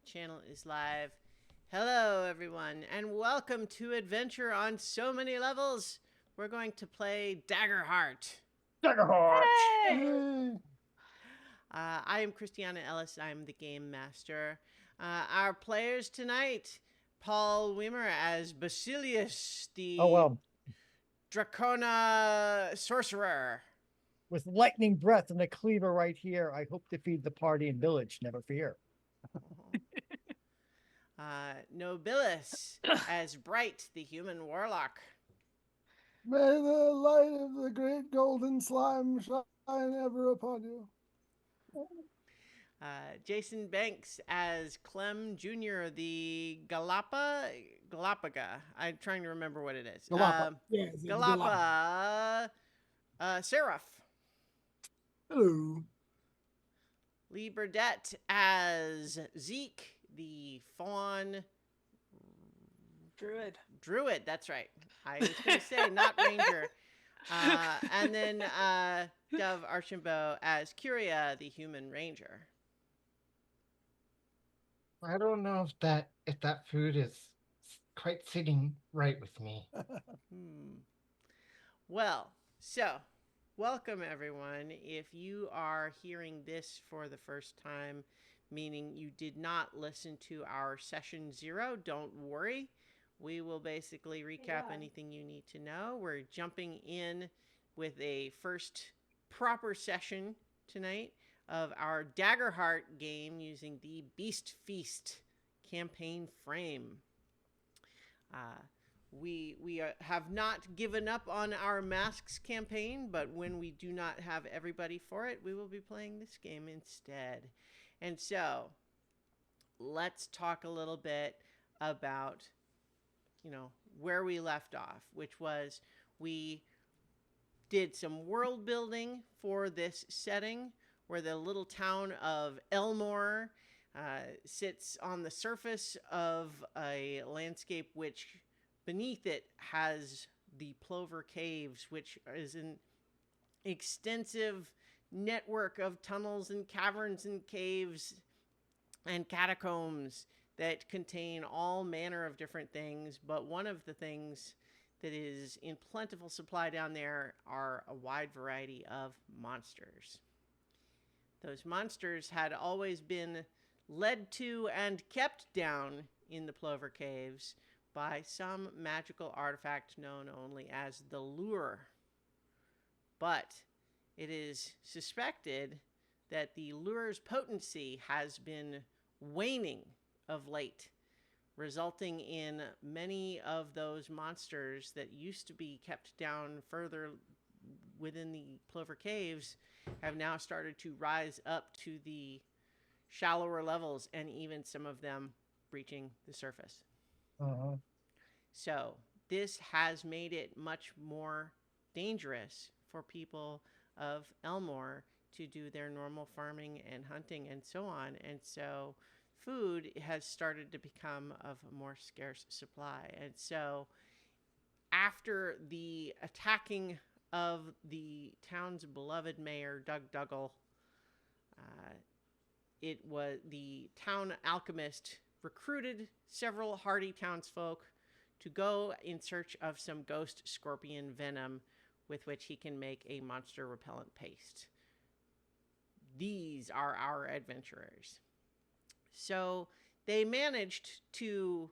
Channel is live. Hello, everyone, and welcome to Adventure on So Many Levels. We're going to play Daggerheart. Daggerheart. Hey! I am Christiana Ellis. I'm the game master. Our players tonight, Paul Weimer as Basilius, Oh, the well, Dracona sorcerer. with lightning breath and a cleaver right here, I hope to feed the party and village, never fear. Nobilis as Bright, the human warlock. May the light of the great golden slime shine ever upon you. Jason Banks as Clem Jr., the Galapaga. I'm trying to remember what it is. Galapa. Yeah, it's Galapa. Seraph. Hello. Lee Burdett as Zeke, the fawn druid. That's right. I was going to say not ranger. And then Dove Archambault as Curia, the human ranger. I don't know if that food is quite sitting right with me. Well, so welcome everyone. If you are hearing this for the first time, meaning you did not listen to our session 0, don't worry. We will basically recap anything you need to know. We're jumping in with a first proper session tonight of our Daggerheart game using the Beast Feast campaign frame. We have not given up on our masks campaign, but when we do not have everybody for it, we will be playing this game instead. And so, let's talk a little bit about, where we left off, which was we did some world building for this setting where the little town of Elmore sits on the surface of a landscape which beneath it has the Plover Caves, which is an extensive network of tunnels and caverns and caves and catacombs that contain all manner of different things. But one of the things that is in plentiful supply down there are a wide variety of monsters. Those monsters had always been led to and kept down in the Plover Caves by some magical artifact known only as the lure. But it is suspected that the lure's potency has been waning of late, resulting in many of those monsters that used to be kept down further within the Plover Caves have now started to rise up to the shallower levels, and even some of them breaching the surface. Uh-huh. So this has made it much more dangerous for people of Elmore to do their normal farming and hunting and so on. And so food has started to become of a more scarce supply. And so after the attacking of the town's beloved mayor, Doug Duggle, it was the town alchemist recruited several hardy townsfolk to go in search of some ghost scorpion venom with which he can make a monster repellent paste. These are our adventurers. So they managed to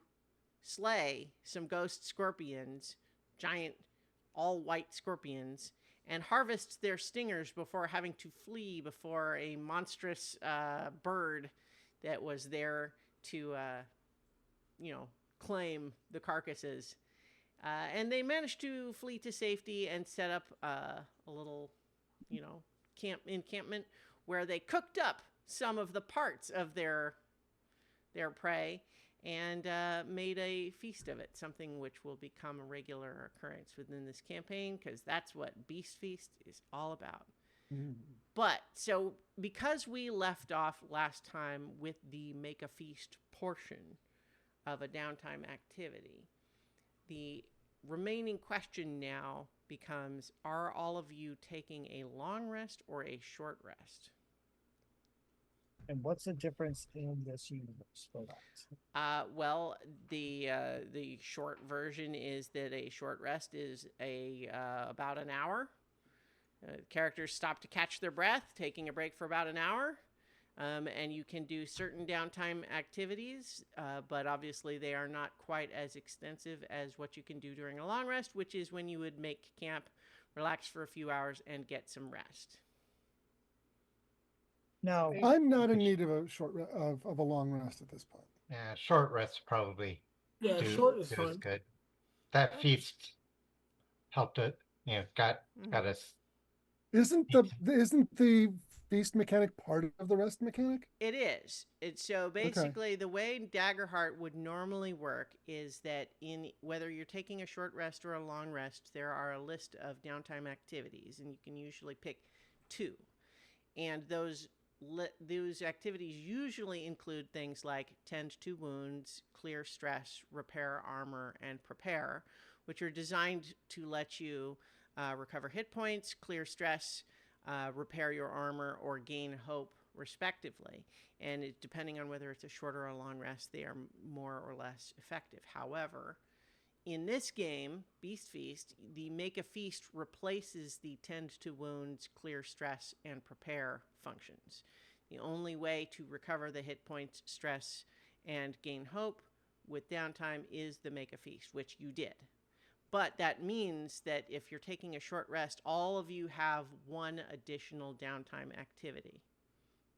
slay some ghost scorpions, giant all-white scorpions, and harvest their stingers before having to flee before a monstrous bird that was there to, claim the carcasses. And they managed to flee to safety and set up a little, encampment where they cooked up some of the parts of their prey and made a feast of it, something which will become a regular occurrence within this campaign, because that's what Beast Feast is all about. But, so, because we left off last time with the Make a Feast portion of a downtime activity, the remaining question now becomes, are all of you taking a long rest or a short rest? And what's the difference in this universe for that? Well, the short version is that a short rest is a about an hour. Characters stop to catch their breath, taking a break for about an hour. And you can do certain downtime activities, but obviously they are not quite as extensive as what you can do during a long rest, which is when you would make camp, relax for a few hours, and get some rest. Now, I'm not in need of a of a long rest at this point. Yeah, short rests probably Yeah, do short is do us fine. good. That feast helped it. Got Mhm. us. Isn't the feast mechanic part of the rest mechanic? It is. It's so basically the way Daggerheart would normally work is that in whether you're taking a short rest or a long rest, there are a list of downtime activities, and you can usually pick two. And those activities usually include things like tend to wounds, clear stress, repair armor, and prepare, which are designed to let you recover hit points, clear stress, repair your armor, or gain hope, respectively. And depending on whether it's a short or a long rest, they are more or less effective. However, in this game, Beast Feast, the Make a Feast replaces the Tend to Wounds, Clear Stress, and Prepare functions. The only way to recover the hit points, stress, and gain hope with downtime is the Make a Feast, which you did. But that means that if you're taking a short rest, all of you have one additional downtime activity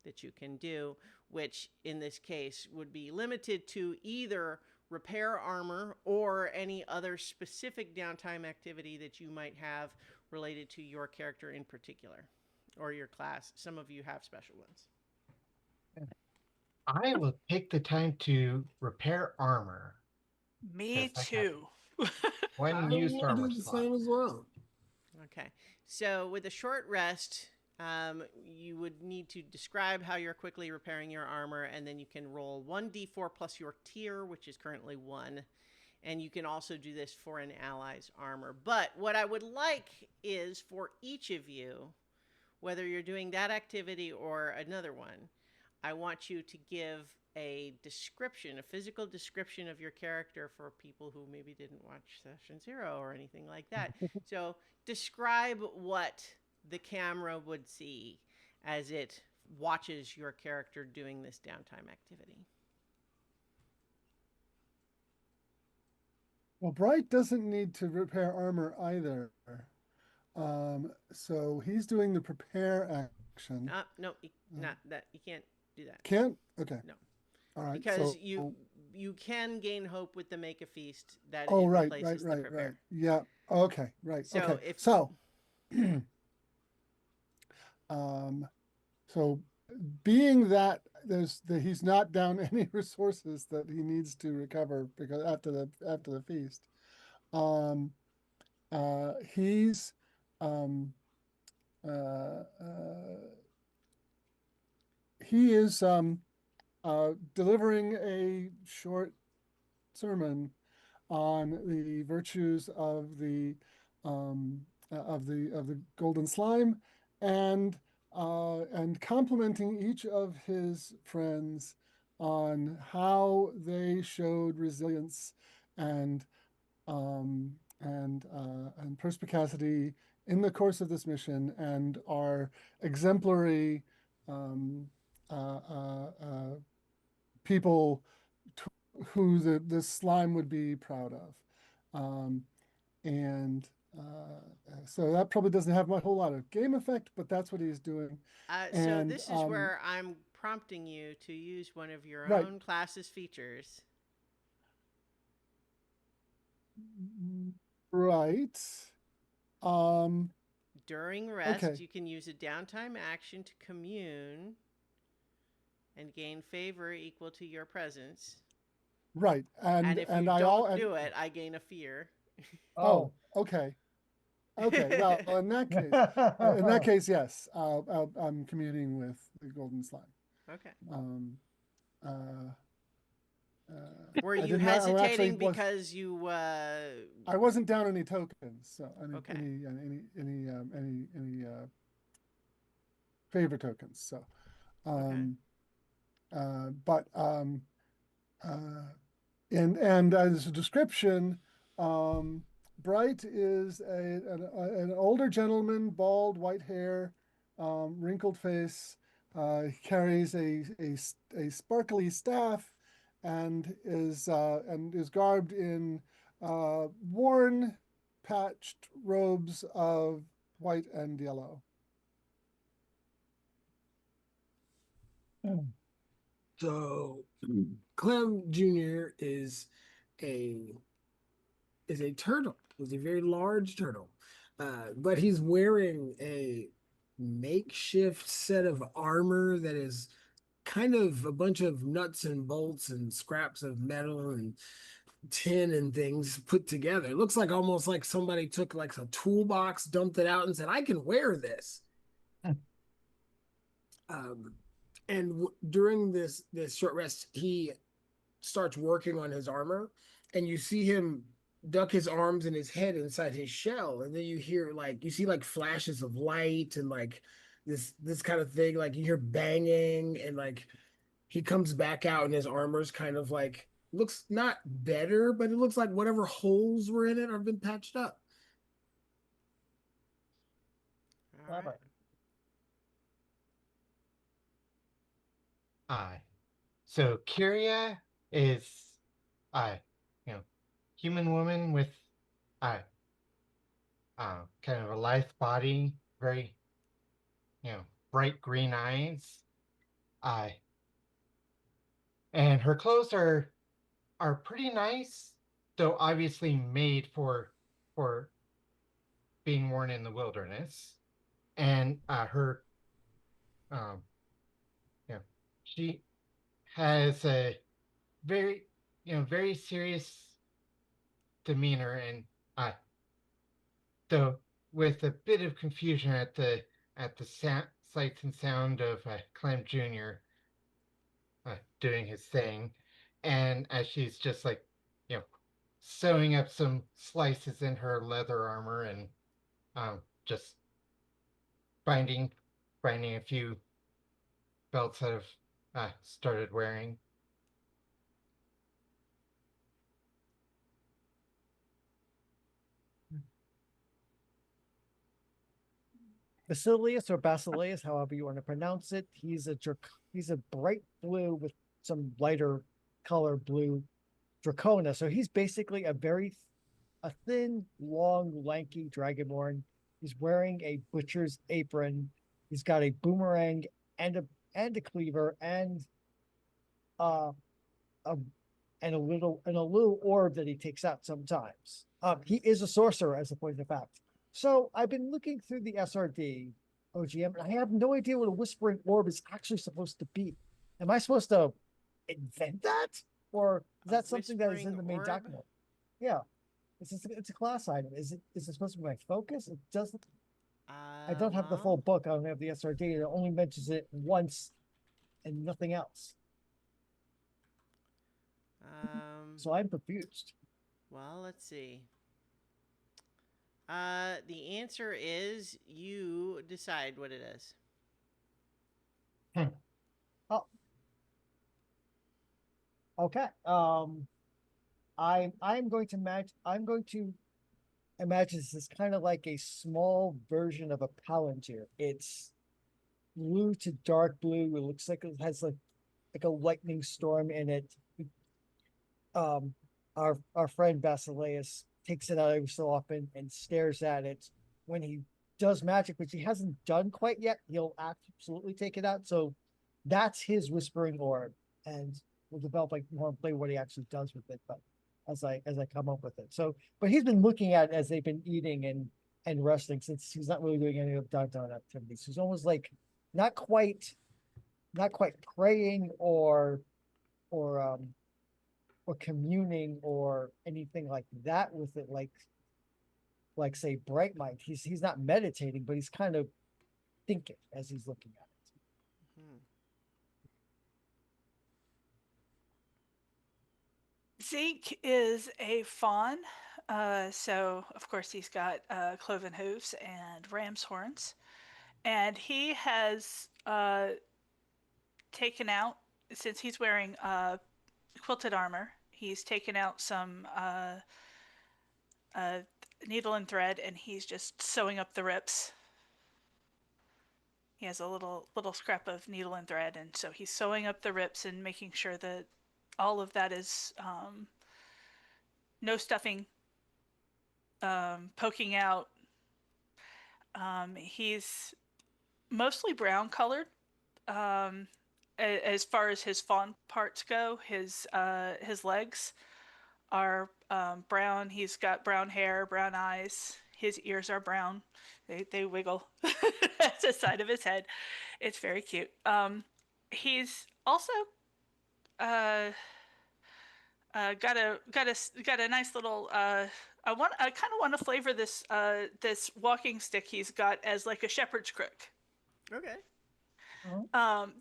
that you can do, which in this case would be limited to either repair armor or any other specific downtime activity that you might have related to your character in particular or your class. Some of you have special ones. I will take the time to repair armor. Me Yes, I have too. one I used will armor do the slot. same as well. Okay. So with a short rest, you would need to describe how you're quickly repairing your armor, and then you can roll 1d4 plus your tier, which is currently 1. And you can also do this for an ally's armor. But what I would like is for each of you, whether you're doing that activity or another one, I want you to give a description, a physical description of your character for people who maybe didn't watch Session Zero or anything like that. So describe what the camera would see as it watches your character doing this downtime activity. Well, Bright doesn't need to repair armor either. So he's doing the prepare action. No, not that. You can't do that. Can't? Okay. No. All right. Because so, you can gain hope with the Make a Feast that oh, it right, replaces the prepare. right. Yeah. Okay. Right. So okay. if So, so being that he's not down any resources that he needs to recover because after the feast, he's he is delivering a short sermon on the virtues of the golden slime and complimenting each of his friends on how they showed resilience and perspicacity in the course of this mission and are exemplary people who the slime would be proud of. And so that probably doesn't have a whole lot of game effect, but that's what he's doing. so this is where I'm prompting you to use one of your Right. own class's features. Right. During rest, Okay. you can use a downtime action to commune and gain favor equal to your presence. Right. And if you don't do it, I gain a fear. Oh, okay. Okay. Well, in that case, yes. I'm communing with the golden slime. Okay. Were I you did not- I actually hesitating was- because you? I wasn't down any tokens, so Okay. any favor tokens. So, Okay. But and as a description, Bright is an older gentleman, bald, white hair, wrinkled face. He carries a sparkly staff, and is garbed in worn, patched robes of white and yellow. So Clem Jr. a is a turtle. He's a very large turtle, but he's wearing a makeshift set of armor that is kind of a bunch of nuts and bolts and scraps of metal and tin and things put together. It looks like almost like somebody took like a toolbox, dumped it out, and said, "I can wear this." Um, and during this short rest, he starts working on his armor, and you see him duck his arms and his head inside his shell, and then you hear like you see like flashes of light and like this kind of thing. Like you hear banging, and like he comes back out, and his armor's kind of like looks not better, but it looks like whatever holes were in it have been patched up. All right. Clever. Aye. So Kyria is, I, you know, human woman with, I, kind of a lithe body, very, bright green eyes. I, and her clothes are pretty nice, though obviously made for being worn in the wilderness. And her, um, you know, she has a very, very serious demeanor, and uh, though with a bit of confusion at the sight and sound of Clem Jr. Doing his thing, and as she's just like, you know, sewing up some slices in her leather armor and just binding binding a few belts that have started wearing. Basilius or Basileus, however you want to pronounce it. He's a bright blue with some lighter color blue Dracona. So he's basically a thin, long, lanky dragonborn. He's wearing a butcher's apron. He's got a boomerang and a cleaver uh a and a little orb that he takes out sometimes. He is a sorcerer, as a point of fact. So I've been looking through the SRD OGM, and I have no idea what a whispering orb is actually supposed to be. Am I supposed to invent that, or is A that something that is in whispering the main orb? document? Yeah, it's a class item. Is it supposed to be my focus? It doesn't. I don't have the full Well, book. I don't have the SRD. It only mentions it once and nothing else. um, So I'm confused. well, let's see. The answer is you decide what it is. Hmm. Oh, okay. I'm going to imagine this is kind of like a small version of a Palantir. It's blue to dark blue. It looks like it has like a lightning storm in it. Um, our friend Basileus takes it out every so often and stares at it. When he does magic, which he hasn't done quite yet, he'll absolutely take it out. So that's his whispering orb, and we'll develop like more and play what he actually does with it. But as I come up with it, so but he's been looking at it as they've been eating and resting, since he's not really doing any of downtown activities. He's almost like not quite not quite praying or or communing or anything like that with it, like say bright mind. He's not meditating, but he's kind of thinking as he's looking at it. Hmm. Zeke is a fawn. So, of course, he's got cloven hooves and ram's horns. And he has taken out since he's wearing quilted armor, he's taken out some uh, needle and thread, and he's just sewing up the rips. He has a little scrap of needle and thread, and so he's sewing up the rips and making sure that all of that is no stuffing, poking out. He's mostly brown colored. Um, as far as his fawn parts go, his legs are brown. He's got brown hair, brown eyes. His ears are brown. They wiggle at the side of his head. It's very cute. He's also uh, got a nice little. I kind of want to flavor this walking stick he's got as like a shepherd's crook. Okay.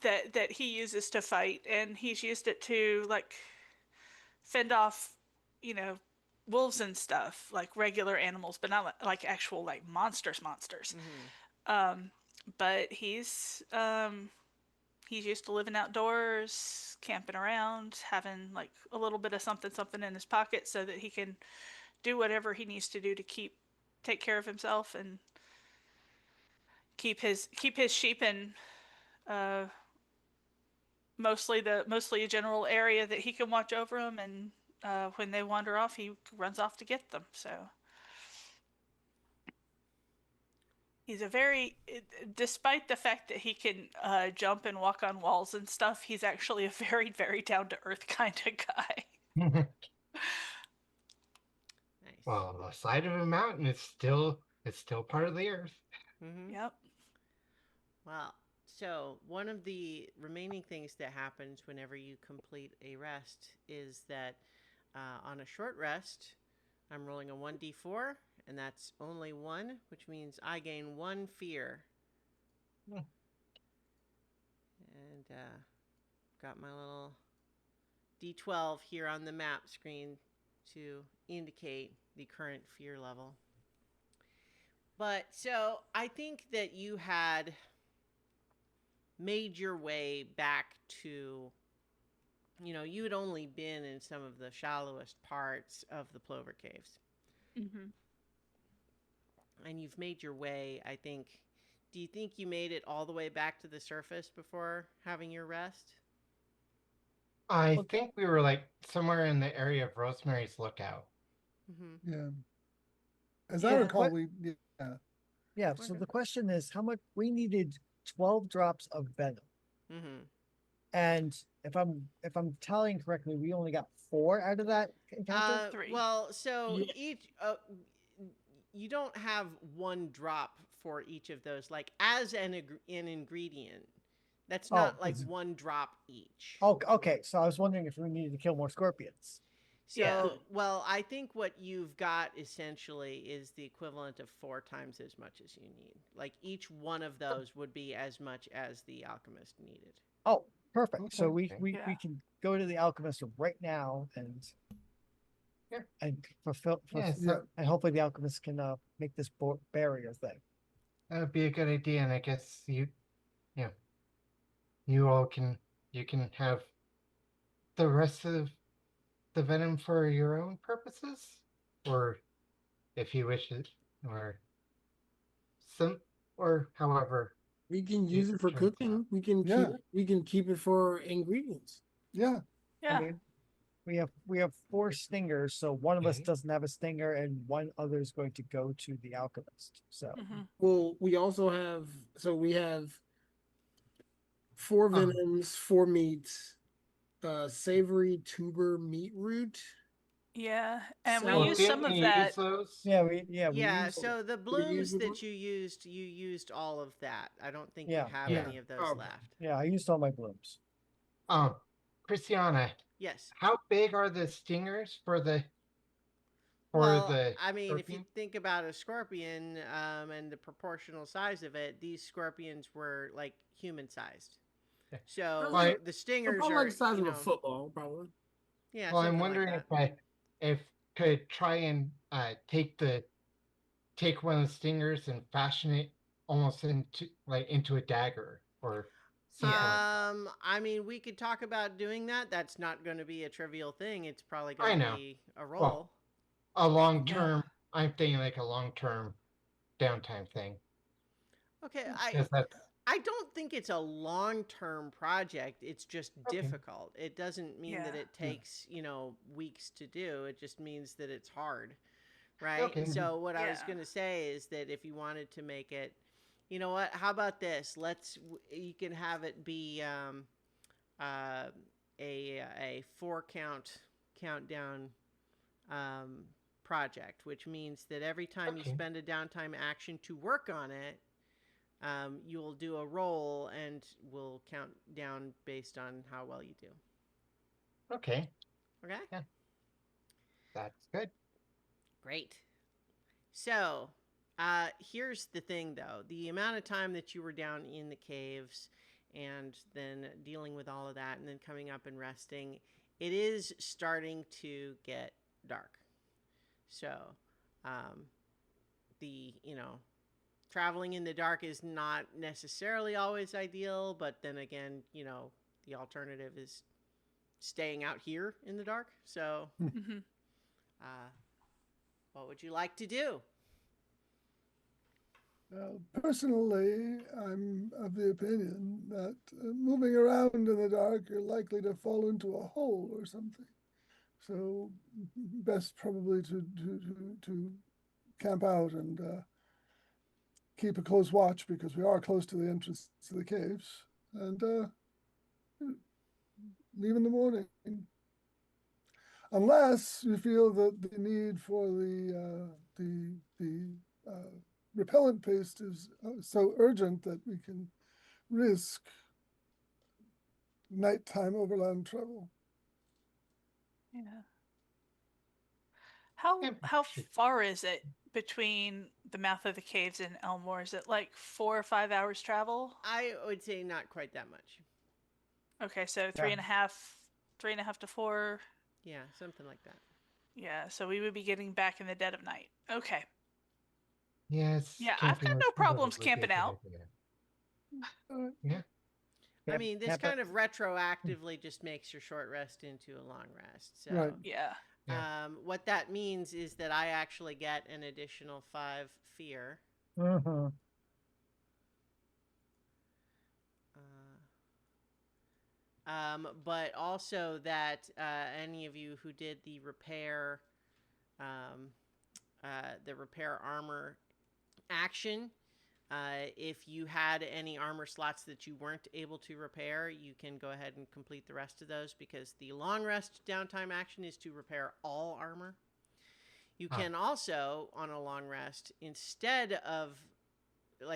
That he uses to fight, and he's used it to like fend off, you know, wolves and stuff, like regular animals, but not like actual like monsters. But he's used to living outdoors, camping around, having like a little bit of something in his pocket so that he can do whatever he needs to do to take care of himself and keep his sheep in uh, mostly a general area that he can watch over them, and when they wander off, he runs off to get them. So he's despite the fact that he can jump and walk on walls and stuff, he's actually a very, very down to earth kind of guy. Nice. Well, the side of a mountain is still part of the earth. Mm-hmm. Yep. Well, so one of the remaining things that happens whenever you complete a rest is that on a short rest, I'm rolling a 1d4, and that's only one, which means I gain one fear. Hmm. And got my little d12 here on the map screen to indicate the current fear level. But so I think that you had made your way back to, you had only been in some of the shallowest parts of the Plover Caves. Mm-hmm. And you've made your way, I think. Do you think you made it all the way back to the surface before having your rest? I think we were like somewhere in the area of Rosemary's Lookout. Mm-hmm. Yeah. As I Yeah, recall, but- yeah. Yeah, so Okay. the question is how much we needed 12 drops of venom. Mm-hmm. And if I'm tallying correctly, we only got 4 out of that encounter. 3. Well, so Yeah. each you don't have one drop for each of those, like as an ingredient. That's Oh, not like it's- one drop each. Oh, okay. So I was wondering if we needed to kill more scorpions. So, Yeah. well, I think what you've got essentially is the equivalent of 4 times as much as you need. Like each one of those would be as much as the alchemist needed. Oh, perfect. So Okay. we Yeah. can go to the alchemist right now and Yeah. fulfill Yeah, and hopefully the alchemist can make this barrier thing. that would be a good idea, and I guess you all can have the rest of the venom for your own purposes, or if you wish it, or however. We can use it for turns out. cooking. Yeah. We can keep it for ingredients. Yeah. Yeah. I mean, we have 4 stingers, so one of us Okay. doesn't have a stinger, and one other is going to go to the alchemist. So Mm-hmm. Well, we also have we have 4 venoms, 4 meats, savory tuber meat root. Yeah, and we Well, use didn't some of you that. use those? yeah, we Yeah, used, so the use blooms them? that you used all of that. I don't think Yeah. you have Yeah. any of those Okay. left. yeah, I used all my blooms. Christiana, Yes. how big are the stingers for the Well, the I mean, if you scorpion? think about a scorpion and the proportional size of it, these scorpions were like human sized. Yeah. So Well, the stingers About are, like the size you of a know, football, probably. yeah, Well, I'm something wondering like that. if could try and take one of the stingers and fashion it almost into a dagger, or Something like I mean, we could talk about doing that. That's not going to be a trivial thing. It's probably I going to know. be a roll. Well, a long Yeah. term. I'm thinking like a long term downtime thing. Okay, Because that's I don't think it's a long-term project. It's just okay. difficult. It doesn't mean that Yeah. it takes, weeks to do. It just means that it's hard, right? Okay. So what I was Yeah. going to say is that if you wanted to make it, you know what? How about this? You can have it be uh, a 4 countdown um, project, which means that every time you Okay. spend a downtime action to work on it, you'll do a roll and we'll count down based on how well you do. Okay. Okay? Yeah. That's good. Great. So, here's the thing though, the amount of time that you were down in the caves and then dealing with all of that and then coming up and resting, it is starting to get dark. So, um, traveling in the dark is not necessarily always ideal, but then again, the alternative is staying out here in the dark. So, Hmm. uh, what would you like to do? Personally, I'm of the opinion that moving around in the dark, you're likely to fall into a hole or something. So best probably to camp out and keep a close watch because we are close to the entrance to the caves, and leave in the morning. Unless you feel that the need for the repellent paste is so urgent that we can risk nighttime overland travel. Yeah. How Yeah, how shoot. far is it between the mouth of the caves and Elmore? Is it like 4 or 5 hours travel? I would say not quite that much. Okay, so Yeah. 3.5 to 4. Yeah, something like that. Yeah, so we would be getting back in the dead of night. Okay. Yes, Yeah, I've camping got would no problems probably be a camping good out. idea. Uh, Yeah. I mean, this Camp it. kind of retroactively just makes your short rest into a long rest. So, Right. Yeah. Yeah. what that means is that I actually get an additional 5 fear. Mhm. But also that any of you who did um, the repair armor action, if you had any armor slots that you weren't able to repair, you can go ahead and complete the rest of those because the long rest downtime action is to repair all armor. You can also, on a long rest, instead of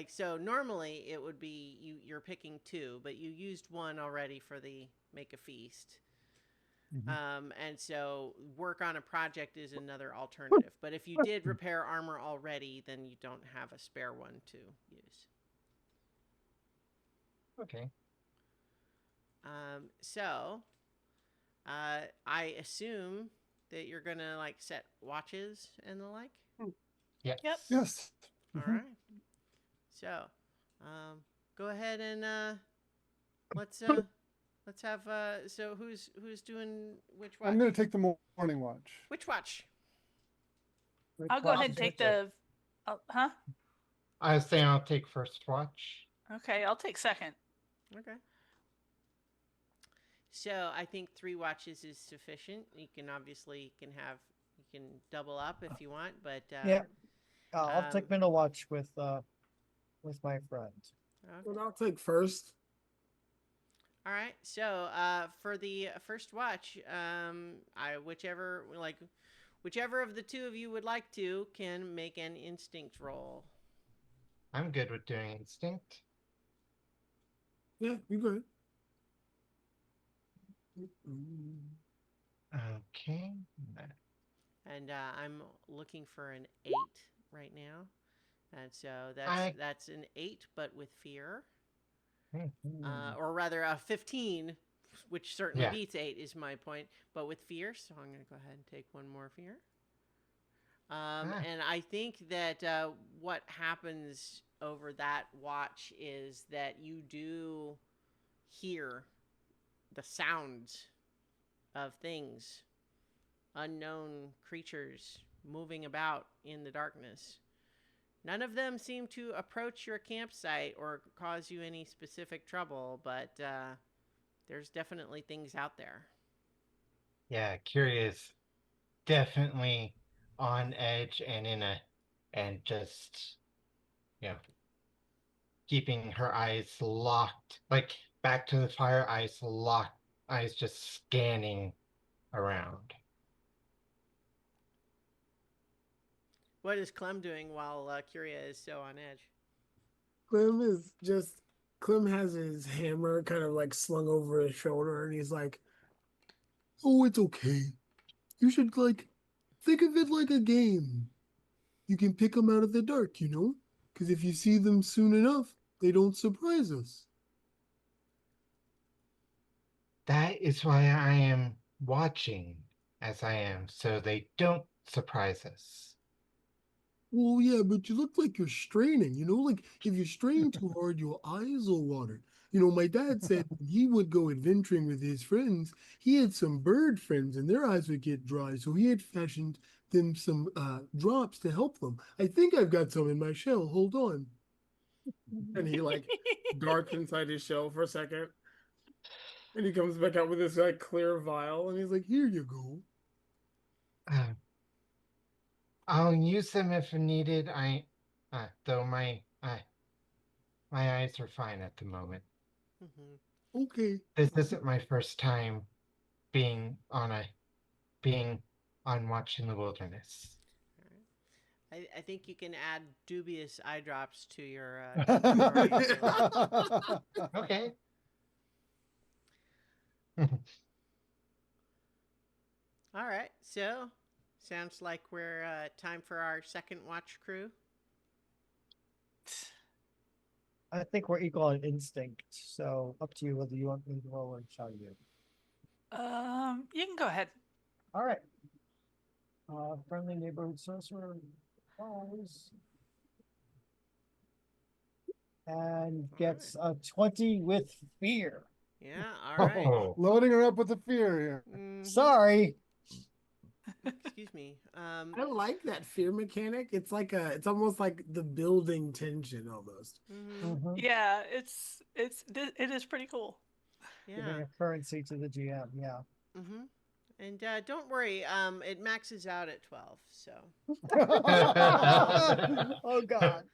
so normally it would be you're picking 2, but you used 1 already for the make a feast. And so work on a project is another alternative. But if you did repair armor already, then you don't have a spare 1 to use. Okay. So I assume that you're gonna set watches and the like. Yes. Yep. Yes. All right. So, go ahead and let's have so who's doing which watch? I'm going to take the morning watch. Which watch? I'll go ahead and take the. Huh? I was saying I'll take first watch. Okay, I'll take second. Okay. So I think 3 watches is sufficient. You can double up if you want, but Yeah. I'll um, take middle watch with my friend. okay. Well, I'll take first. All right. So for the first watch, whichever of the 2 of you would like to can make an instinct roll. I'm good with doing instinct. Yeah, you good. Okay. And I'm looking for an 8 right now, and so I- that's an 8, but with fear, Mhm. or rather a 15, which certainly Yeah. beats 8 is my point, but with fear. So I'm going to go ahead and take 1 more fear. And I think that what happens over that watch is that you do hear the sounds of things, unknown creatures moving about in the darkness. None of them seem to approach your campsite or cause you any specific trouble, but there's definitely things out there. Yeah, curious. Definitely on edge and and just, you know, keeping her eyes locked, like back to the fire, eyes locked, eyes just scanning around. What is Clem doing while Curia is so on edge? Clem is just Clem has his hammer kind of like slung over his shoulder, and he's like, Oh, it's okay. You should think of it like a game. You can pick them out of the dark, you know? Because if you see them soon enough, they don't surprise us. That is why I am watching as I am, so they don't surprise us. Well, yeah, but you look like you're straining, you know? Like if you strain too hard, your eyes will water. You know, my dad said when he would go adventuring with his friends, he had some bird friends and their eyes would get dry, so he had fashioned them some drops to help them. I think I've got some in my shell. Hold on. and he like darts inside his shell for a second, and he comes back out with this like clear vial, and he's like, Here you go. Uh, I'll use them if needed. Though my eyes are fine at the moment. Mm-hmm. Okay. This isn't my first time being on a being on watch in the wilderness. I think you can add dubious eye drops to your daily. Okay. All right, so sounds like we're time for our second watch crew. I think we're equal on instinct, so up to you whether you want me to roll or shall you. You can go ahead. All right. Friendly neighborhood sorcerer falls and gets a 20 with fear. Yeah, all right. Oh, Loading her up with the fear here. Mhm. Sorry. Excuse me. I like that fear mechanic. It's like it's almost like the building tension almost. Mhm. Yeah, it is pretty cool. Giving Yeah. a currency to the GM. Yeah. Mhm. And don't worry, it maxes out at 12. So. Oh God.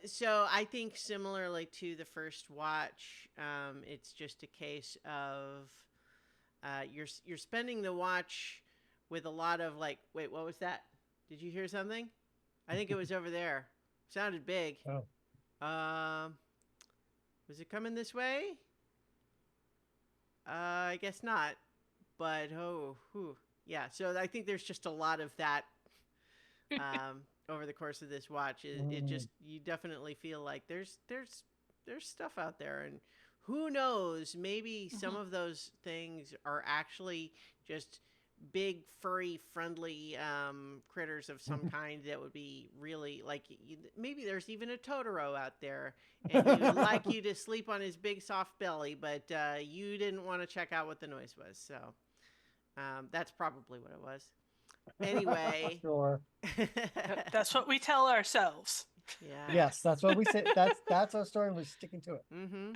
So I think similarly to the first watch, it's just a case of you're spending the watch with a lot of like, wait, what was that? Did you hear something? I think it was over there. Sounded big. Oh. Was it coming this way? I guess not. But yeah. So I think there's just a lot of that over the course of this watch. It just you definitely feel like there's stuff out there, and who knows? Maybe some of those things are actually just big furry friendly critters of some kind that would be really like maybe there's even a Totoro out there and he would like you to sleep on his big soft belly, but you didn't want to check out what the noise was, so that's probably what it was. Anyway. Sure. That's what we tell ourselves. Yeah. Yes, that's what we said. That's our story, and we're sticking to it. Mm-hmm.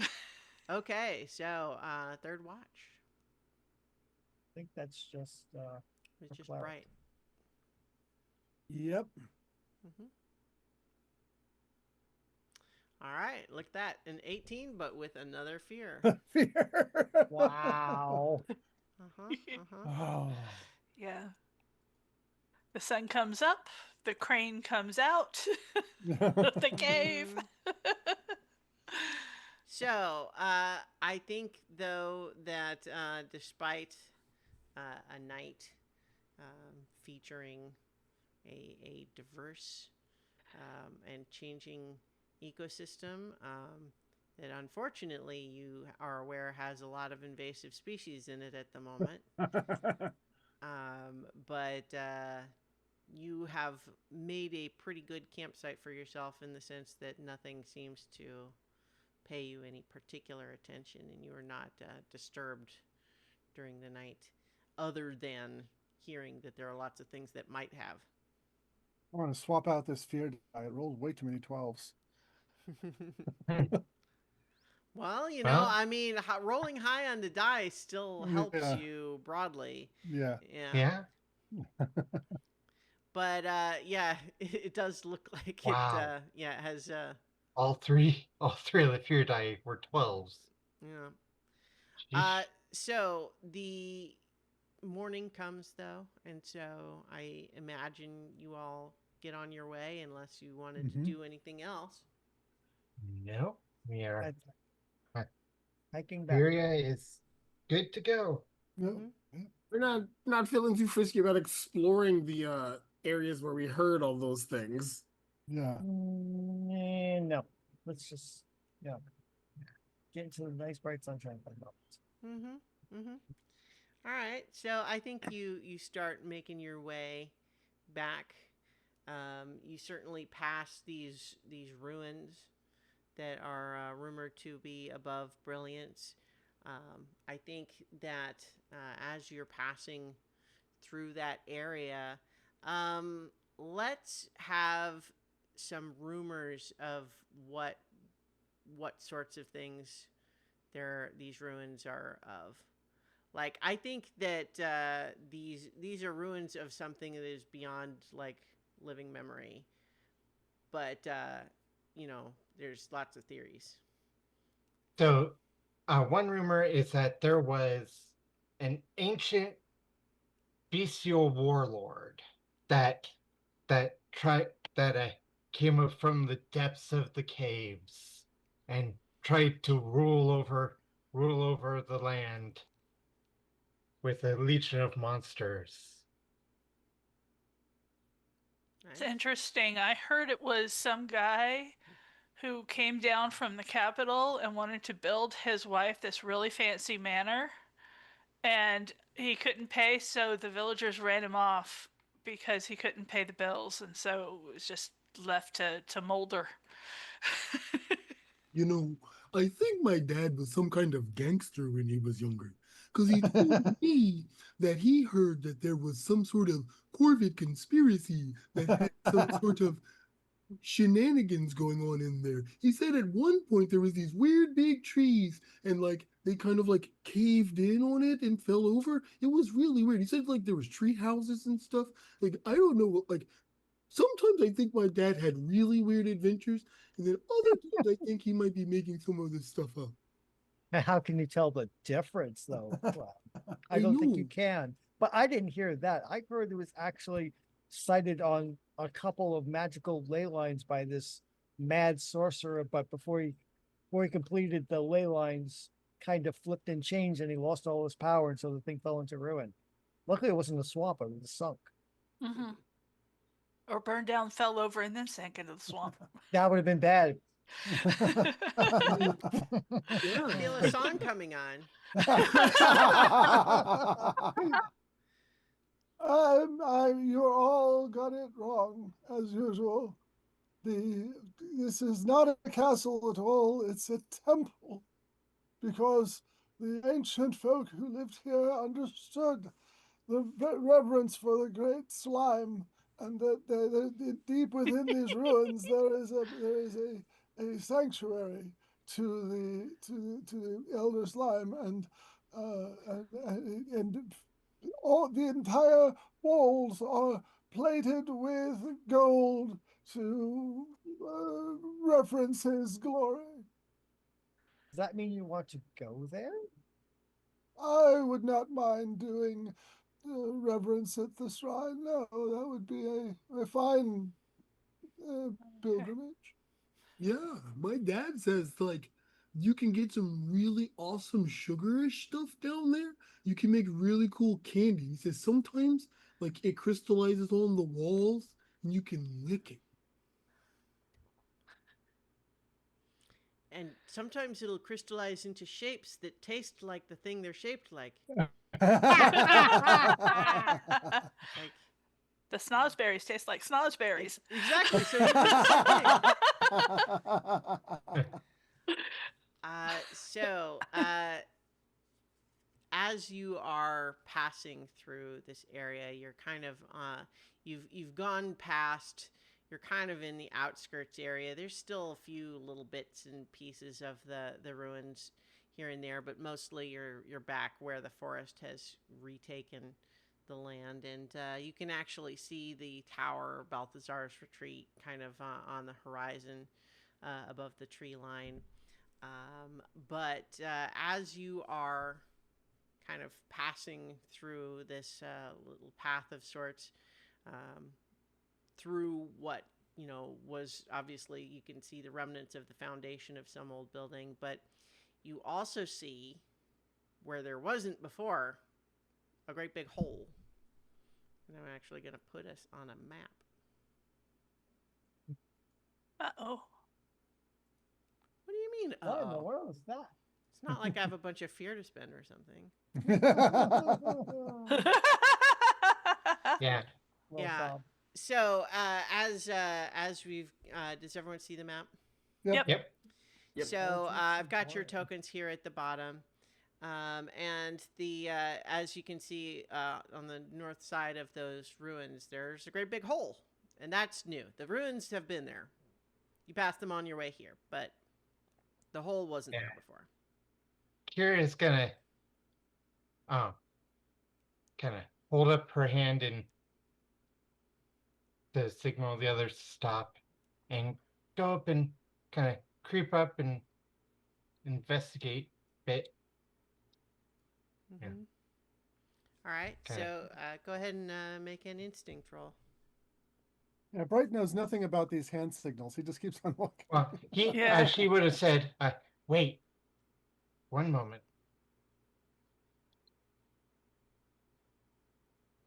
Okay, so third watch. I think that's just It's just cleric. bright. Yep. Mm-hmm. All right, look at that. An 18, but with another fear. Fear. Wow. Uh-huh. Oh. Yeah. The sun comes up, the crane comes out of the cave. So, I think, though, that despite a night featuring a diverse and changing ecosystem that unfortunately you are aware has a lot of invasive species in it at the moment, but you have made a pretty good campsite for yourself in the sense that nothing seems to pay you any particular attention, and you are not disturbed during the night, other than hearing that there are lots of things that might have. I want to swap out this fear die. It rolled way too many 12s. Well, Well, I mean, rolling high on the die still helps Yeah. you broadly. Yeah. Yeah. yeah. But yeah, it does look like Wow. it has All three of the fear die were 12s. yeah. Sheesh. So the morning comes though, and so I imagine you all get on your way unless you wanted to Mhm. do anything else. No, we are. Hiking back. Furia is good to go. No. Mhm. We're not feeling too frisky about exploring the areas where we heard all those things. Yeah. No. Let's just get into the nice bright sunshine for a moment. Mm-hmm. Mm-hmm. All right. So I think you start making your way back. You certainly pass these ruins that are rumored to be above Brilliance. I think that as you're passing through that area, let's have some rumors of what sorts of things these ruins are of. Like, I think that these are ruins of something that is beyond like living memory, but there's lots of theories. So, one rumor is that there was an ancient bestial warlord that that came up from the depths of the caves and tried to rule over the land with a legion of monsters. It's Nice. interesting. I heard it was some guy who came down from the capital and wanted to build his wife this really fancy manor, and he couldn't pay, so the villagers ran him off because he couldn't pay the bills, and so it was just left to molder. You know, I think my dad was some kind of gangster when he was younger, because he told me that he heard that there was some sort of Corvid conspiracy that had some sort of shenanigans going on in there. He said at one point there was these weird big trees and like they kind of like caved in on it and fell over. It was really weird. He said like there was tree houses and stuff. Like I don't know what like sometimes I think my dad had really weird adventures, and then other times I think he might be making some of this stuff up. And how can you tell the difference, though? Well, I I don't think you know. can. But I didn't hear that. I heard it was actually cited on a couple of magical ley lines by this mad sorcerer. But before he completed the ley lines, kind of flipped and changed, and he lost all his power, and so the thing fell into ruin. Luckily, it wasn't a swamp; it was sunk. Mm-hmm. Or burned down, fell over, and then sank into the swamp. That would have been bad. I feel a Yeah. song coming on. You all got it wrong as usual. This is not a castle at all. It's a temple, because the ancient folk who lived here understood the reverence for the great slime, and that deep within these ruins there is a sanctuary to the elder slime, and all the entire walls are plated with gold to reference his glory. Does that mean you want to go there? I would not mind doing reverence at the shrine. No, that would be a fine pilgrimage. Yeah, my dad says like you can get some really awesome sugarish stuff down there. You can make really cool candy. He says sometimes like it crystallizes on the walls and you can lick it. And sometimes it'll crystallize into shapes that taste like the thing they're shaped like. Like The snozberries taste like snozberries. exactly. So you can as you are passing through this area, you're kind of you've gone past. You're kind of in the outskirts area. There's still a few little bits and pieces of the ruins here and there, but mostly you're back where the forest has retaken the land, and you can actually see the tower, Balthazar's Retreat, kind of on the horizon above the tree line. But as you are kind of passing through this little path of sorts, through what was obviously, you can see the remnants of the foundation of some old building, but you also see where there wasn't before a great big hole. And I'm actually going to put us on a map. Uh-oh. What do you mean? What in the Uh-oh? world is that? It's not like I have a bunch of fear to spend or something. Yeah. Well, Yeah. Bob. So as we've does everyone see the map? Yep. Yep. Yep. So I've got your boring. tokens here at the bottom, and the as you can see on the north side of those ruins, there's a great big hole, and that's new. The ruins have been there. You passed them on your way here, but the hole wasn't there before. Kira is gonna kind of hold up her hand and to signal the others to stop, and go up and kind of creep up and investigate a bit. Yeah. All right, Okay. so go ahead and make an instinct roll. Yeah, Bright knows nothing about these hand signals. He just keeps on walking. Well, Yeah. she would have said, "Wait, one moment."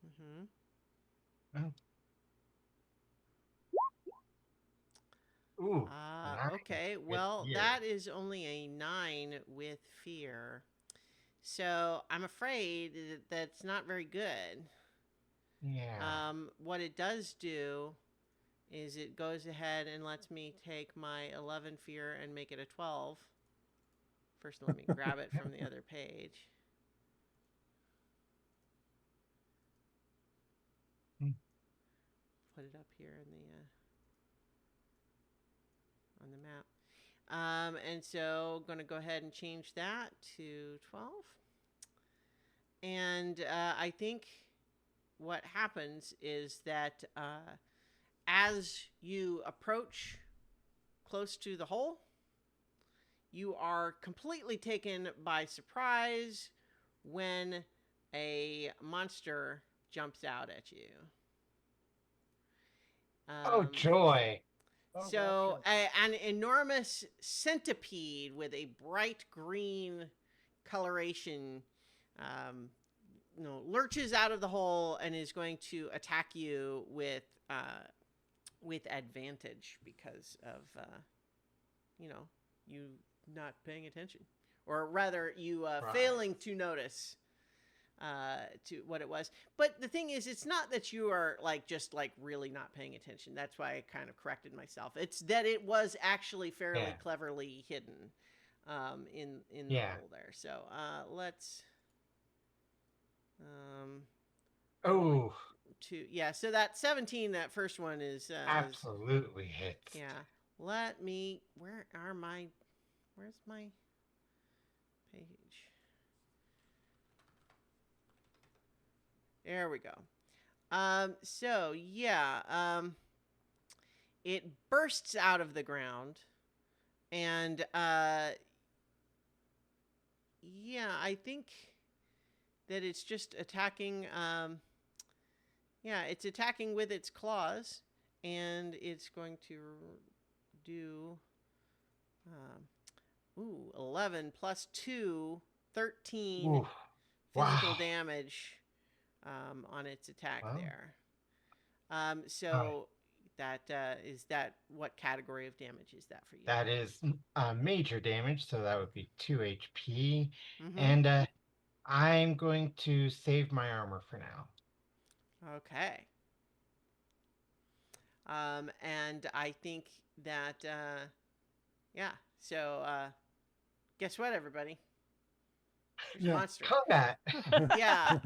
Mm-hmm. Oh. Ooh. Okay, with well, fear. that is only a 9 with fear. So I'm afraid that's not very good. Yeah. What it does do is it goes ahead and lets me take my 11 fear and make it a 12. First, let me grab it from the other page. Put it up here in the on the map. And so going to go ahead and change that to 12. And I think what happens is that as you approach close to the hole, you are completely taken by surprise when a monster jumps out at you. Oh joy! So an enormous centipede with a bright green coloration lurches out of the hole and is going to attack you with advantage because of you not paying attention, or rather you failing to notice to what it was. But the thing is, it's not that you are just really not paying attention. That's why I kind of corrected myself. It's that it was actually fairly cleverly hidden in the hole there. So let's so that 17, that first one is absolutely hits. Yeah. Where's my page? There we go. So yeah, it bursts out of the ground, and yeah, I think that it's just attacking. Yeah, it's attacking with its claws, and it's going to do 11 plus 2, 13 Oof. physical Wow. damage on its attack there. All that is that. What category of damage is that for you? That is major damage, so that would be 2 HP. Mm-hmm. And I'm going to save my armor for now. Okay. And I think that yeah. So guess what, everybody? There's a Yeah. monster. Combat. Yeah.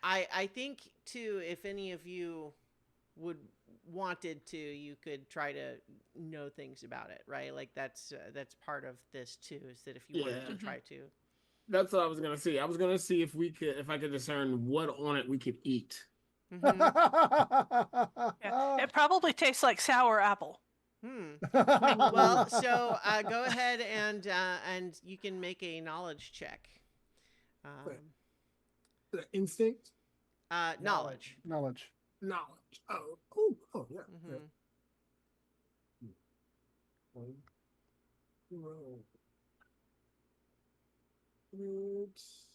I think too, if any of you would wanted to, you could try to know things about it, right? Like that's part of this too, is that if you wanted Yeah. to try to. That's what I was gonna see. I was gonna see if I could discern what on it we could eat. Hmm. Yeah. It probably tastes like sour apple. Well, so go ahead and you can make a knowledge check. Wait. Instinct, Knowledge. Knowledge. knowledge. Oh, yeah. Hmm. Roll. It's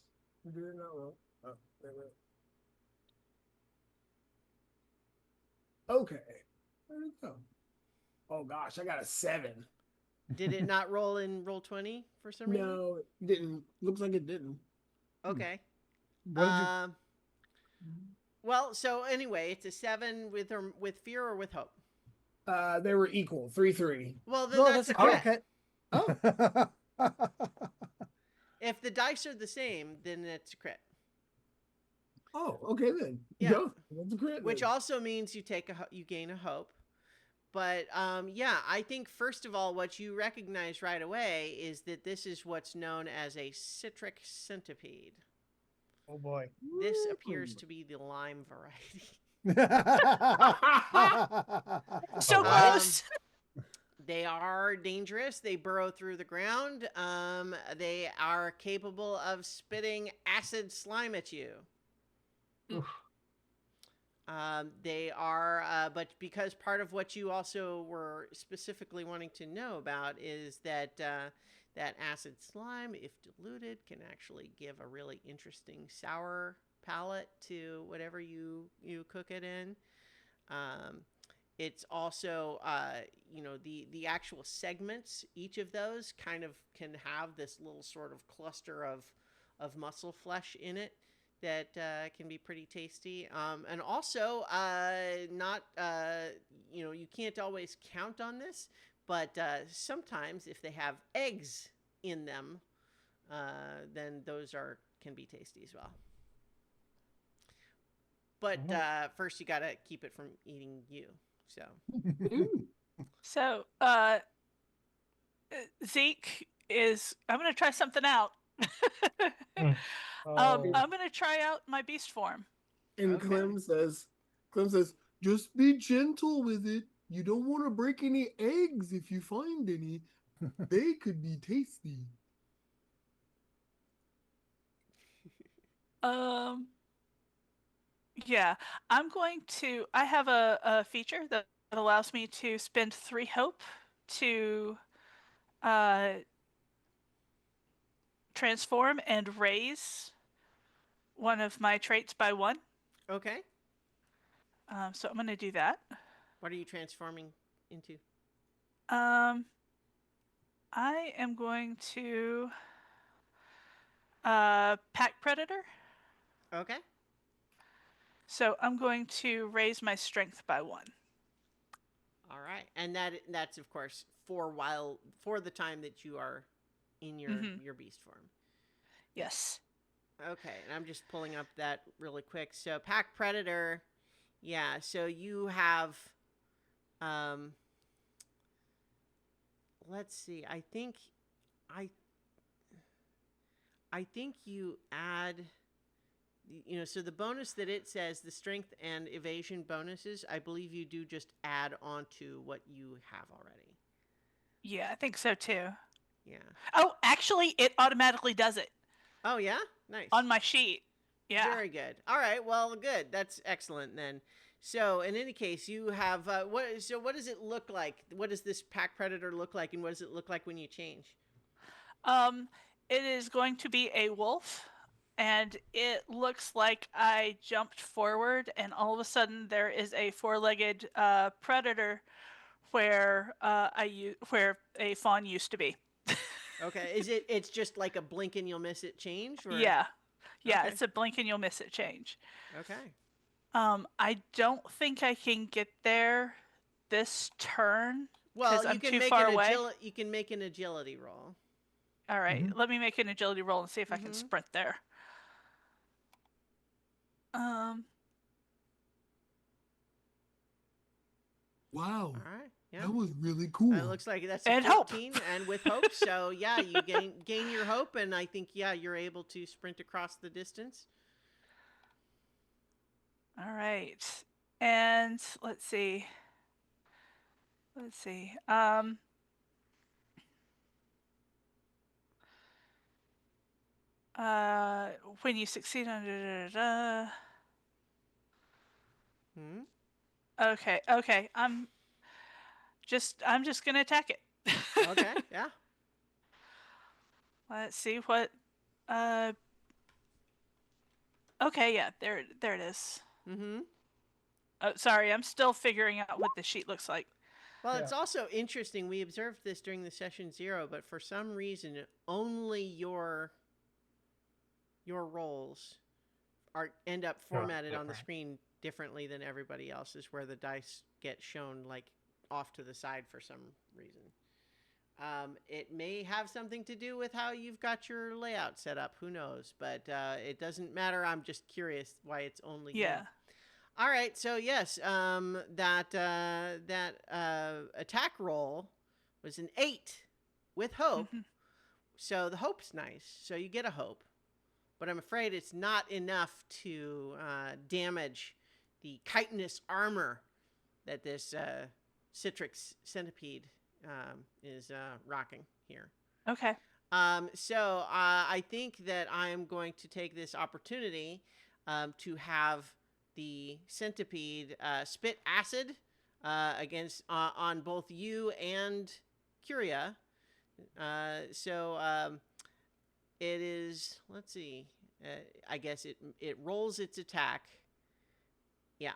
did not roll. Oh, wait, wait. Okay. Where'd it go? Oh gosh, I got a 7. Did it not roll in roll 20 for some reason? No, it didn't. Looks like it didn't. Okay. What did you? Well, so anyway, it's a 7 with fear or with hope. They were equal, 3-3. Well, then No, that's a crit. crit. If the dice are the same, then it's a crit. Oh, okay then. Yeah. That's a crit. Which then. also means you gain a hope. But yeah, I think first of all, what you recognize right away is that this is what's known as a citric centipede. Oh boy. This appears to be the lime variety. So Um, close. They are dangerous. They burrow through the ground. They are capable of spitting acid slime at you. Oof. They are, but because part of what you also were specifically wanting to know about is that that acid slime, if diluted, can actually give a really interesting sour palate to whatever you cook it in. It's also, the actual segments, each of those kind of can have this little sort of cluster of muscle flesh in it that can be pretty tasty. And also, you can't always count on this, but sometimes if they have eggs in them, then those can be tasty as well. But first, you got to keep it from eating you. So. So, Zeke I'm going to try something out. Oh. I'm going to try out my beast form. And Okay. Clem says, just be gentle with it. You don't want to break any eggs if you find any. They could be tasty. Yeah, I have a feature that allows me to spend 3 hope to uh, transform and raise one of my traits by 1. Okay. So I'm going to do that. What are you transforming into? I am going to pack predator. Okay. So I'm going to raise my strength by 1. All right. And that's of course for the time that you are in your beast form. Yes. Okay, and I'm just pulling up that really quick. So pack predator, yeah. So you have, let's see. I think you add, so the bonus that it says, the strength and evasion bonuses, I believe you do just add on to what you have already. Yeah, I think so too. Yeah. Oh, actually, it automatically does it Oh yeah, nice. on my sheet. Yeah. Very good. All right. Well, good. That's excellent then. So, in any case, you have what does it look like? What does this pack predator look like, and what does it look like when you change? It is going to be a wolf, and it looks like I jumped forward, and all of a sudden there is a 4-legged predator where where a fawn used to be. Okay. It's just like a blink and you'll miss it change? Or? Yeah. Yeah, Okay. it's a blink and you'll miss it change. Okay. I don't think I can get there this turn. Well, 'cause you I'm can too make far away. you can make an agility roll. All right, Mhm. let me make an agility roll and see if I can sprint there. Wow, All right. Yeah. that was really cool. It looks like that's a And hope. 14 and with hope. So, yeah, you gain your hope and I think you're able to sprint across the distance. All right. And let's see. When you succeed on Hmm? Okay. I'm just gonna attack it. Okay. Yeah. Let's see what okay, yeah, there it is. Mhm. Oh, sorry, I'm still figuring out what the sheet looks like. Well, Yeah. it's also interesting. We observed this during the session 0, but for some reason only your rolls end up formatted on the screen differently than everybody else's, where the dice get shown like off to the side for some reason. It may have something to do with how you've got your layout set up. Who knows? But it doesn't matter. I'm just curious why it's only you. Yeah. All right. So yes, that attack roll was an 8 with hope. Mhm. So the hope's nice. So you get a hope, but I'm afraid it's not enough to damage the chitinous armor that this Citrix centipede is rocking here. Okay. So I think that I am going to take this opportunity to have the centipede spit acid against on both you and Curia. It is. Let's see. I guess it rolls its attack. Yeah.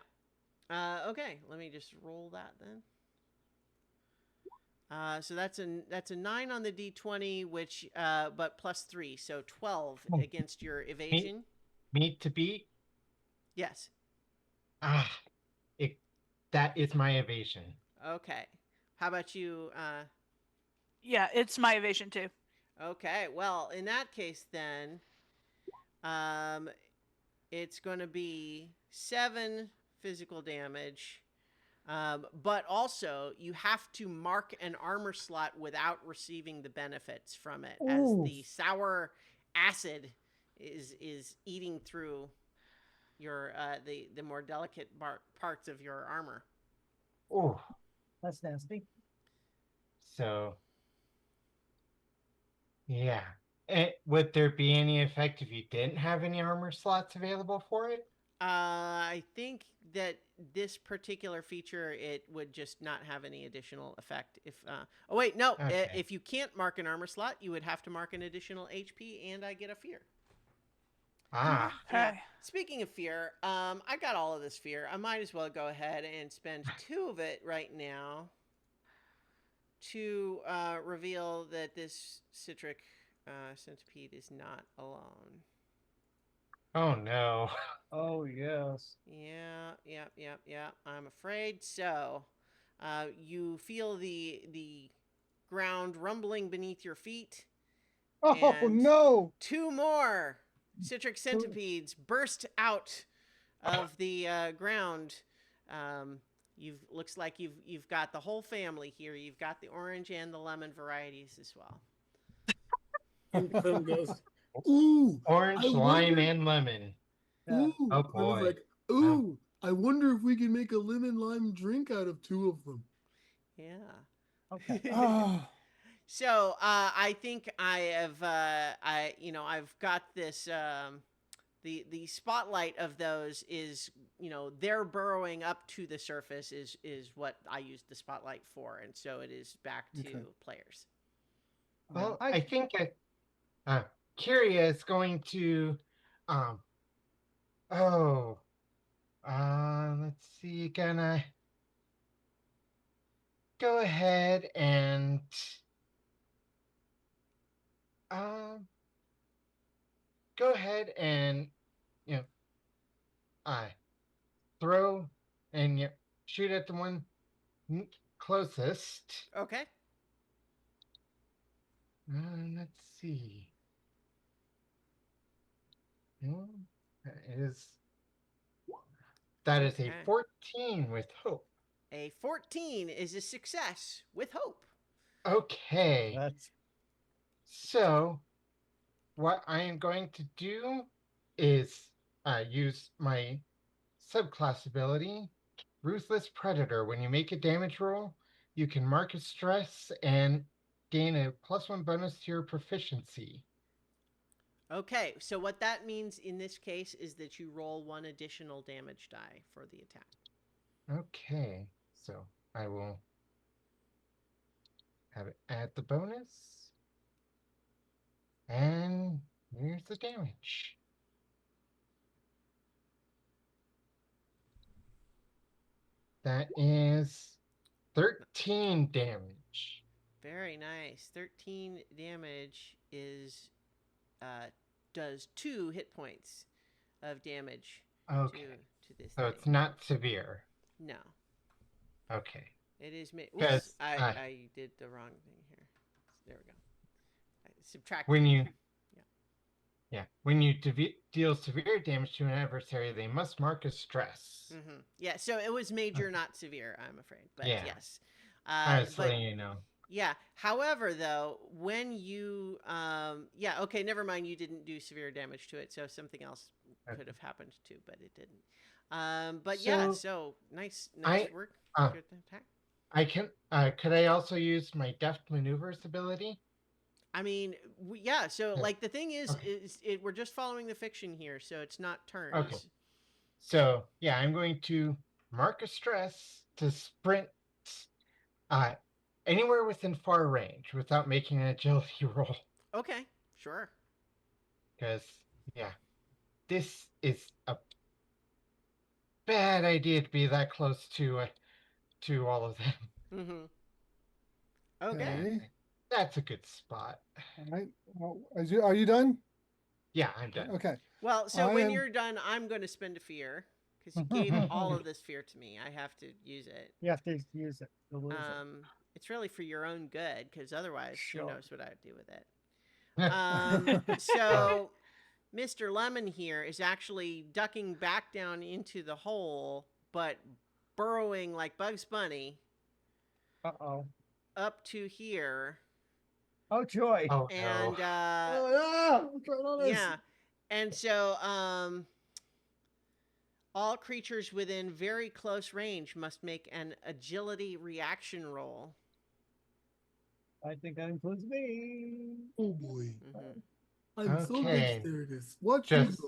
Okay. Let me just roll that then. So that's a 9 on the d20, which but +3, so 12 against your evasion. Meat to beat. Yes. Ah, that is my evasion. Okay. How about you? Yeah, it's my evasion too. Okay. Well, in that case, then, um, it's going to be 7 physical damage. But also, you have to mark an armor slot without receiving the benefits from it, as Ooh. the sour acid is eating through your the more delicate parts of your armor. Oh, That's nasty. so yeah. Would there be any effect if you didn't have any armor slots available for it? I think that this particular feature, it would just not have any additional effect. If oh wait, no, Okay. if you can't mark an armor slot, you would have to mark an additional HP, and I get a fear. Ah, Okay. Yeah. Speaking of fear, I got all of this fear. I might as well go ahead and spend 2 of it right now to reveal that this citric centipede is not alone. oh no. Oh yes. Yeah. I'm afraid so. You feel the ground rumbling beneath your feet, Oh and no. 2 more citric centipedes burst out of the ground. Looks like you've got the whole family here. You've got the orange and the lemon varieties as well. And Clem goes, Ooh, Orange, I lime, wonder. and lemon. Yeah. Ooh, Oh Clem was boy. like, ooh, I wonder if we can make a lemon lime drink out of 2 of them. Okay. Ah, So I think I've got this. The spotlight of those is, they're burrowing up to the surface is what I used the spotlight for, and so it is back to Okay. players. Well, I I think Kyria is going to um oh let's see, gonna go ahead and um go ahead and you know uh throw and shoot at the one closest. Okay. And let's see. Hmm, that is a Okay. 14 with hope. A 14 is a success with hope. Okay. That's So what I am going to do is use my subclass ability, Ruthless Predator. When you make a damage roll, you can mark a stress and gain a +1 bonus to your proficiency. Okay, so what that means in this case is that you roll 1 additional damage die for the attack. Okay, so I will have it add the bonus. And here's the damage. That is 13 damage. Very nice. 13 damage is does 2 hit points of damage Okay, to this so thing. it's not severe. No. Okay. It is Oops, Because I did the wrong thing here. There we go. I subtracted. when you Yeah. when you deal severe damage to an adversary, they must mark a stress. Mm-hmm. Yeah, so it was major, not severe, I'm afraid. But Yeah. yes. I was but letting you know. yeah. However, though, when you yeah, okay, never mind, you didn't do severe damage to it, so something else could have happened too, but it didn't. But yeah, so nice work. Good attack. I can could I also use my deft maneuvers ability? I mean, yeah. So, Yeah. like, the thing is, Okay. we're just following the fiction here, so it's not turns. Okay. So yeah, I'm going to mark a stress to sprint anywhere within far range without making an agility roll. Okay, sure. Because yeah, this is a bad idea to be that close to all of them. Mm-hmm. Okay. Okay. That's a good spot. All right. Well, are you done? Yeah, I'm done. Okay. Well, so I when am- you're done, I'm going to spend a fear because you gave all of this fear to me. I have to use it. you have to use it to lose it. It's really for your own good because otherwise, Sure. who knows what I would do with it. So Mr. Lemon here is actually ducking back down into the hole, but burrowing like Bugs Bunny Uh-oh. up to here. Oh, joy. Oh And no. Oh, no! What's going on? yeah. And so all creatures within very close range must make an agility reaction roll. I think that includes me. Oh boy. Mm-hmm. I'm so Okay. dexterous. What Just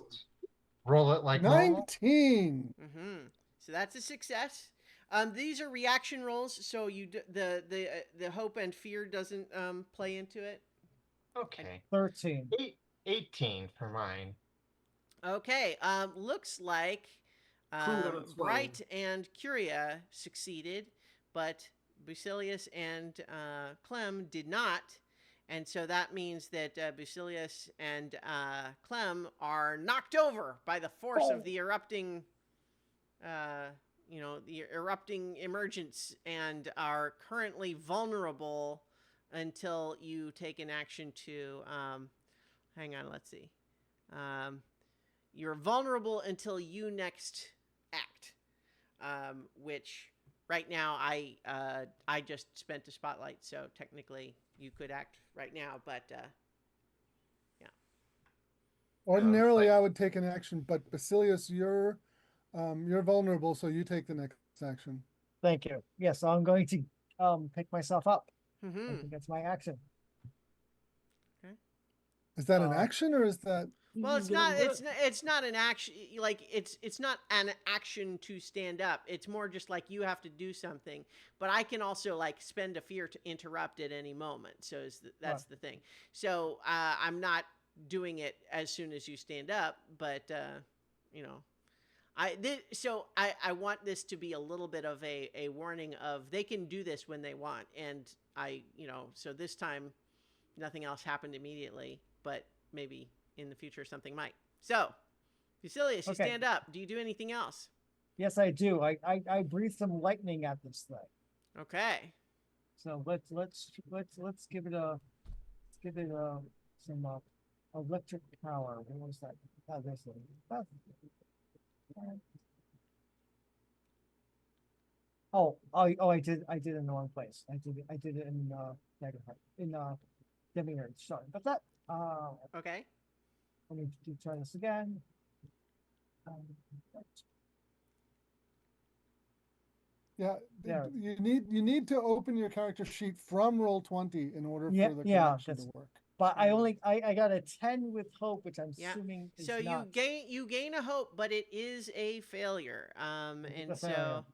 roll it like normal. 19. Mm-hmm. So that's a success. These are reaction rolls, so the hope and fear doesn't play into it. Okay. 13. 18 for mine. Okay. Looks like Bright and Curia succeeded, but Busilius and Clem did not. And so that means that Busilius and Clem are knocked over by the force of the erupting, the erupting emergence, and are currently vulnerable until you take an action to, hang on, let's see. You're vulnerable until you next act, which right now I just spent a spotlight, so technically you could act right now, but yeah. Ordinarily, I would take an action, but Basilius, you're vulnerable, so you take the next action. Thank you. Yes, I'm going to pick myself up. I Mm-hmm. think that's my action. Is that an action or is that? Well, it's not. It's not an action. Like it's not an action to stand up. It's more just like you have to do something. But I can also like spend a fear to interrupt at any moment. So that's the thing. So I'm not doing it as soon as you stand up. But I want this to be a little bit of a warning of they can do this when they want, and so this time nothing else happened immediately, but maybe in the future something might. So, Busilius, you stand up. Do you do anything else? Yes, I do. I breathe some lightning at this thing. Okay. So let's give it a give it some electric power. What was that? This one. I did it in the wrong place. I did it in Daggerheart. In Daggerheart. Sorry about that. Okay. Let me try this again. Right. Yeah, There. you need to open your character sheet from Roll20 in order Yeah, for the yeah, connection to that's- work. But I got a 10 with hope, which I'm Yeah. assuming is So not. you gain a hope, but it is a failure. It is And a failure.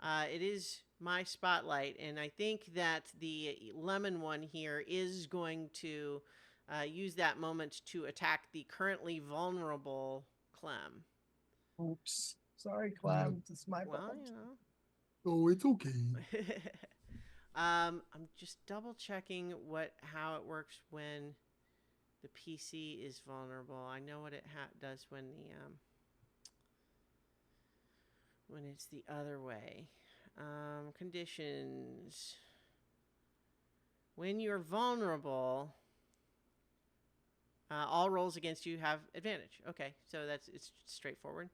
so it is my spotlight, and I think that the lemon one here is going to use that moment to attack the currently vulnerable Clem. Oops. Sorry, Clem. It's my Well, fault. you know. Oh, it's okay. I'm just double checking how it works when the PC is vulnerable. I know what it does when it's the other way. Conditions. When you're vulnerable, all rolls against you have advantage. Okay, so it's straightforward.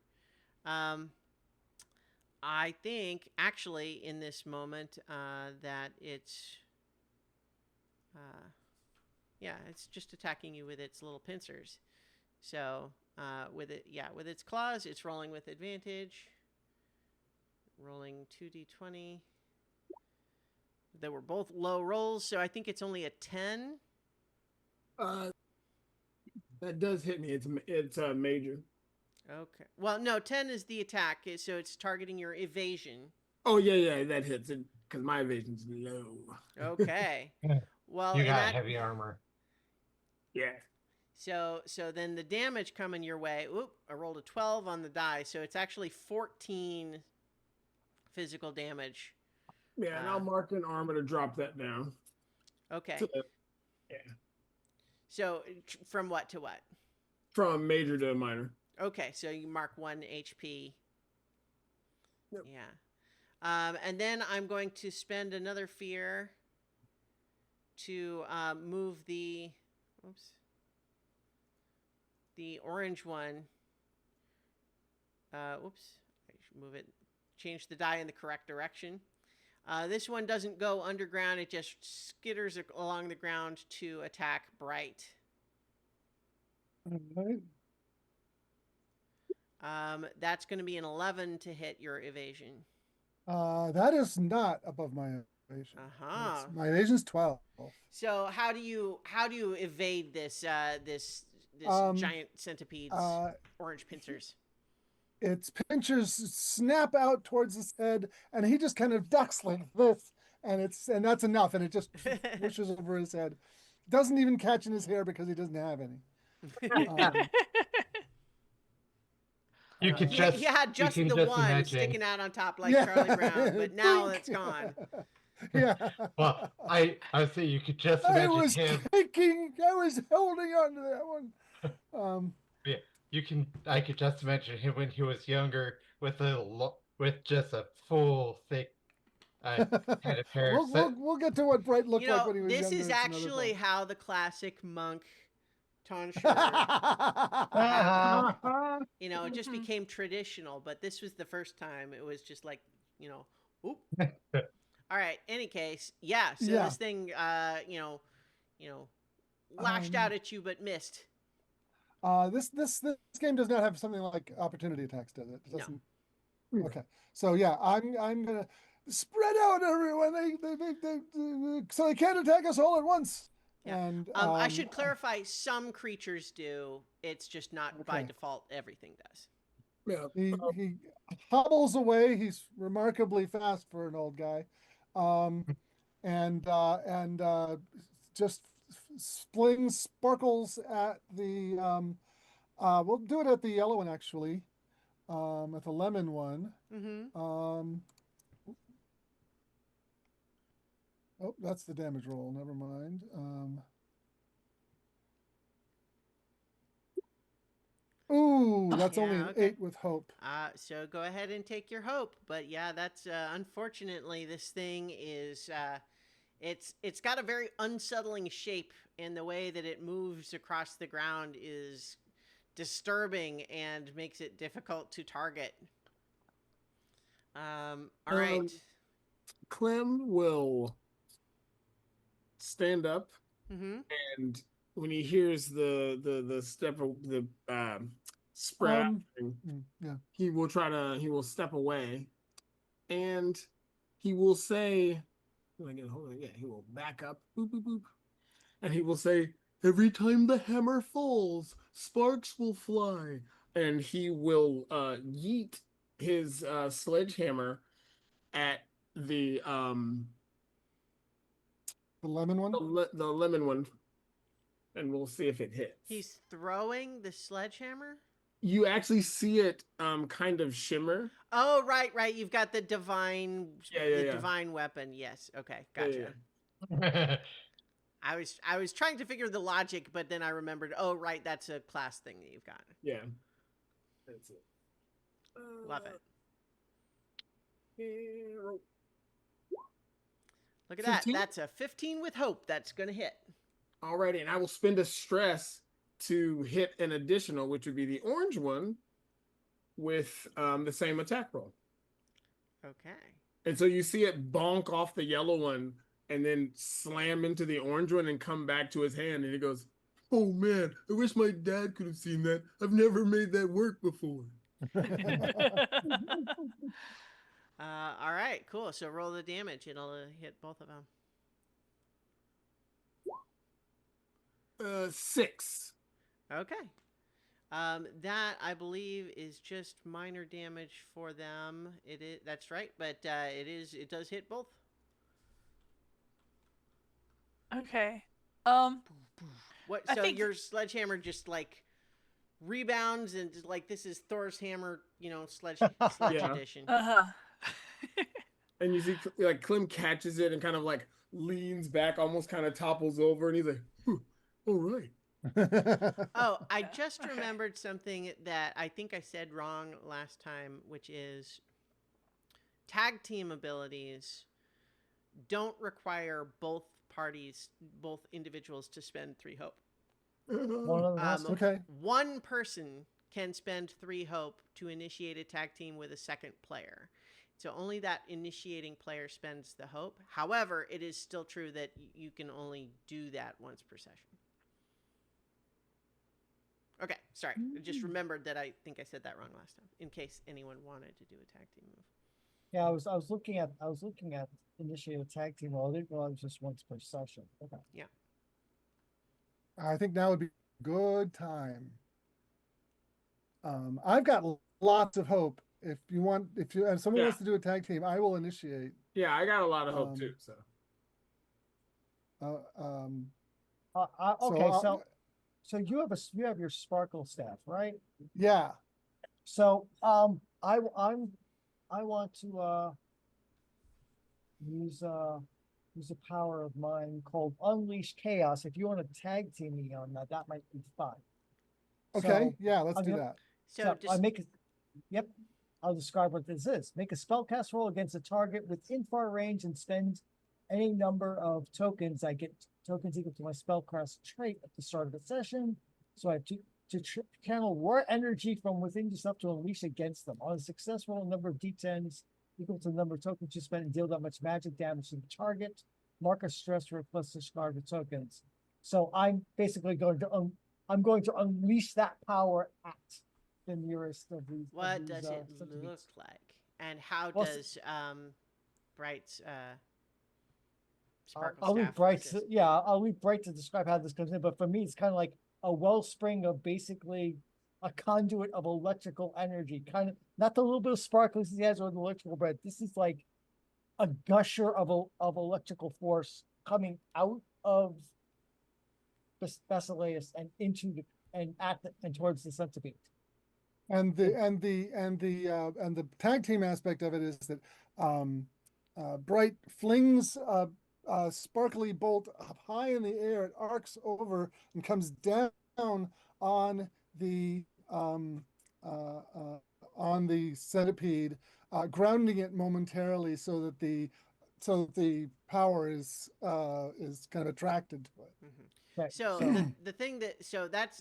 I think actually in this moment that it's it's just attacking you with its little pincers. So with its claws, it's rolling with advantage. Rolling 2d20. They were both low rolls, so I think it's only a 10. That does hit me. It's major. Okay. Well, no, 10 is the attack, so it's targeting your evasion. Oh yeah, that hits it because my evasion's low. Okay. Well, You in got that heavy armor. Yeah. so then the damage coming your way. Oop, I rolled a 12 on the die, so it's actually 14 physical damage. Yeah, and I'll mark an armor to drop that down. Okay. Yeah. So from what to what? From major to minor. Okay, so you mark 1 HP. Yep. Yeah. And then I'm going to spend another fear to move the orange one. I should move it. Change the die in the correct direction. This one doesn't go underground. It just skitters along the ground to attack Bright. All right. That's going to be an 11 to hit your evasion. That is not above my evasion. Uh-huh. My evasion's 12. So how do you evade this this giant centipede's orange pincers? Its pinchers snap out towards his head, and he just kind of ducks like this, and that's enough, and it just whooshes over his head. Doesn't even catch in his hair because he doesn't have any. You could just he had just you the can just one imagine. sticking out on top like Charlie Brown, but now Think. it's gone. Yeah. Well, I would say you could just I imagine was him. kicking. I was holding on to that one. Yeah, I could just imagine him when he was younger with with just a full thick head of hair. We'll get to what Bright looked You know, like when he was this younger. is It's another actually point. how the classic monk tonsure you know, it just became traditional, but this was the first time it was just like, you know, oop. All right, any case, yeah, so Yeah. this thing lashed out at you but missed. This game does not have something like opportunity attacks, does it? It No. doesn't. Okay, so yeah, I'm gonna spread out everyone. They so they can't attack us all at once. Yeah. And I should clarify, some creatures do. It's just not by Okay. default everything does. Yeah. he hobbles away. He's remarkably fast for an old guy, and just flings sparkles at the. We'll do it at the yellow one actually, at the lemon one. Mm-hmm. Oh, that's the damage roll. Never mind. Ooh, that's only an 8 with hope. So go ahead and take your hope. But yeah, that's unfortunately this thing is It's got a very unsettling shape, and the way that it moves across the ground is disturbing and makes it difficult to target. All right. Clem will stand up, Mm-hmm. and when he hears the step of the spread out thing, Yeah. he will step away, and he will say, hold on, yeah, he will back up, boop boop boop, and he will say, "Every time the hammer falls, sparks will fly," and he will yeet his sledgehammer at the The lemon one? the lemon one, and we'll see if it hits. He's throwing the sledgehammer. You actually see it kind of shimmer. Oh, right, right. You've got the Yeah. divine weapon. Yes. Okay, Yeah, gotcha. Yeah. I was trying to figure the logic, but then I remembered. Oh, right, that's a class thing that you've got. Yeah. That's it. Love it. Hero. Look at that. 15? That's a 15 with hope. That's gonna hit. Alrighty, and I will spend a stress to hit an additional, which would be the orange one, with the same attack roll. Okay. And so you see it bonk off the yellow one and then slam into the orange one and come back to his hand, and he goes, "Oh man, I wish my dad could have seen that. I've never made that work before." All right, cool. So roll the damage. It'll hit both of them. 6. Okay. That I believe is just minor damage for them. It is. That's right, but it does hit both. Okay. What? I So think- your sledgehammer just like rebounds and just, like this is Thor's hammer, sledge Yeah. edition. And you see like Clem catches it and kind of like leans back, almost kind of topples over, and he's like, "All right." Oh, I just Okay. remembered something that I think I said wrong last time, which is tag team abilities don't require both individuals to spend 3 hope. One of them has to. Okay. One person can spend 3 hope to initiate a tag team with a second player. So only that initiating player spends the hope. However, it is still true that you can only do that once per session. Okay, sorry. I just remembered that I think I said that wrong last time, in case anyone wanted to do a tag team move. Yeah, I was looking at initiate a tag team. Well, I didn't realize it was just once per session. Okay. I think now would be a good time. I've got lots of hope. If someone wants to do a tag team, I will initiate. Yeah, I got a lot of hope too. So Okay, so you have your sparkle staff, right? yeah. So I want to use a power of mine called Unleash Chaos. If you want to tag team me on that, that might be fun. Okay, So, yeah, let's I'm do gonna- that. So, I just make it. Yep, I'll describe what this is. Make a spellcast roll against a target within far range and spend any number of tokens. I get tokens equal to my spellcast trait at the start of the session. So I have to channel war energy from within yourself to unleash against them. On a success roll, a number of d10s equal to the number of tokens you spend and deal that much magic damage to the target. Mark a stress for plus discard the tokens. So I'm basically going to unleash that power at the nearest of these. what of these, does it centipedes. look like? And how Well, does Bright's sparkle I'll leave staff Bright. assist? I'll leave Bright to describe how this comes in. But for me, it's kind of like a wellspring of basically a conduit of electrical energy. Kind of not the little bit of sparkles he has or the electrical, but this is like a gusher of electrical force coming out of Basileus and into the and towards the centipede. And the tag team aspect of it is that Bright flings a sparkly bolt up high in the air. It arcs over and comes down on the centipede, grounding it momentarily so that the so that the power is kind of attracted to it. Okay, So so the thing that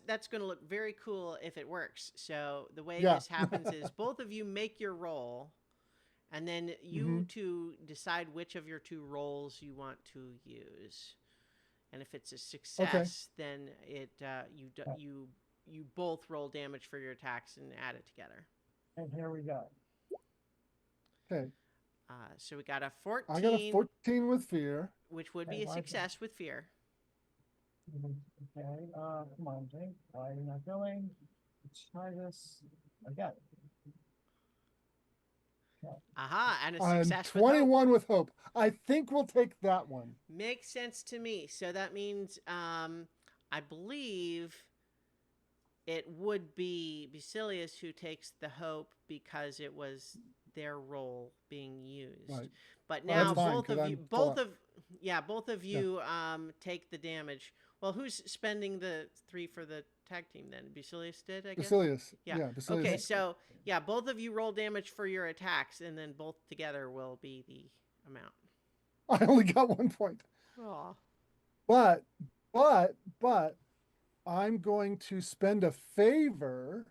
that's going to look very cool if it works. So the way Yeah. this happens is both of you make your roll, and then you two decide which of your two rolls you want to use. And if it's a success, then you both roll damage for your attacks and add it together. and here we go. Okay. So we got a 14, I got a 14 with fear. which would Okay, be a why is that? success with fear. Okay, come on, Jake. Why are you not going? Let's try this again. Aha, and a I'm success with hope. 21 with hope. I think we'll take that one. Makes sense to me. So that means I believe it would be Basilius who takes the hope because it was their role being used. Right. But Well, now that's fine, both 'cause of I'm you full up. both of you take the damage. Well, who's spending the 3 for the tag team then? Basilius did, I guess. Basilius. Yeah. Yeah, Basilius. Okay, so yeah, both of you roll damage for your attacks, and then both together will be the amount. I only got 1 point. Aw. But I'm going to spend a favor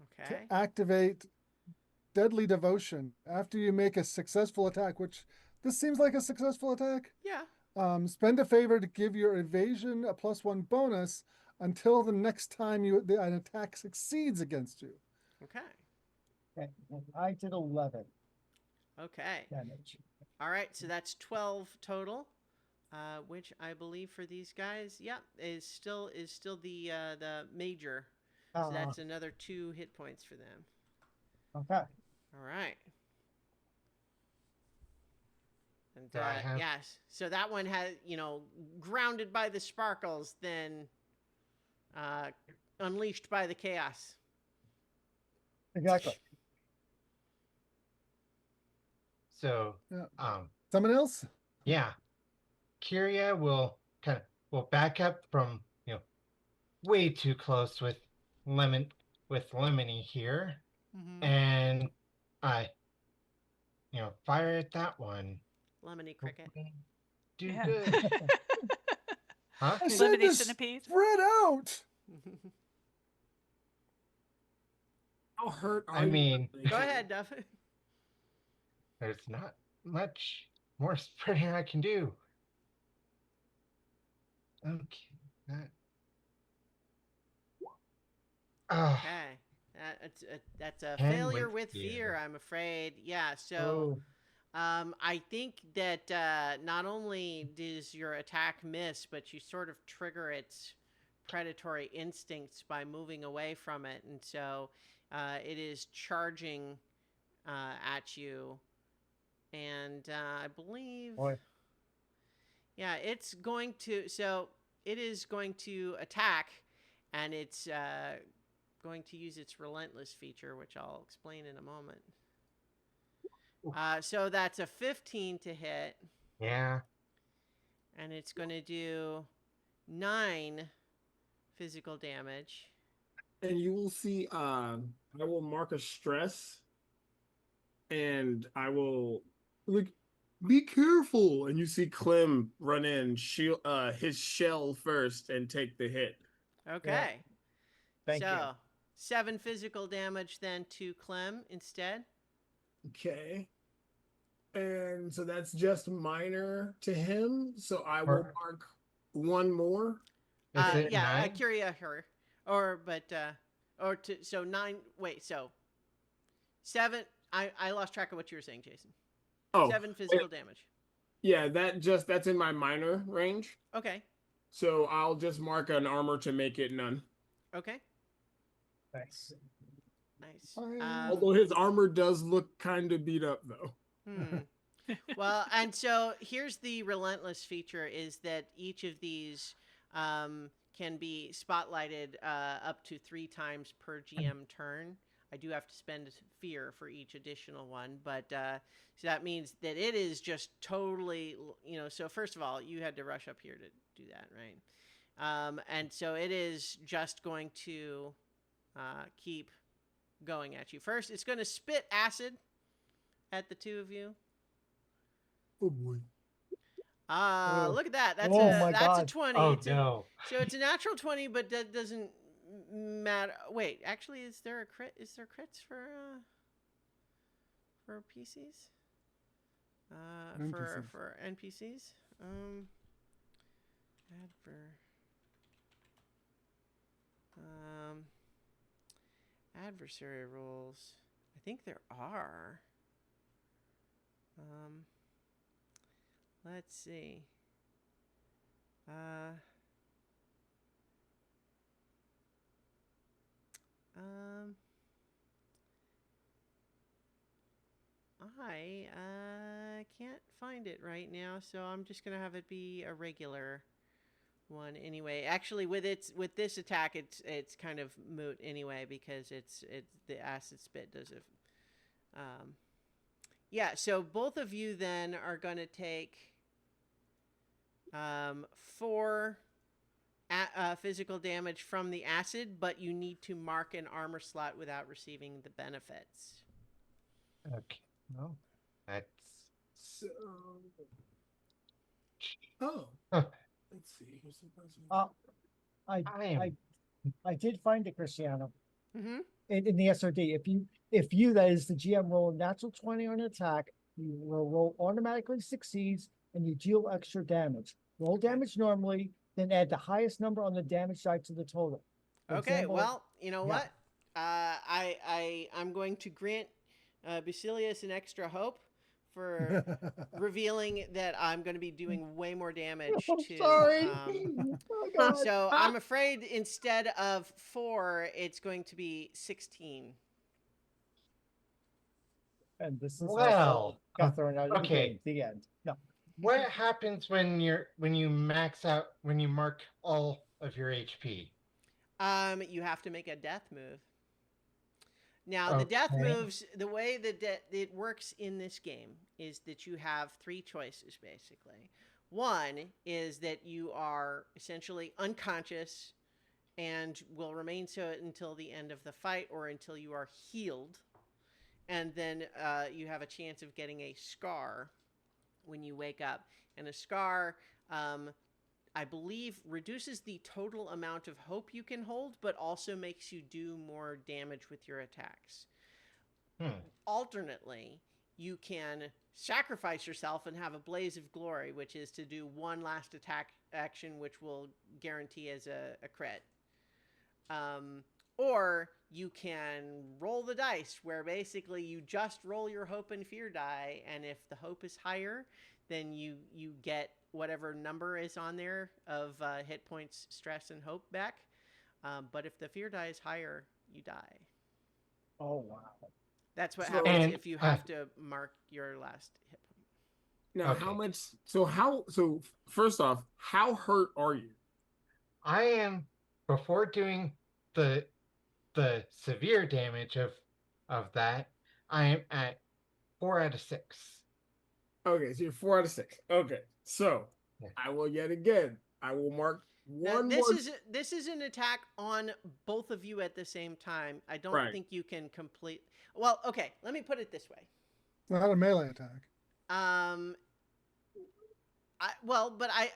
Okay. to activate Deadly Devotion after you make a successful attack, which this seems like a successful attack. Yeah. Spend a favor to give your evasion a +1 bonus until the next time an attack succeeds against you. Okay. Okay, and I did 11 Okay. damage. All right. So that's 12 total, which I believe for these guys, is still the major. So that's another 2 hit points for them. Okay. All right. And Do I have- yes, so that one has grounded by the sparkles, then unleashed by the chaos. Exactly. So, Yeah. Someone else? yeah, Kyria will back up from way too close with Lemony here, and I fire at that one. Lemony cricket. Do Yeah. good, huh? I said Lemony to centipede. spread out. How hurt are I you? mean, Go ahead, Duff. there's not much more spreading I can do. Okay, that. Okay. That's a 10 failure with with fear, fear. I'm afraid. Yeah, so I think that not only does your attack miss, but you sort of trigger its predatory instincts by moving away from it. And so it is charging at you. And I believe... Boy. Yeah, it's going to... So it is going to attack, and it's... going to use its relentless feature, which I'll explain in a moment. So that's a 15 to hit. Yeah. And it's going to do 9 physical damage. And you will see, I will mark a stress, and I will be careful. And you see Clem run in, shield, his shell first, and take the hit. Okay. Thank you. 7 physical damage then to Clem instead. Okay. And so that's just minor to him. So I will mark 1 more. Is it 9? Kyria her. So 9, wait, so 7, I lost track of what you were saying, Jason. Oh, 7 physical damage. Yeah, that's in my minor range. Okay. So I'll just mark an armor to make it none. Okay. Nice. Nice. Although his armor does look kind of beat up, though. Well, and so here's the relentless feature is that each of these can be spotlighted up to 3 times per GM turn. I do have to spend fear for each additional one, but so that means that it is just totally, so first of all, you had to rush up here to do that, right? And so it is just going to keep going at you. First, it's going to spit acid at the 2 of you. Oh boy. Oh. Look at that. Oh my That's a God. 20. Oh It's no. so it's a natural 20, but that doesn't matter. Wait, actually, is there a crit? Is there crits for PCs? NPCs. For NPCs? Adver. Um, adversary rolls. I think there are. Um, let's see. Uh, um, I can't find it right now, so I'm just gonna have it be a regular one anyway. Actually, with this attack, it's kind of moot anyway because it's the acid spit does it. Yeah. So both of you then are gonna take 4 physical damage from the acid, but you need to mark an armor slot without receiving the benefits. Okay. Well, that's So, oh, Huh. let's see. Here's the person. I I am I did find it, Cristiano, Mm-hmm. in the SRD. If you that is the GM roll a natural 20 on an attack, you will roll automatically succeeds and you deal extra damage. Roll Okay. damage normally, then add the highest number on the damage side to the total. For Okay, example, well, you know yeah. what? I'm going to grant Basilius an extra hope for revealing that I'm going to be doing way more damage to. Sorry. Oh God. So I'm afraid instead of 4, it's going to be 16. And this is well. got thrown out of the Okay. game. The end. No. What happens when you max out when you mark all of your HP? You have to make a death move. Now, the death Okay. moves, the way that it works in this game is that you have 3 choices, basically. One is that you are essentially unconscious and will remain so until the end of the fight or until you are healed. And then you have a chance of getting a scar when you wake up. And a scar, I believe, reduces the total amount of hope you can hold, but also makes you do more damage with your attacks. Alternately, you can sacrifice yourself and have a blaze of glory, which is to do one last attack action, which will guarantee as a crit. Or you can roll the dice, where basically you just roll your hope and fear die, and if the hope is higher, then you get whatever number is on there of hit points, stress, and hope back. But if the fear die is higher, you die. Oh wow. That's what So- happens And, if you have to mark your last hit point. Now, Okay. how much? So first off, how hurt are you? I am before doing the severe damage of that. I am at 4 out of 6. Okay, so you're 4 out of 6. Okay, so Yeah. I will yet again. I will mark Now, one this more. this is an attack on both of you at the same time. I don't Right. think you can complete. Well, okay. Let me put it this way. Not a melee attack.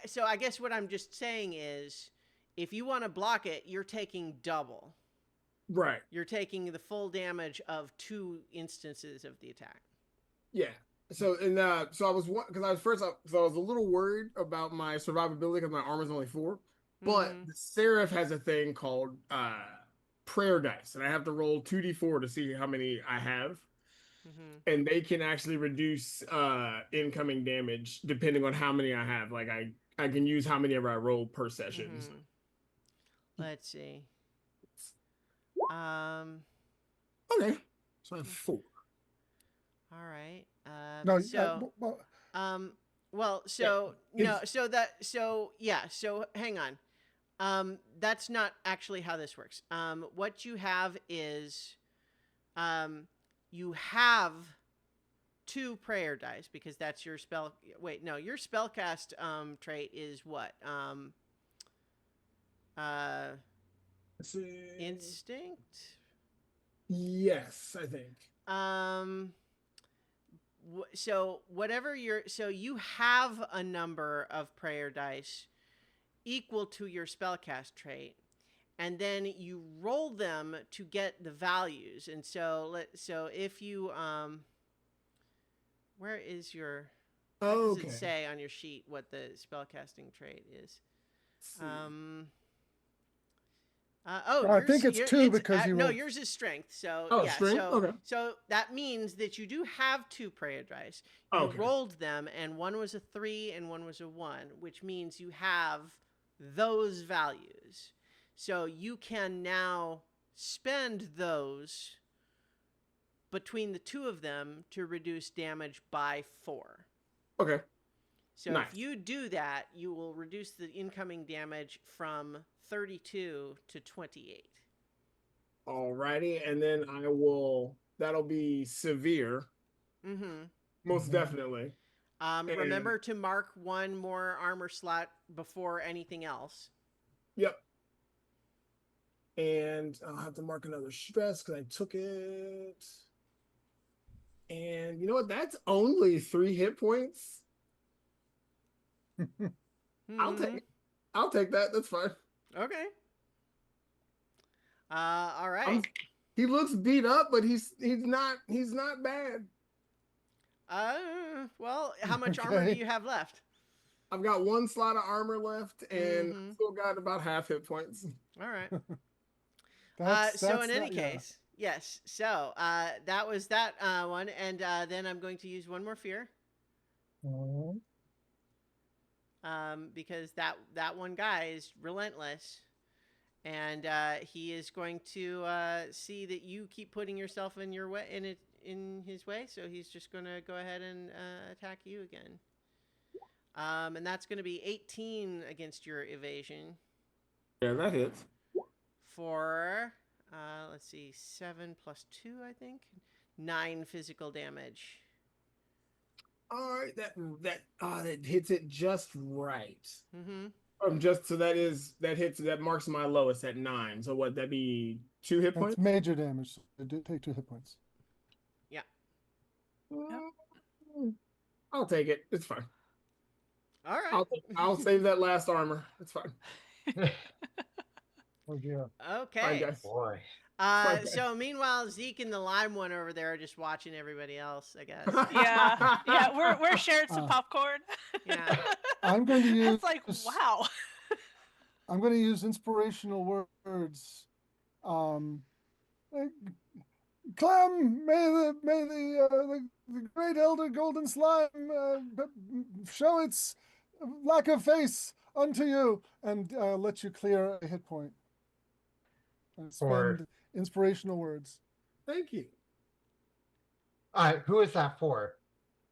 So I guess what I'm just saying is, if you want to block it, you're taking double. Right. You're taking the full damage of 2 instances of the attack. Yeah. So so I was because I was first so I was a little worried about my survivability because my armor's only 4. But Mhm. the Seraph has a thing called prayer dice, and I have to roll 2d4 to see how many I have. Mhm. And they can actually reduce incoming damage depending on how many I have. Like I can use how many ever I roll per session. Mhm. Let's see. Okay, so I have 4. All right. No, So. well, Well, Yeah, so no, so hang on. That's not actually how this works. What you have is, you have 2 prayer dice because that's your spell. Wait, no, your spellcast trait is what? Uh, Instinct. Yes, I think. So whatever you have a number of prayer dice equal to your spellcast trait, and then you roll them to get the values. And so if you where is your what does it Okay. say on your sheet what the spellcasting trait is? Let's see. I think it's 2 because you no, rolled. yours is strength. So Oh, yeah, strength? Okay. so that means that you do have 2 prayer dice. You Okay. rolled them, and one was a 3 and one was a 1, which means you have those values. So you can now spend those between the 2 of them to reduce damage by 4. Okay. So Nice. if you do that, you will reduce the incoming damage from 32 to 28. Alrighty, and then that'll be severe, Mm-hmm. most definitely. And- Remember to mark 1 more armor slot before anything else. Yep. And I'll have to mark another stress because I took it. And you know what? That's only 3 hit points. I'll Mhm. take I'll take that. That's fine. Okay. All right. He looks beat up, but he's not bad. Well, how much armor do Okay. you have left? I've got 1 slot of armor left, and Mhm. still got about half hit points. All right. That's So in any not- yeah. case, yes. So that was that one, and then I'm going to use 1 more fear. Mhm. Because that one guy is relentless, and he is going to see that you keep putting yourself in your way in his way. So he's just going to go ahead and attack you again. And that's going to be 18 against your evasion Yeah, that hits. for let's see, 7 plus 2, I think, 9 physical damage. All right, that hits it just right. Mm-hmm. Just so that marks my lowest at 9. So what that be 2 hit That's points? major damage. So it did take 2 hit points. Yeah. I'll take it. It's fine. All right. I'll save that last armor. It's fine. Oh dear. Fine, Okay. guys. Boy. Fine, guys. So meanwhile, Zeke and the lime one over there are just watching everybody else, I guess. Yeah, we're sharing some popcorn. Yeah. I'm going to use. It's like, wow. I'm going to use inspirational words. Clem, the great elder golden slime show its lack of face unto you, and let you clear a hit point. And spend inspirational words. Thank you. Who is that for?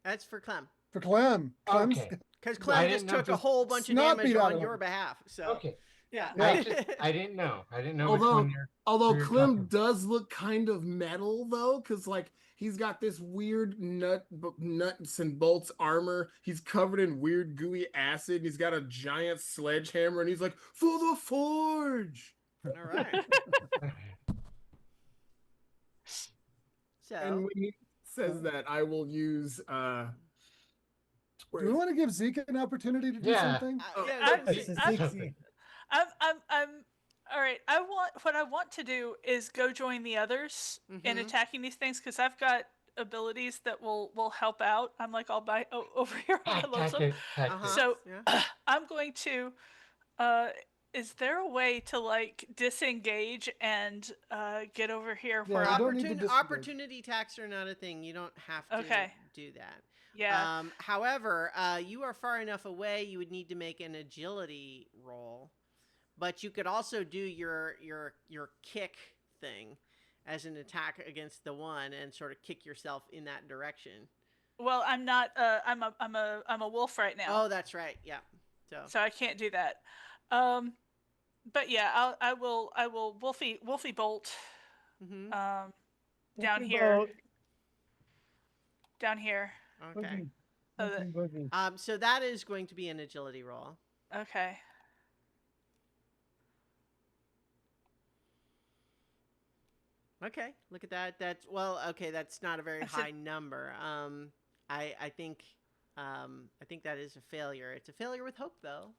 That's for Clem. For Clem. Clem's Okay. Because I Clem didn't just know took a just whole bunch of snot damage beat out on of your him. behalf. So Okay. yeah. I didn't know. I didn't know which one you're. Although you're Clem talking- does look kind of metal though, because like he's got this weird nuts and bolts armor. He's covered in weird gooey acid. He's got a giant sledgehammer, and he's like, "For the forge!" All right. And So when he says that, I will use Do we want to give Zeke an opportunity to do Yeah. something? yeah, This is Dixie. I'm all right. What I want to do is go join the others in Mhm. attacking these things because I've got abilities that will help out. I'm like all by over here on my lonesome. Uh-huh. So Yeah. I'm going to. Is there a way to like disengage and get over here Yeah, where you I'm? don't need to disengage. Opportunity attacks are not a thing. You don't have to Okay. do that. Yeah. However, you are far enough away. You would need to make an agility roll, but you could also do your kick thing as an attack against the one and sort of kick yourself in that direction. Well, I'm not. I'm a wolf right now. Oh, that's right. Yeah. So I can't do that. But yeah, I will Wolfie bolt. Mm-hmm. Down here. Down here. Okay. So so that is going to be an agility roll. Okay. Okay, look at that. That's okay. That's not a very high number. I think I think that is a failure. It's a failure with hope, though.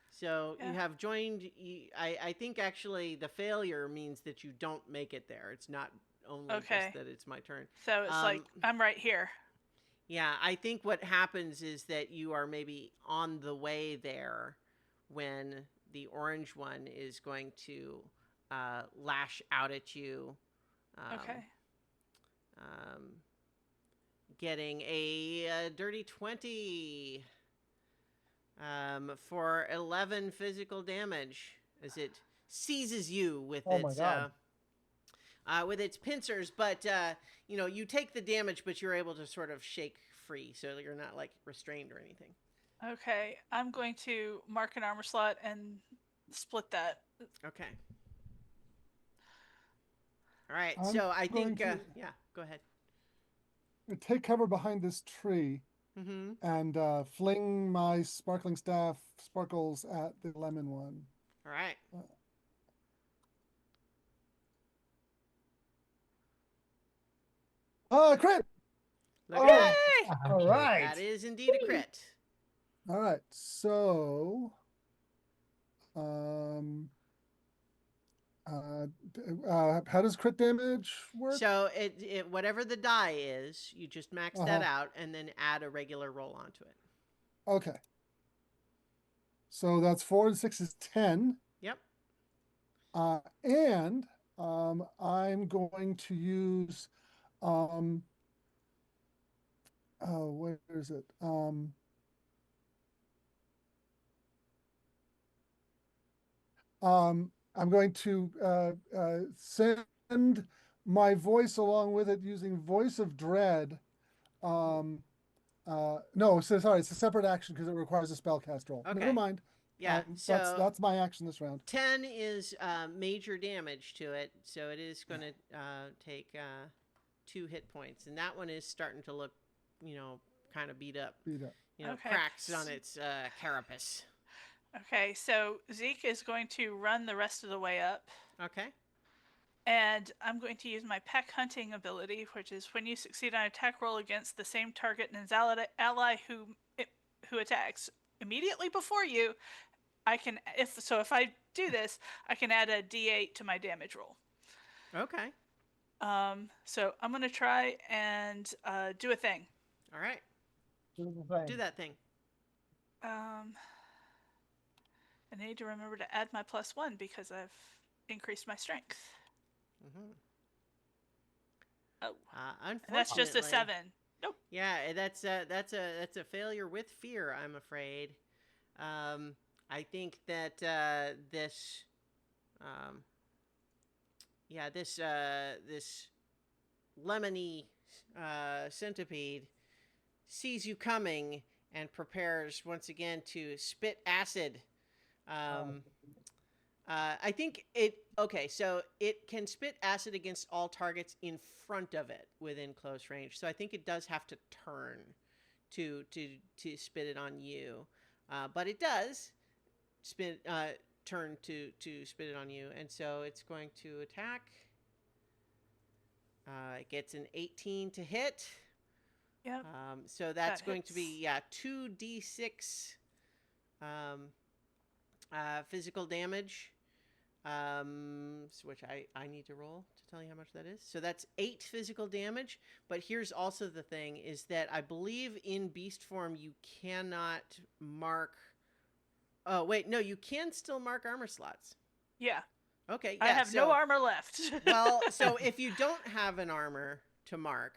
So you Yeah. have joined. I think actually the failure means that you don't make it there. It's not only just Okay. that it's my turn. So it's like I'm right here. Yeah, I think what happens is that you are maybe on the way there when the orange one is going to lash out at you. Okay. Um, getting a dirty 20 for 11 physical damage as it seizes you Oh my God. with its pincers. But you know, you take the damage, but you're able to sort of shake free, so you're not like restrained or anything. Okay. I'm going to mark an armor slot and split that. Okay. All right. I'm So I going think, to yeah, go ahead. take cover behind this tree Mm-hmm. and fling my sparkling staff sparkles at the lemon one. All right. Crit! Look Oh, at that. Yay! all right. That is indeed a crit. All right, so um, how does crit damage work? So it whatever the die is, you just max that Uh-huh. out and then add a regular roll onto it. Okay, so that's 4 and 6 is 10. Yep. And I'm going to use where is it? I'm going to send my voice along with it using Voice of Dread. No, so sorry, it's a separate action because it requires a spellcast roll. Okay. Never mind. Yeah. So That's my action this round. 10 is major damage to it, so it is going to take 2 hit points, and that one is starting to look, you know, kind of beat up. Beat up. You know, Okay. cracks on its carapace. Okay, so Zeke is going to run the rest of the way up. Okay. And I'm going to use my pack hunting ability, which is when you succeed on an attack roll against the same target and its ally who attacks immediately before you, I can if I do this, I can add a D8 to my damage roll. Okay. So I'm gonna try and do a thing. All right. Do that thing. I need to remember to add my +1 because I've increased my strength. Mm-hmm. Oh, Unfortunately, and that's just a 7. Nope. Yeah, that's a failure with fear, I'm afraid. I think that this lemony centipede sees you coming and prepares once again to spit acid. I think it. Okay, so it can spit acid against all targets in front of it within close range. So I think it does have to turn to spit it on you, but it does turn to spit it on you, and so it's going to attack. It gets an 18 to hit. Yep. So that's That going to be hits. 2d6 physical damage, which I need to roll to tell you how much that is. So that's 8 physical damage. But here's also the thing: is that I believe in beast form you cannot mark. Oh wait, no, you can still mark armor slots. Yeah. Okay, yeah. I have no armor left. Well, so if you don't have an armor to mark,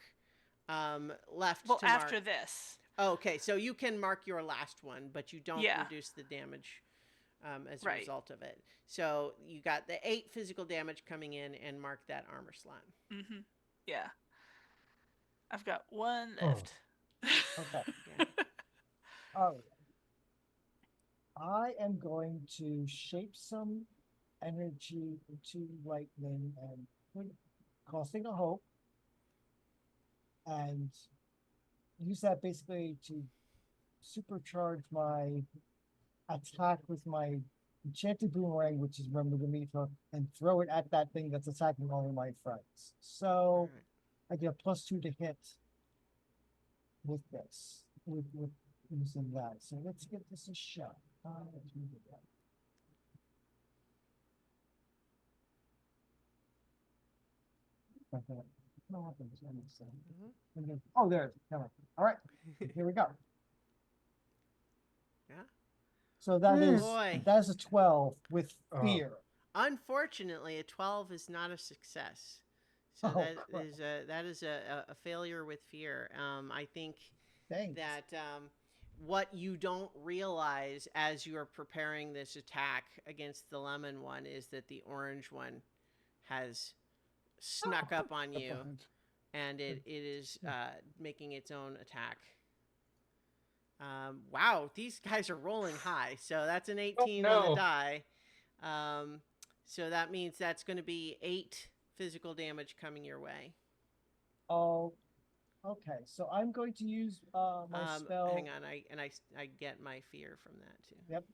left well, to mark. after this. Oh, okay, so you can mark your last one, but you don't Yeah. reduce the damage as a Right. result of it. So you got the 8 physical damage coming in and mark that armor slot. Mm-hmm. Yeah. I've got 1 left. Okay. Yeah. Oh, I am going to shape some energy into lightning and costing a hope, and use that basically to supercharge my attack with my enchanted boomerang, which is remember the meat hook, and throw it at that thing that's attacking all of my friends. So All right. I get a +2 to hit. with this, with using that. So let's give this a shot. Let's move it down. Okay. No, I think it's gonna be seven. And then- Oh, there's the camera. All right, here we go. Yeah. So that is Boy. that is a 12 with Oh. fear. Unfortunately, a 12 is not a success. So Oh, that is a failure with fear. I think Thanks. that what you don't realize as you are preparing this attack against the lemon one is that the orange one has snuck up on you, and it is making its own attack. Wow, these guys are rolling high. So that's an 18 on the no. die. So that means that's going to be 8 physical damage coming your way. Oh, okay. So I'm going to use my spell. Hang on, I get my fear from that too. Yep.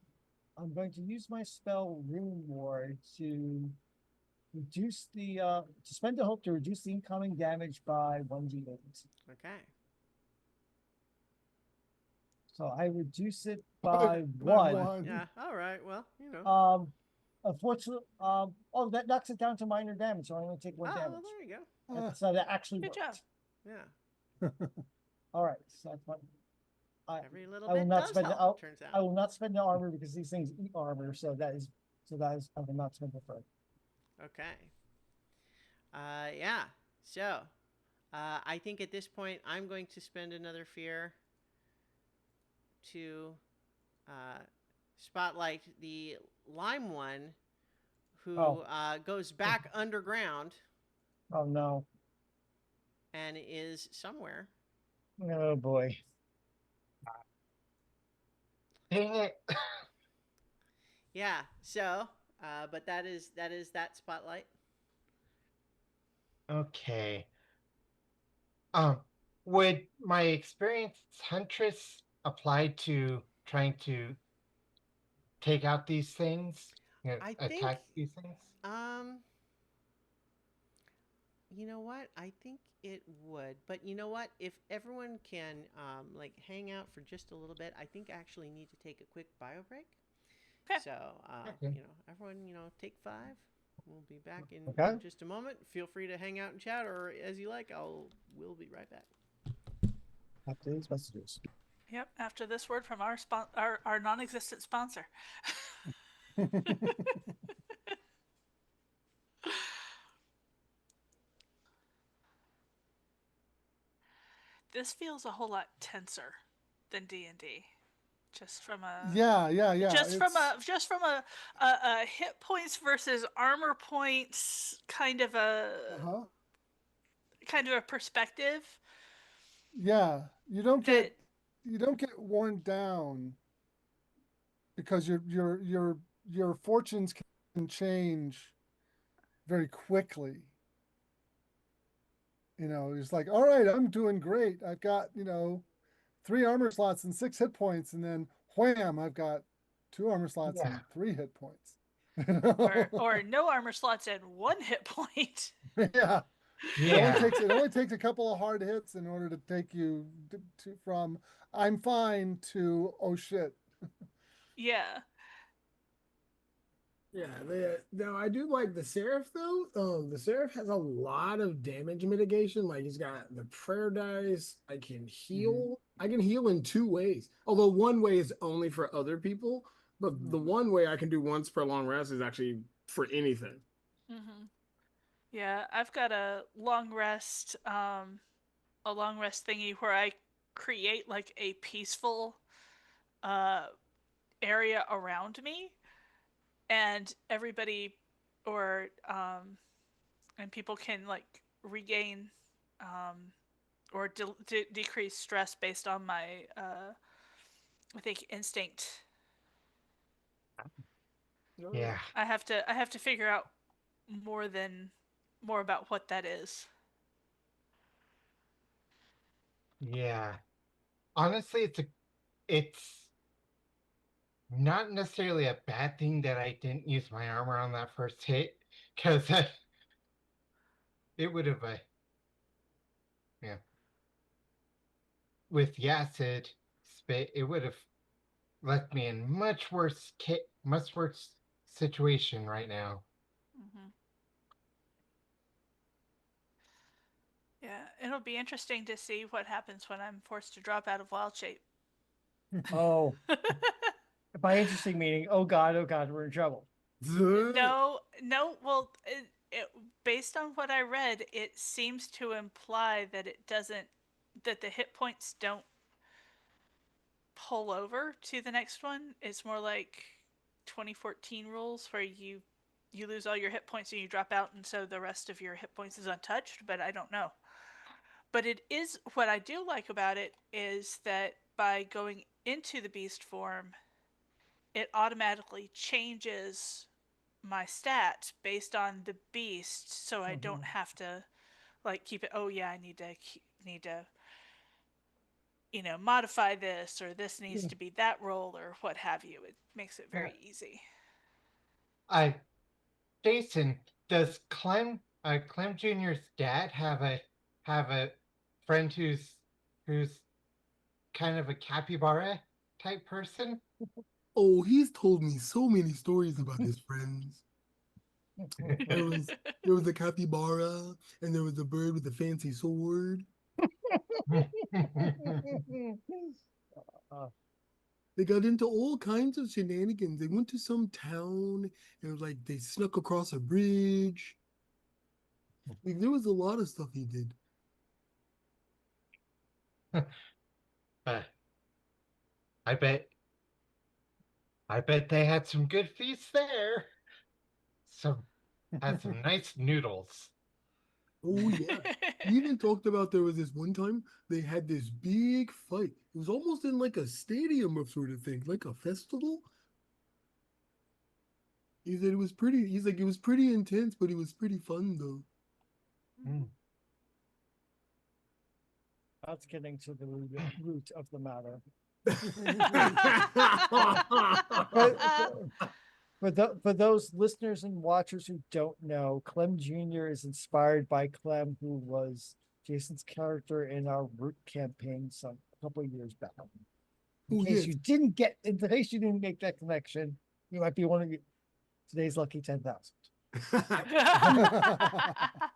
I'm going to use my spell Rune Ward to reduce the to spend a hope to reduce the incoming damage by 1d8. Okay. So I reduce it By by one. one. Yeah. All right. Well, Unfortunately, oh, that knocks it down to minor damage, so I only take one Oh, damage. well, there you go. So that actually Good worked. job. Yeah. All right, so that's fine. Every little I will bit not does spend help, turns I out. will not spend the armor because these things eat armor, so that is I will not spend the fur. Okay. Yeah. So, I think at this point I'm going to spend another fear to spotlight the lime one who goes back underground Oh no. and is somewhere. Oh boy. Dang it. Yeah. So, but that is that spotlight. Okay. Would my experienced huntress apply to trying to take out these things? I think Attack these things? You know what? I think it would. But you know what? If everyone can like hang out for just a little bit, I think I actually need to take a quick bio break. Okay. So, Okay. everyone, take 5. We'll be back in Okay. just a moment. Feel free to hang out and chat, or as you like. We'll be right back. After these messages. Yep. After this word from our non-existent sponsor. This feels a whole lot tenser than D&D. Just from a Yeah. just from a hit points versus armor points kind of Uh-huh. a perspective. Yeah. You don't That get worn down because your fortunes can change very quickly. It's like, all right, I'm doing great. I've got, 3 armor slots and 6 hit points, and then wham, I've got 2 armor slots Yeah. and 3 hit points. or no armor slots and 1 hit point. Yeah. Yeah. It only takes a couple of hard hits in order to take you from I'm fine to oh shit. Yeah. Yeah, no, I do like the Seraph though. The Seraph has a lot of damage mitigation. Like he's got the prayer dice. I can heal. I can heal in 2 ways. Although one way is only for other people, but the one way I can do once per long rest is actually for anything. Yeah, I've got a long rest thingy where I create like a peaceful area around me, and everybody or and people can like regain or decrease stress based on my I think instinct. Yeah. I have to figure out more about what that is. Yeah. Honestly, it's not necessarily a bad thing that I didn't use my armor on that first hit, because it would have yeah. with the acid spit, it would have left me in much worse situation right now. Hmm. Yeah, it'll be interesting to see what happens when I'm forced to drop out of wild shape. Oh, by interesting meaning, oh God, we're in trouble. No, no. Well, based on what I read, it seems to imply that it doesn't, that the hit points don't pull over to the next one. It's more like 2014 rules where you lose all your hit points and you drop out, and so the rest of your hit points is untouched. But I don't know. But it is, what I do like about it is that by going into the beast form, it automatically changes my stats based on the beast, so I don't have to like keep it. Oh yeah, I need to modify this, or this needs to be that roll, or what have you. It makes it very easy. I Jason, does Clem Jr.'s dad have a friend who's kind of a capybara type person? Oh, he's told me so many stories about his friends. There was there was a capybara, and there was a bird with a fancy sword. Uh, They got into all kinds of shenanigans. They went to some town, and it was like they snuck across a bridge. Like there was a lot of stuff he did. uh, I bet I bet they had some good feasts there. Some had some nice noodles. Oh yeah. He even talked about there was this one time they had this big fight. It was almost in like a stadium of sort of thing, like a festival. He said it was pretty. He's like it was pretty intense, but it was pretty fun though. Mm. that's getting to the root of the matter. For those listeners and watchers who don't know, Clem Jr. is inspired by Clem, who was Jason's character in our Root campaign some couple of years back. Oh yes. In case you didn't make that connection, you might be one of today's lucky 10,000.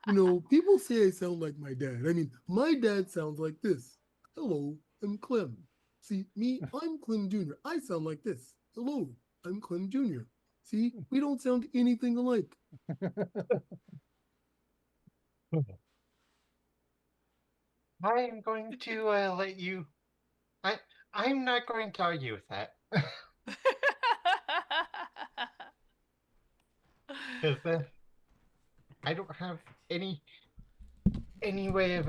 You know, people say I sound like my dad. I mean, my dad sounds like this. Hello, I'm Clem. See, me, I'm Clem Jr. I sound like this. Hello, I'm Clem Jr. See, we don't sound anything alike. I am going to let you. I I'm not going to argue with that because I don't have any any way of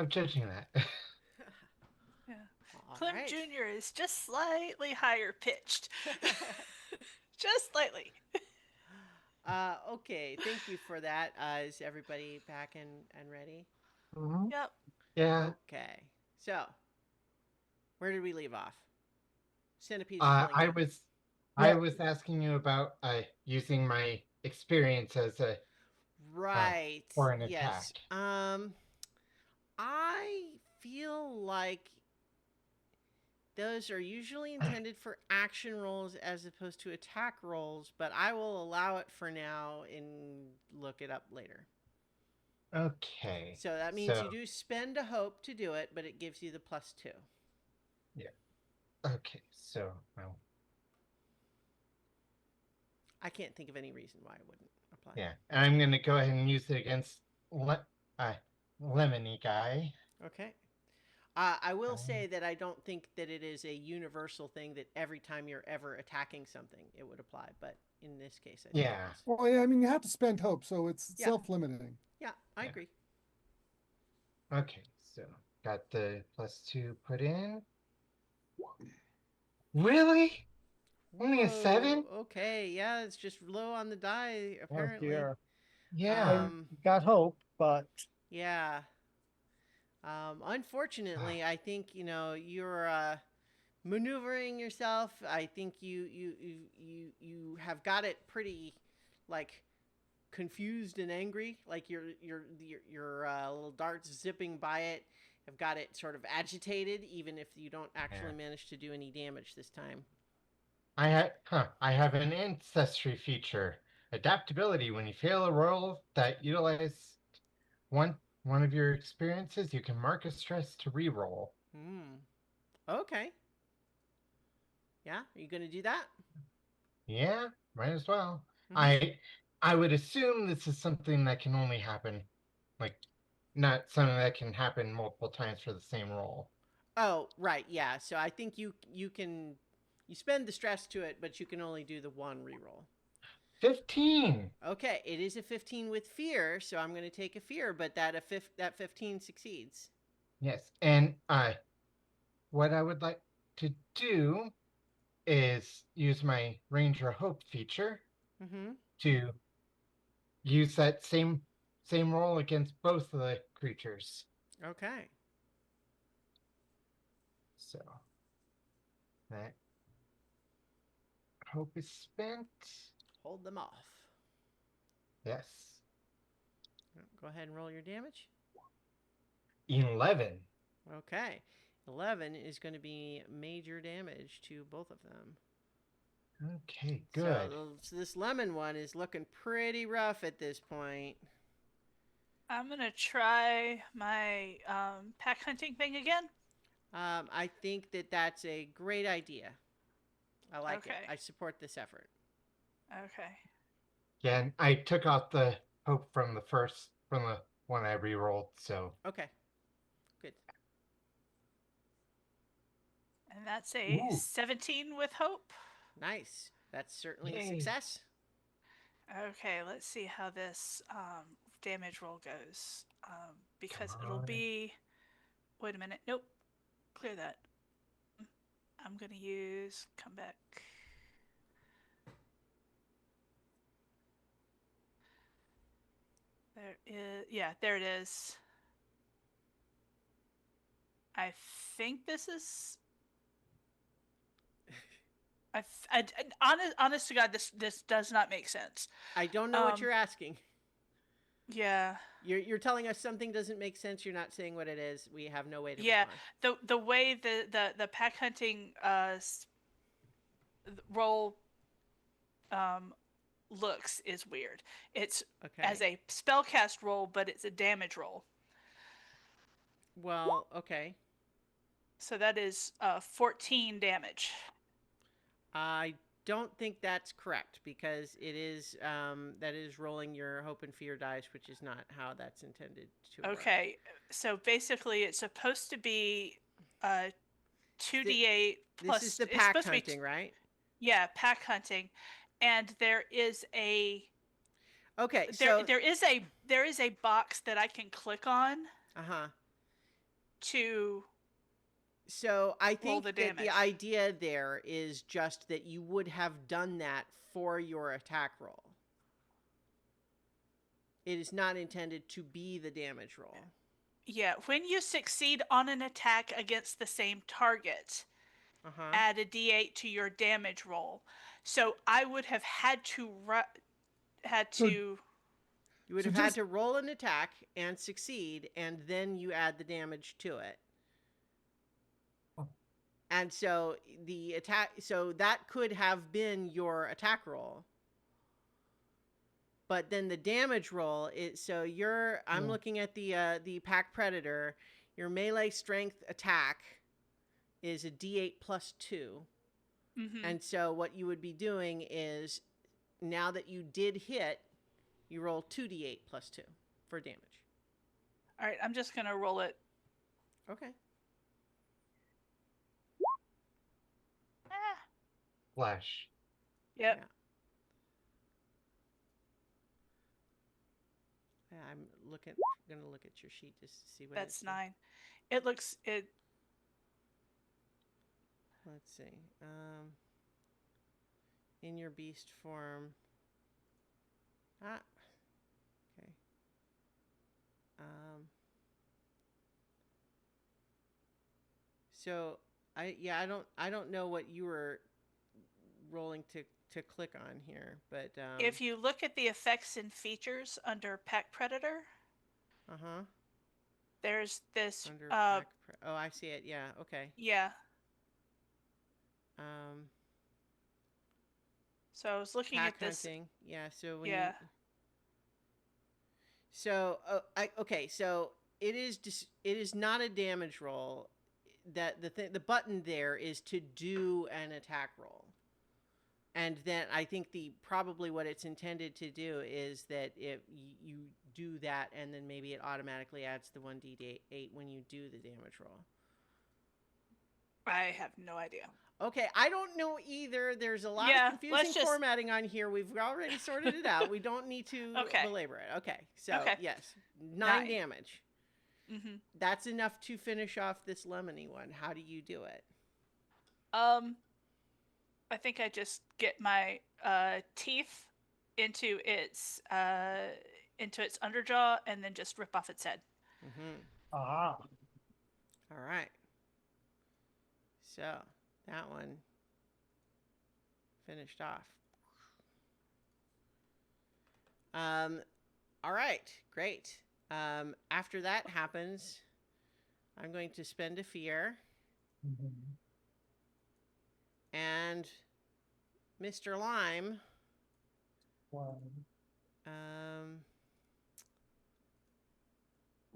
judging that. Yeah. All Clem right. Jr. is just slightly higher pitched. Just slightly. Okay, thank you for that. Is everybody back and ready? Mhm. Yep. Yeah. Okay. So, where did we leave off? Centipede's pulling I in. was I Yeah. was asking you about using my experience as a Right. for an Yes. attack. I feel like those are usually intended for action rolls as opposed to attack rolls, but I will allow it for now and look it up later. Okay. So that means So you do spend a hope to do it, but it gives you the +2. yeah. Okay. So well, I can't think of any reason why it wouldn't apply. yeah, and I'm gonna go ahead and use it against uh, Lemony guy. Okay. I will say that I don't think that it is a universal thing that every time you're ever attacking something, it would apply. But in this case, I think Yeah. it is. Well, yeah, I mean, you have to spend hope, so it's Yeah. self-limiting. Yeah, I Yeah. agree. Okay. So got the +2 put in. Really? Only a Whoa. 7? Okay. Yeah, it's just low on the die, Oh apparently. dear. Yeah. I got hope, but Yeah. Unfortunately, I think you're maneuvering yourself. I think you have got it pretty, like, confused and angry. Like your little darts zipping by it, have got it sort of agitated, even if you don't actually manage to do any damage this time. I have an ancestry feature. Adaptability. When you fail a roll that utilizes one of your experiences, you can mark a stress to re-roll. Okay. Yeah, are you going to do that? Yeah, might as well. Mm-hmm. I would assume this is something that can only happen, like, not something that can happen multiple times for the same roll. Oh, right. Yeah. So I think you spend the stress to it, but you can only do the one reroll. 15. Okay, it is a 15 with fear, so I'm going to take a fear, but that 15 succeeds. Yes, and what I would like to do is use my Ranger Hope feature Mm-hmm. to use that same roll against both of the creatures. Okay. So that hope is spent. Hold them off. Yes. Go ahead and roll your damage. 11. Okay. 11 is going to be major damage to both of them. Okay, good. So this lemon one is looking pretty rough at this point. I'm gonna try my pack hunting thing again. I think that's a great idea. I like it. Okay. I support this effort. Okay. Yeah, and I took out the hope from the one I re-rolled, so. Okay. Good. And that's a Ooh. 17 with hope. Nice. That's certainly a Yay. success. Okay, let's see how this damage roll goes. Because Come it'll on. be. Wait a minute. Nope. Clear that. I'm gonna use. Come back. There is. Yeah, there it is. I think this is. Honest to God, this does not make sense. I don't know what you're asking. Yeah. You're telling us something doesn't make sense. You're not saying what it is. We have no way to Yeah. respond. The way the pack hunting roll looks is weird. It's Okay. as a spellcast roll, but it's a damage roll. Well, okay. So that is 14 damage. I don't think that's correct because it is that is rolling your hope and fear dice, which is not how that's intended to work. Okay, so basically it's supposed to be 2d8 plus. This is the it's pack supposed hunting, to be right? Yeah, pack hunting, and there is a. Okay, so there is a box that I can click on. To. So I think the that the idea there is just that you would have done that for your attack roll. It is not intended to be the damage roll. Yeah, when you succeed on an attack against the same target, add a d8 to your damage roll. So I would have had to You would have had to roll an attack and succeed, and then you add the damage to it. And so that could have been your attack roll. But then the damage roll is I'm looking at the pack predator. Your melee strength attack is a d8 plus 2. Mm-hmm. And so what you would be doing is, now that you did hit, you roll 2d8 plus 2 for damage. All right, I'm just going to roll it. Okay. Flash. Yep. Yeah. I'm going to look at your sheet just to see what That's 9. It looks it. Let's see. In your beast form. Okay. So I don't know what you were rolling to click on here, but if you look at the effects and features under Pack Predator, There's this Under pack. Oh, I see it. Yeah. Okay. yeah. Um, So I was looking pack at this. hunting. Yeah. So when Yeah. okay. So it is not a damage roll. That the button there is to do an attack roll. And then I think the probably what it's intended to do is that if you do that, and then maybe it automatically adds the 1d8 when you do the damage roll. I have no idea. Okay, I don't know either. There's a lot Yeah, of confusing let's just- formatting on here. We've already sorted it out. We don't need to Okay. belabor it. Okay, so Okay. yes, 9 9. damage. Mm-hmm. That's enough to finish off this lemony one. How do you do it? I think I just get my teeth into its underjaw and then just rip off its head. Mm-hmm. Ah. All right. So that one finished off. All right, great. After that happens, I'm going to spend a fear, Mhm. and Mr. Lime, Wow.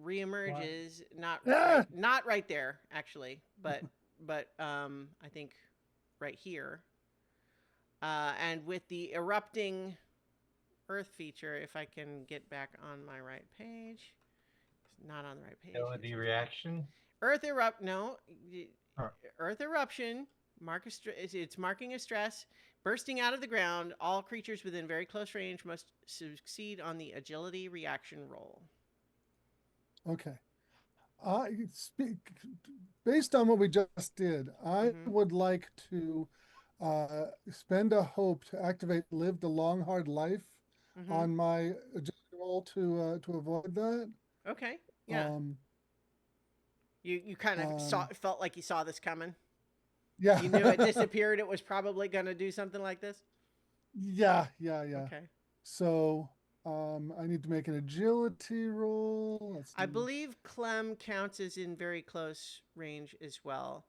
reemerges. Ah! Not right there actually, but I think right here. And with the erupting earth feature, if I can get back on my right page. It's not on the right page. Ability reaction. Earth erupt. No. Oh. Earth eruption. It's marking a stress. Bursting out of the ground. All creatures within very close range must succeed on the agility reaction roll. Okay. Based on what we just did, I Mhm. would like to spend a hope to activate Live the Long Hard Life Mhm. on my agility roll to avoid that. Okay. Yeah. Um, You kind of felt like you saw this coming. yeah. You knew it disappeared. It was probably going to do something like this. Yeah. Okay. So I need to make an agility roll. Let's I do- believe Clem counts as in very close range as well.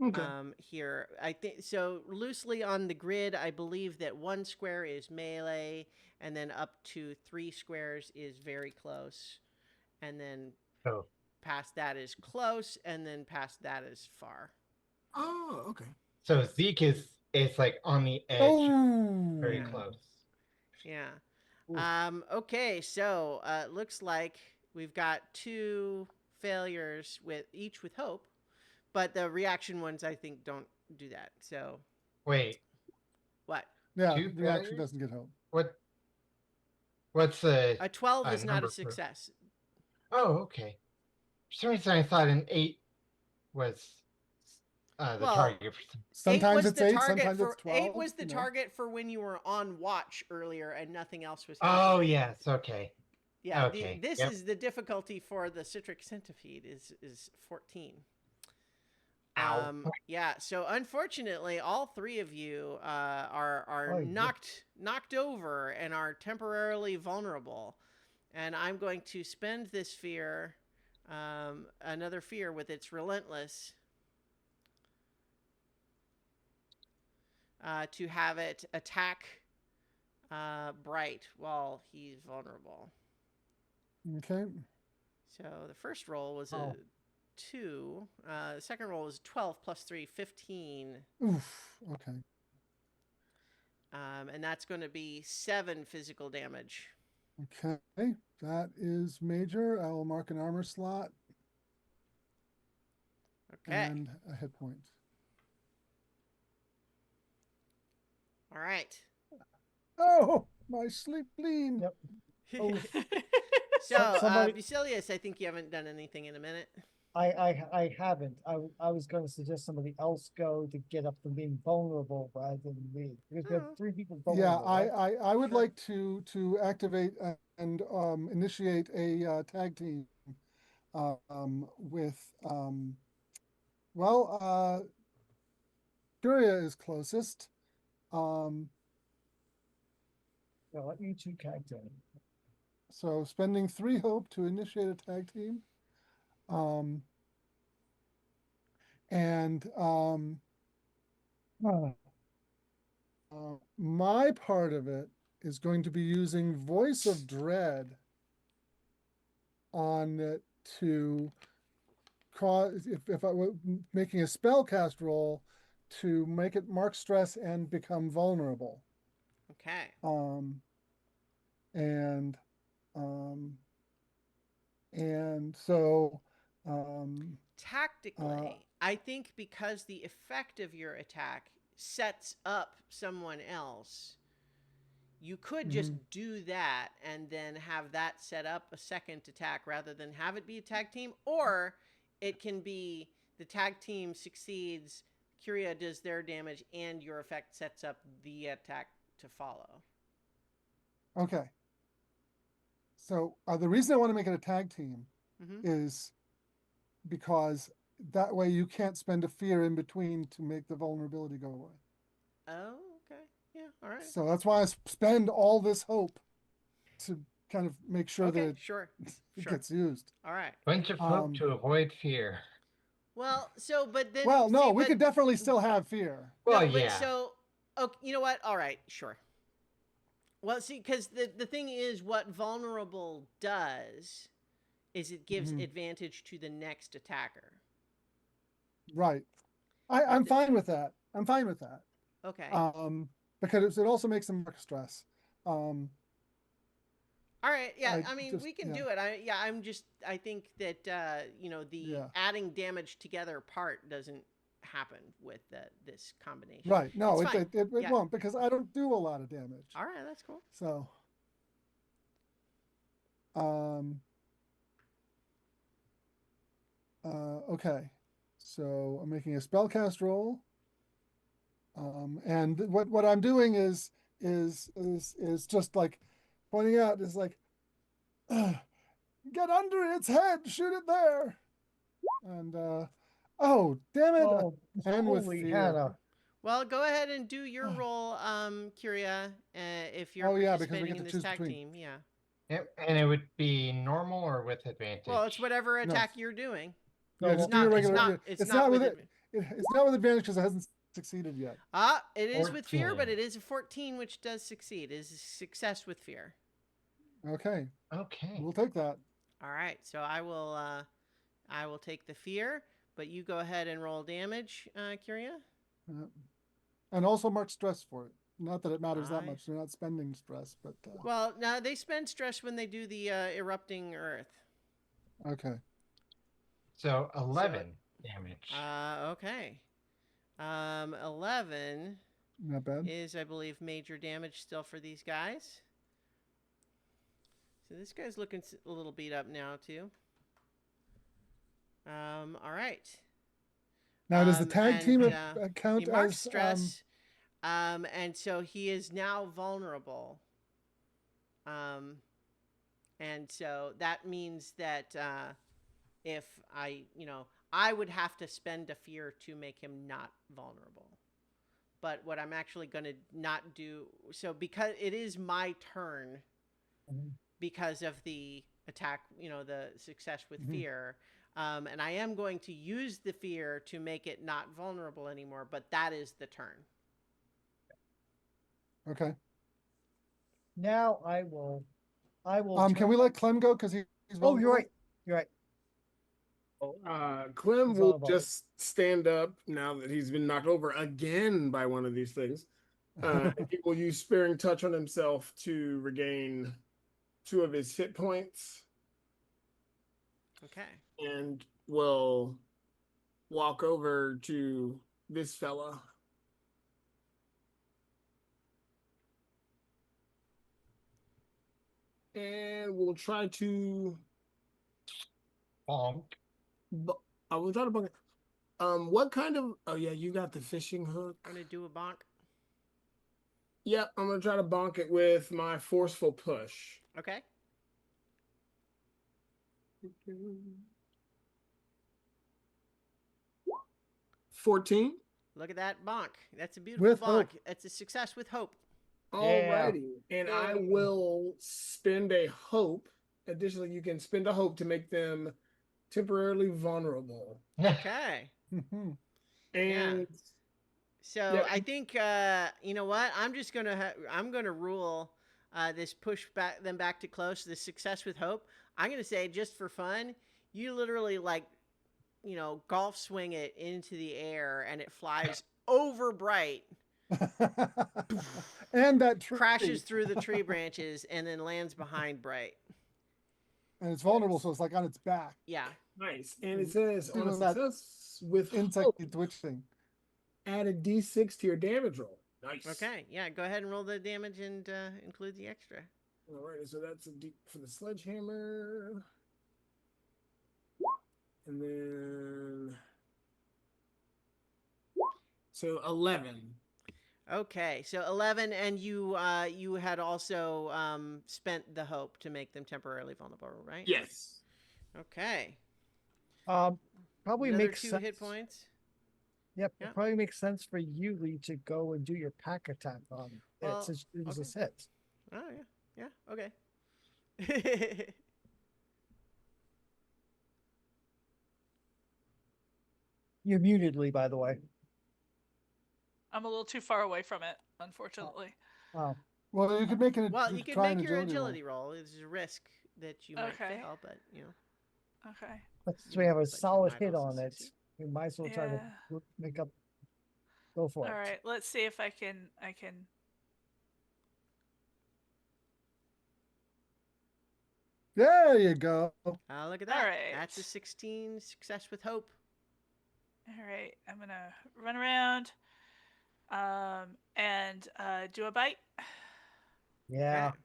Okay. Here, I think so. Loosely on the grid, I believe that 1 square is melee, and then up to 3 squares is very close, and then Oh, past that is close, and then past that is far. Oh, okay. so Zeke is like on the edge, Oh, very Yeah. close. Yeah. Ooh. Okay, so looks like we've got 2 failures with each with hope, but the reaction ones I think don't do that. So Wait, what? yeah. Two The reaction failures? doesn't get hope. What's the A 12 is not a number for? success. Oh, okay. For some reason, I thought an 8 was the Well, target. Sometimes it's 8, target sometimes for it's 12. 8 was the you know. target for when you were on watch earlier and nothing else was Oh happening. yes, okay. Yeah, Okay, this yep. is the difficulty for the citric centipede is 14. Ow. Yeah, so unfortunately all 3 of you are Oh, yeah. knocked over and are temporarily vulnerable. And I'm going to spend this fear, another fear with its relentless, to have it attack Bright while he's vulnerable. Okay. So the first roll was a Oh. 2. The second roll was 12 plus 3, 15. Oof. Okay. And that's going to be 7 physical damage. Okay. That is major. I will mark an armor slot Okay. and a hit point. All right. Oh, my sleep bleed. Yep. Oh, So, somebody- Basilius, I think you haven't done anything in a minute. I haven't. I was going to suggest somebody else go to get up from being vulnerable rather than me, because we have Oh. 3 people Yeah, vulnerable. right? I would Sure. like to activate and initiate a tag team with Curia is closest. Yeah, let you 2 tag team. So spending 3 hope to initiate a tag team. Um, and Oh, my part of it is going to be using Voice of Dread on it to cause, if I were making a spellcast roll, to make it mark stress and become vulnerable. Okay. And um, and so Tactically, I think because the effect of your attack sets up someone else, you could just do that and then have that set up a second attack rather than have it be a tag team. Or it can be the tag team succeeds, Curia does their damage, and your effect sets up the attack to follow. Okay. So the reason I want to make it a tag team Mm-hmm. is because that way you can't spend a fear in between to make the vulnerability go away. Oh, okay. Yeah, all right. So that's why I spend all this hope to kind of make sure that Okay, it, sure. it Sure. gets used. All right. Bunch of hope to avoid fear. Well, so, but then, Well, no, see, we but, could definitely still have fear. Well, no, but yeah. so, okay, you know what? All right, sure. Well, see, because the thing is, what vulnerable does is it gives advantage to the next attacker. Right. I'm fine with that. I'm fine with that. Okay. Because it also makes them mark stress. All right. Yeah. I I mean, just- we can yeah. do it. I think that, the adding damage together part doesn't happen with this combination. Right. No, It's fine. it Yeah. won't, because I don't do a lot of damage. All right. That's cool. So, okay. So I'm making a spellcast roll. And what I'm doing is just like pointing out is like, get under its head, shoot it there. And oh, damn it. oh, And with holy fear. Hannah. Well, go ahead and do your roll, Curia, if you're Oh, yeah, because we participating get in to this choose tag between. team. Yeah. Yep, and it would be normal or with advantage. Well, it's whatever No. attack you're doing. Yeah, So just not- do a it's regular. not- it's not with with it. It's not with advantage because it hasn't succeeded yet. It is with fear, but 14. it is a 14, which does succeed. It is a success with fear. Okay, Okay. we'll take that. All right, so I will take the fear, but you go ahead and roll damage, Curia. And also mark stress for it. Not that it matters that I- much. They're not spending stress, but Well, now they spend stress when they do the erupting earth. okay. So 11 damage. Okay. 11 Not bad. is, I believe, major damage still for these guys. So this guy's looking a little beat up now too. All right. Now, does the tag and, team he count marks as stress, and so he is now vulnerable. And so that means that if I would have to spend a fear to make him not vulnerable. But what I'm actually going to not do, so because it is my turn, because of the attack, the success with fear, and I am going to use the fear to make it not vulnerable anymore, but that is the turn. Okay. Now I will. Can we let Clem go because he's Oh, vulnerable? you're right. You're right. Clem He's will vulnerable. just stand up now that he's been knocked over again by one of these things. He will use Sparing Touch on himself to regain 2 of his hit points Okay. and will walk over to this fella. And we'll try to Bonk. I will try to bonk. What kind of? Oh yeah, you got the fishing hook. I'm going to do a bonk. Yep, I'm gonna try to bonk it with my forceful push. Okay. 14. Look at that bonk. That's a beautiful With bonk. hope. That's a success with hope. Alrighty, and I will spend a hope. Additionally, you can spend a hope to make them temporarily vulnerable. Okay. Mhm. And So yeah, I think you know what? I'm just gonna I'm gonna rule this push back them back to close. This success with hope. I'm gonna say just for fun, you literally like golf swing it into the air and it flies over Bright, And that tree. crashes through the tree branches, and then lands behind Bright. And it's vulnerable, nice. so it's like on its back. Yeah. Nice. And it says on a Feeling that success with insect hope, twitching. add a d6 to your damage roll. Nice. Okay. Yeah. Go ahead and roll the damage and include the extra. All right. So that's a d for the sledgehammer. And then. So 11. Okay, so 11, and you had also spent the hope to make them temporarily vulnerable, right? Yes. Okay. Probably Another makes 2 sense. hit points. Yep, Yeah. it probably makes sense for you, Lee, to go and do your pack attack on it. Well, Since it was okay. a hit. Oh yeah, okay. You're muted, Lee, by the way. I'm a little too far away from it, unfortunately. Oh, Well, you could make an Well, you can try an make your agility agility roll. There's a risk that you might Okay. fail, but Okay. since we have a you solid might hit also on it, succeed. we might as well try Yeah. to make up. Go for All it. right. Let's see if I can. There you go. Look at that. right. That's a 16 success with hope. All right. I'm gonna run around, and do a bite. Yeah. Okay.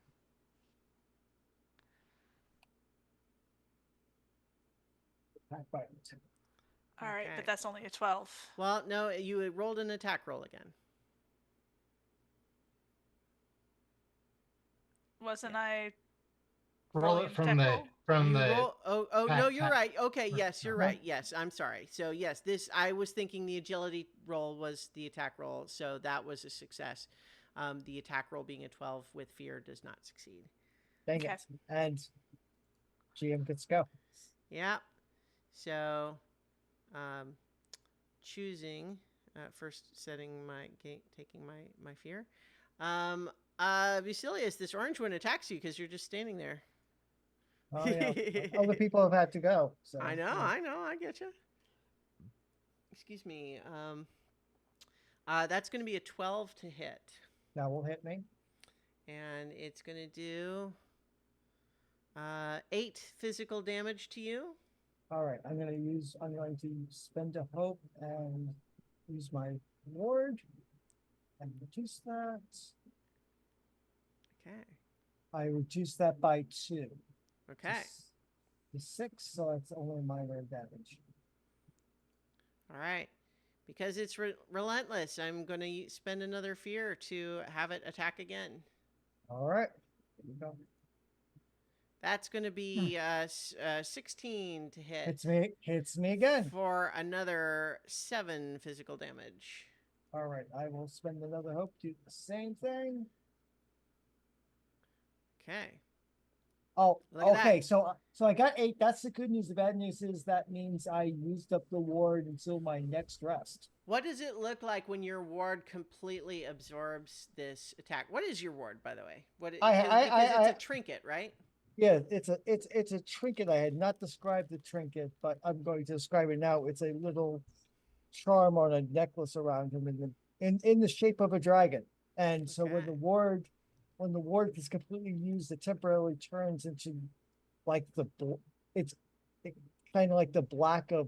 Attack bite. All right, Okay. but that's only a 12. Well, no, you rolled an attack roll again. Wasn't I Roll rolling it an from attack the roll? from You the roll. Oh no, pack you're attack. right. Okay, yes, you're Uh-huh. right. Yes, I'm sorry. So yes, this I was thinking the agility roll was the attack roll, so that was a success. The attack roll being a 12 with fear does not succeed. Dang Okay. it. And GM gets go. Yeah. So, choosing first setting my taking my fear. Basilius, this orange one attacks you because you're just standing there. Oh yeah. Other people have had to go. So I know, yeah. I get you. Excuse me. That's going to be a 12 to hit, That will hit me. and it's going to do 8 physical damage to you. All right. I'm going to spend a hope and use my ward and reduce that. Okay. I reduce that by 2. Okay. To 6, so that's only minor damage. All right. Because it's relentless, I'm going to spend another fear to have it attack again. All right. Here you go. That's going to be 16 to hit. Hits me again. For another 7 physical damage. All right. I will spend another hope to do the same thing. Okay. Oh, Look at okay. that. So I got 8. That's the good news. The bad news is that means I used up the ward until my next rest. What does it look like when your ward completely absorbs this attack? What is your ward, by the way? Because it's a trinket, right? Yeah, it's a trinket. I had not described the trinket, but I'm going to describe it now. It's a little charm on a necklace around him in the shape of a dragon. And so when Okay. the ward is completely used, it temporarily turns into like it's kind of like the black of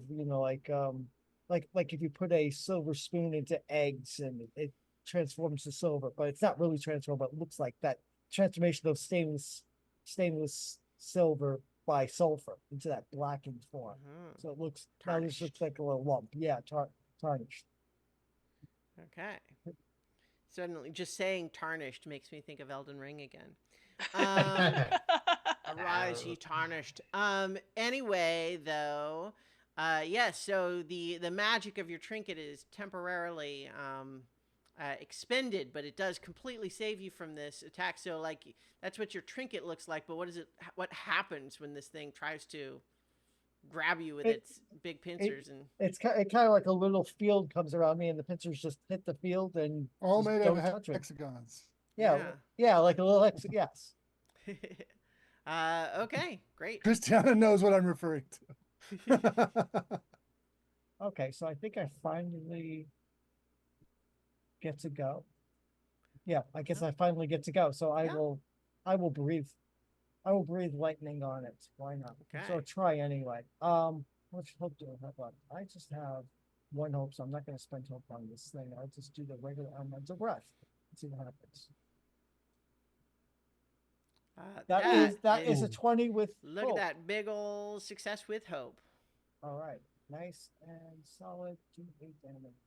like if you put a silver spoon into eggs and it transforms to silver, but it's not really transformed, but it looks like that transformation of stainless silver by sulfur into that blackened form. Mhm. So it looks Tarnished. Now this looks like a little lump. Yeah, tarnished. Okay. Suddenly, just saying tarnished makes me think of Elden Ring again. Arise, ye tarnished. Anyway, though, yes. So the magic of your trinket is temporarily expended, but it does completely save you from this attack. So, like, that's what your trinket looks like. But what is it? What happens when this thing tries to grab you with It- its big pincers and It's kind of like a little field comes around me, and the pincers just hit the field and All just made out don't of touch me. hexagons. Yeah, yeah, like a little yes. Okay, great. Christiana knows what I'm referring to. Okay, so I think I finally get to go. Yeah, I guess I finally get to go. So Yeah. I will breathe. I will breathe lightning on it. Why not? So Okay. try anyway. Which hope do I have left? I just have one hope, so I'm not going to spend hope on this thing. I'll just do the regular elements of breath. Let's see what happens. That is a 20 with look hope. at that big old success with hope. All right, nice and solid. 2 8 damage.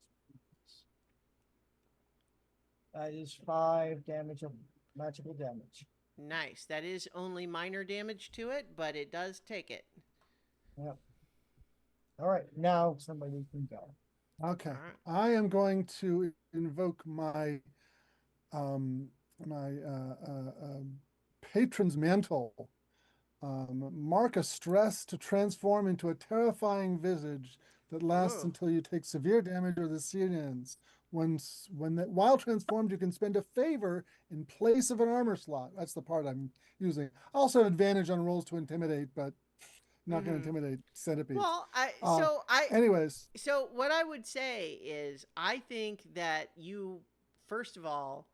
That is 5 damage of magical damage. Nice. That is only minor damage to it, but it does take it. Yeah. All right, now somebody can go. Okay. All right. I am going to invoke my my patron's mantle. Mark a stress to transform into a terrifying visage that lasts Ooh. until you take severe damage or the scene ends. While transformed, you can spend a favor in place of an armor slot. That's the part I'm using. I also have advantage on rolls to intimidate, but not going to intimidate centipedes. Well, anyways, so what I would say is I think that you, first of all,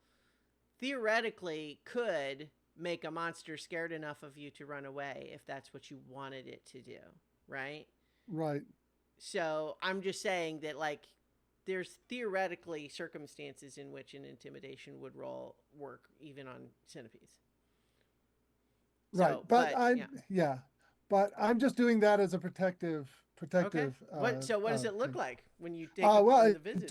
theoretically could make a monster scared enough of you to run away if that's what you wanted it to do, right? right. So I'm just saying that, like, there's theoretically circumstances in which an intimidation would work even on centipedes. Right, So, but yeah. But I'm just doing that as a protective. Okay. What does it look thing. like when you take the visage?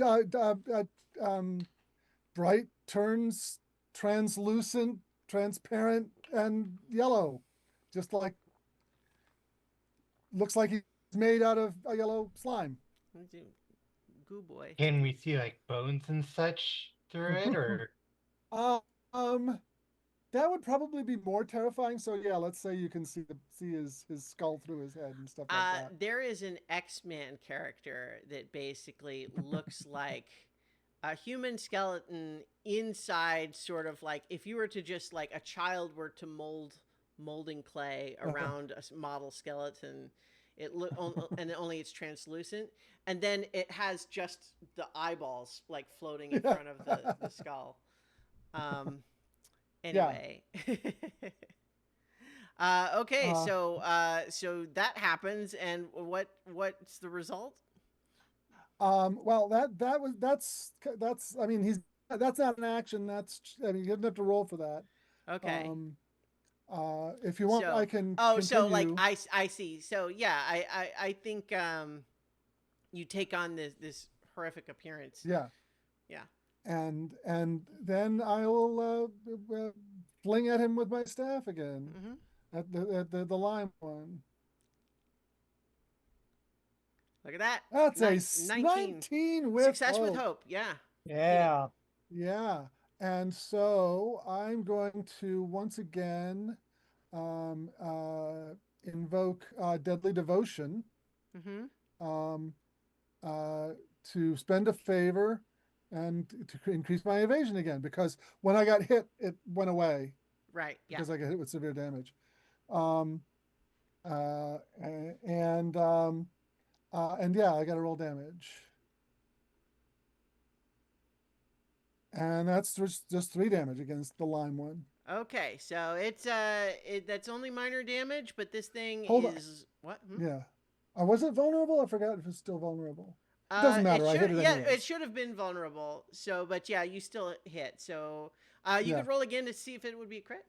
Bright turns translucent, transparent, and yellow, just like looks like he's made out of a yellow slime. Goo boy. Can we see like bones and such through it, or That would probably be more terrifying. So yeah, let's say you can see his skull through his head and stuff like that. There is an X-Men character that basically looks like a human skeleton inside, sort of like if you were to just like a child were to molding clay around a model skeleton. It look and only it's translucent, and then it has just the eyeballs like floating in front of the skull. Anyway. Okay, so that happens, and what's the result? Well, that's I mean that's not an action. I mean, you didn't have to roll for that. Okay. If you want, I can. Oh, continue. so like I see. So yeah, I think you take on this horrific appearance. Yeah. Yeah. And then I will fling at him with my staff again at the lime one. Look at that. That's a 19 with success hope. with hope. Yeah. Yeah. Yeah. And so I'm going to once again invoke deadly devotion to spend a favor and to increase my evasion again, because when I got hit, it went away. Right. Yeah. Because I got hit with severe damage. And yeah, I got to roll damage. And that's just 3 damage against the lime one. Okay, so it's that's only minor damage, but this thing what? Yeah. Was it vulnerable? I forgot if it's still vulnerable. It doesn't matter. I hit it anyways. Yeah, it should have been vulnerable. So, but yeah, you still hit. So, you could roll again to see if it would be a crit.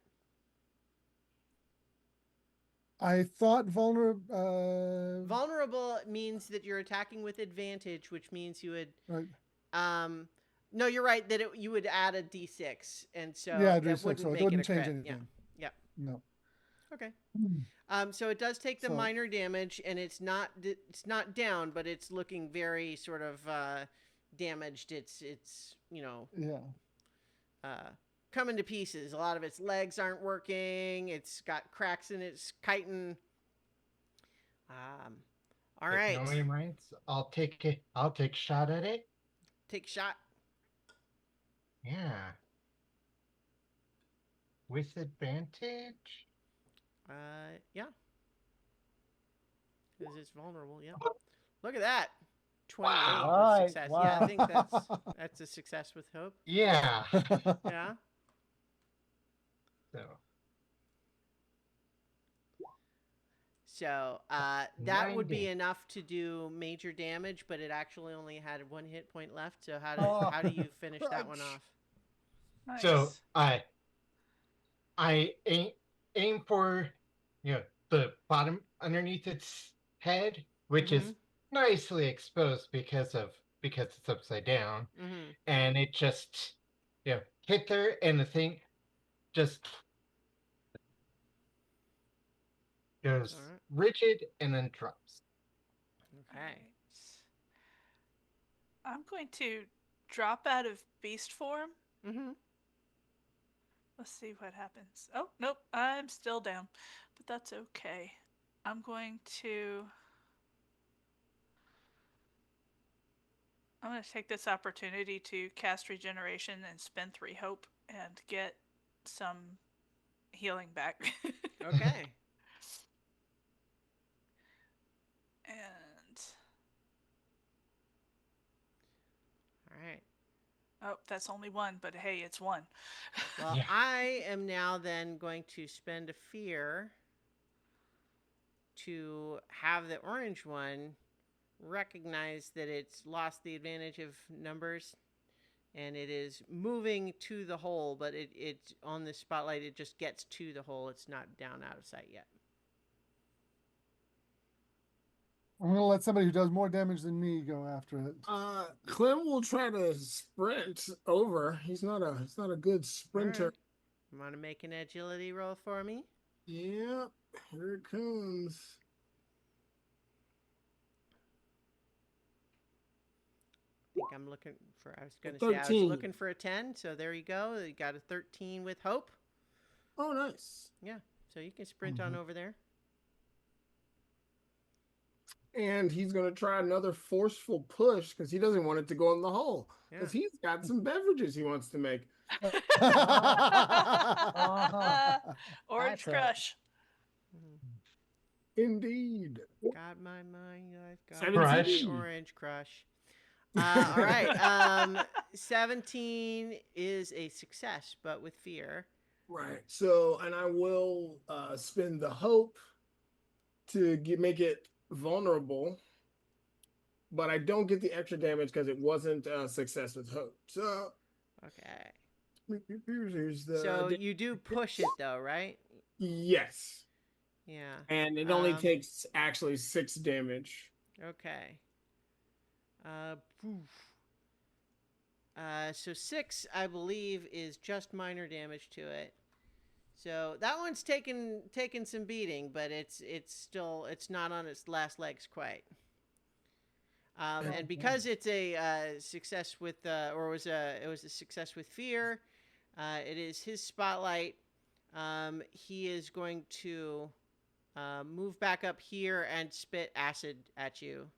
I thought vulnerable means that you're attacking with advantage, which means you would. Right. No, you're right that you would add a d6, and so yeah, that d6, wouldn't so make it wouldn't it a change crit. anything. Yeah. No. Okay. So it does take the minor damage, and it's not down, but it's looking very sort of damaged. It's coming to pieces. A lot of its legs aren't working. It's got cracks in its chitin. All If right. nobody minds, I'll take it. I'll take a shot at it. Take a shot. Yeah. With advantage. Yeah. Because it's vulnerable. Yep. Look at that. 28 Wow. with Right, success. wow. Yeah, I think that's a success with hope. Yeah. Yeah. So So that would be 90. enough to do major damage, but it actually only had 1 hit point left. So Oh, how do you finish that one crunch. off? Nice. So I aim for the bottom underneath its head, which Mm-hmm. is nicely exposed because it's upside down, Mm-hmm. and it just hit there, and the thing just goes All right. rigid and then drops. Okay. Alright. I'm going to drop out of beast form. Mm-hmm. Let's see what happens. Oh, nope, I'm still down, but that's okay. I'm going to take this opportunity to cast regeneration and spend 3 hope and get some healing back. Okay. And All right. oh, that's only 1, but hey, it's 1. Well, Yeah. I am now then going to spend a fear to have the orange one recognize that it's lost the advantage of numbers and it is moving to the hole, but it's on the spotlight, it just gets to the hole. It's not down out of sight yet. I'm gonna let somebody who does more damage than me go after it. Clem will try to sprint over. He's not a good sprinter. Right. You want to make an agility roll for me? Yeah, here it comes. I think I'm looking for, I was going to say, I was 13. looking for a 10. So there you go. You got a 13 with hope. Oh, nice. Yeah. So you can sprint on over there. And he's going to try another forceful push because he doesn't want it to go in the hole. Yeah. Because he's got some beverages he wants to make. Orange That's right. Crush. Indeed. Got my mind. I've got 17. my orange crush. All right. 17 is a success, but with fear. Right. So, and I will spend the hope to make it vulnerable, but I don't get the extra damage because it wasn't a success with hope. So, Okay. here's the. So you do push it though, right? Yes. Yeah. And it only takes actually 6 damage. Okay. Poof. So 6, I believe, is just minor damage to it. So that one's taken some beating, but it's not on its last legs quite. And because it's a success with it was a success with fear, it is his spotlight. He is going to move back up here and spit acid at you.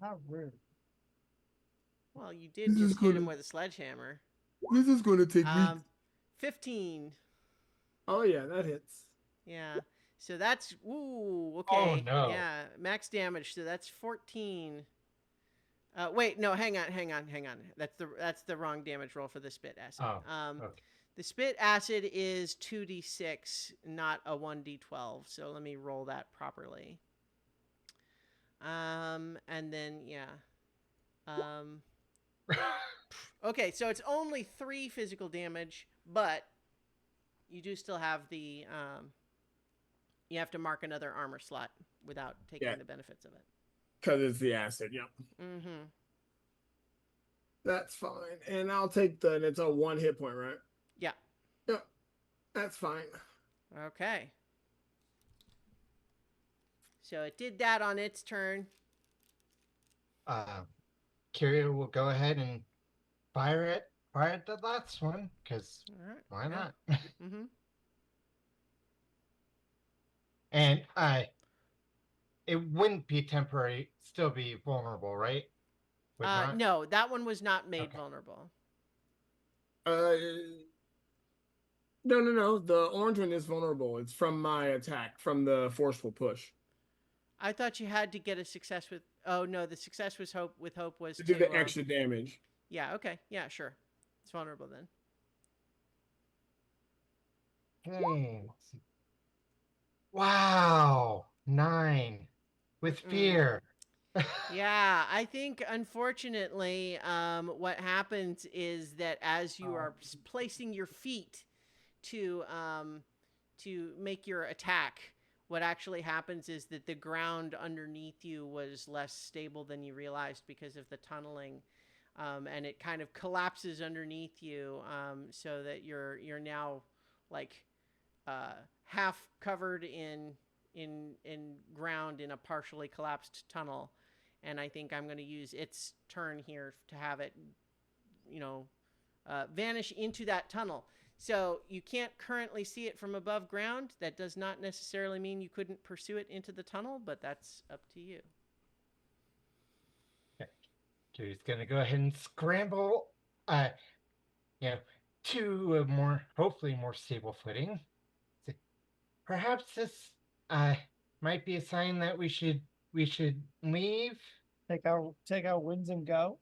How rude. Well, you did just hit him with a sledgehammer. This is going to take me. 15. Oh, yeah, that hits. Yeah. So that's okay. Oh, no. Yeah, max damage. So that's 14. Wait, no, hang on. That's the wrong damage roll for the spit acid. Okay. The spit acid is 2d6, not a 1d12. So let me roll that properly. And then okay, so it's only 3 physical damage, but you do still have the you have to mark another armor slot without taking the benefits of it. Because it's the acid, yeah. Mm-hmm. That's fine. And I'll take and it's a 1 hit point, right? Yeah. Yep. That's fine. Okay. So it did that on its turn. Kyria will go ahead and fire at the last one, because why not? Mm-hmm. And it wouldn't be temporary, still be vulnerable, right? Would not? No, that one was not made Okay. vulnerable. Uh, no. The orange one is vulnerable. It's from my attack, from the forceful push. I thought you had to get a success with. Oh no, the success was hope. With hope was To do to. the extra damage. Yeah. Okay. Yeah. Sure. It's vulnerable then. Okay. Let's see. Wow. 9 with fear. Yeah, I think unfortunately, what happens is that as you are placing your feet to make your attack, what actually happens is that the ground underneath you was less stable than you realized because of the tunneling, and it kind of collapses underneath you, so that you're now like half covered in ground in a partially collapsed tunnel. And I think I'm going to use its turn here to have it, vanish into that tunnel. So you can't currently see it from above ground. That does not necessarily mean you couldn't pursue it into the tunnel, but that's up to you. Jerry's gonna go ahead and scramble, uh, you know, to a hopefully more stable footing. Perhaps this uh might be a sign that we should leave. Take our wins and go.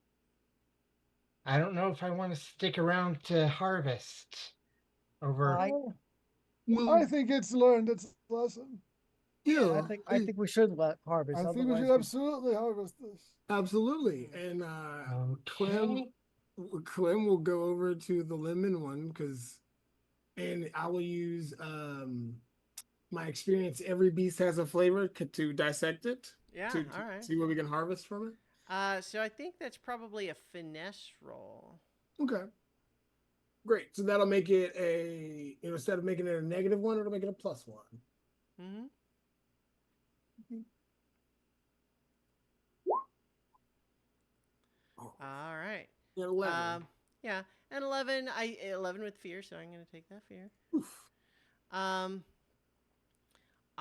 I don't know if I want to stick around to harvest over. I I think it's learned its lesson. Yeah, I think we should let harvest. I think we Otherwise, should absolutely harvest this. absolutely. And Okay. Clem will go over to the lemon one and I will use my experience. Every beast has a flavor to dissect it Yeah. to All right. see what we can harvest from it. So I think that's probably a finesse roll. Okay. Great. So that'll make it instead of making it a -1, it'll make it a +1. Mm-hmm. Oh, All right. 11. Yeah, and 11 with fear, so I'm gonna take that fear. Oof.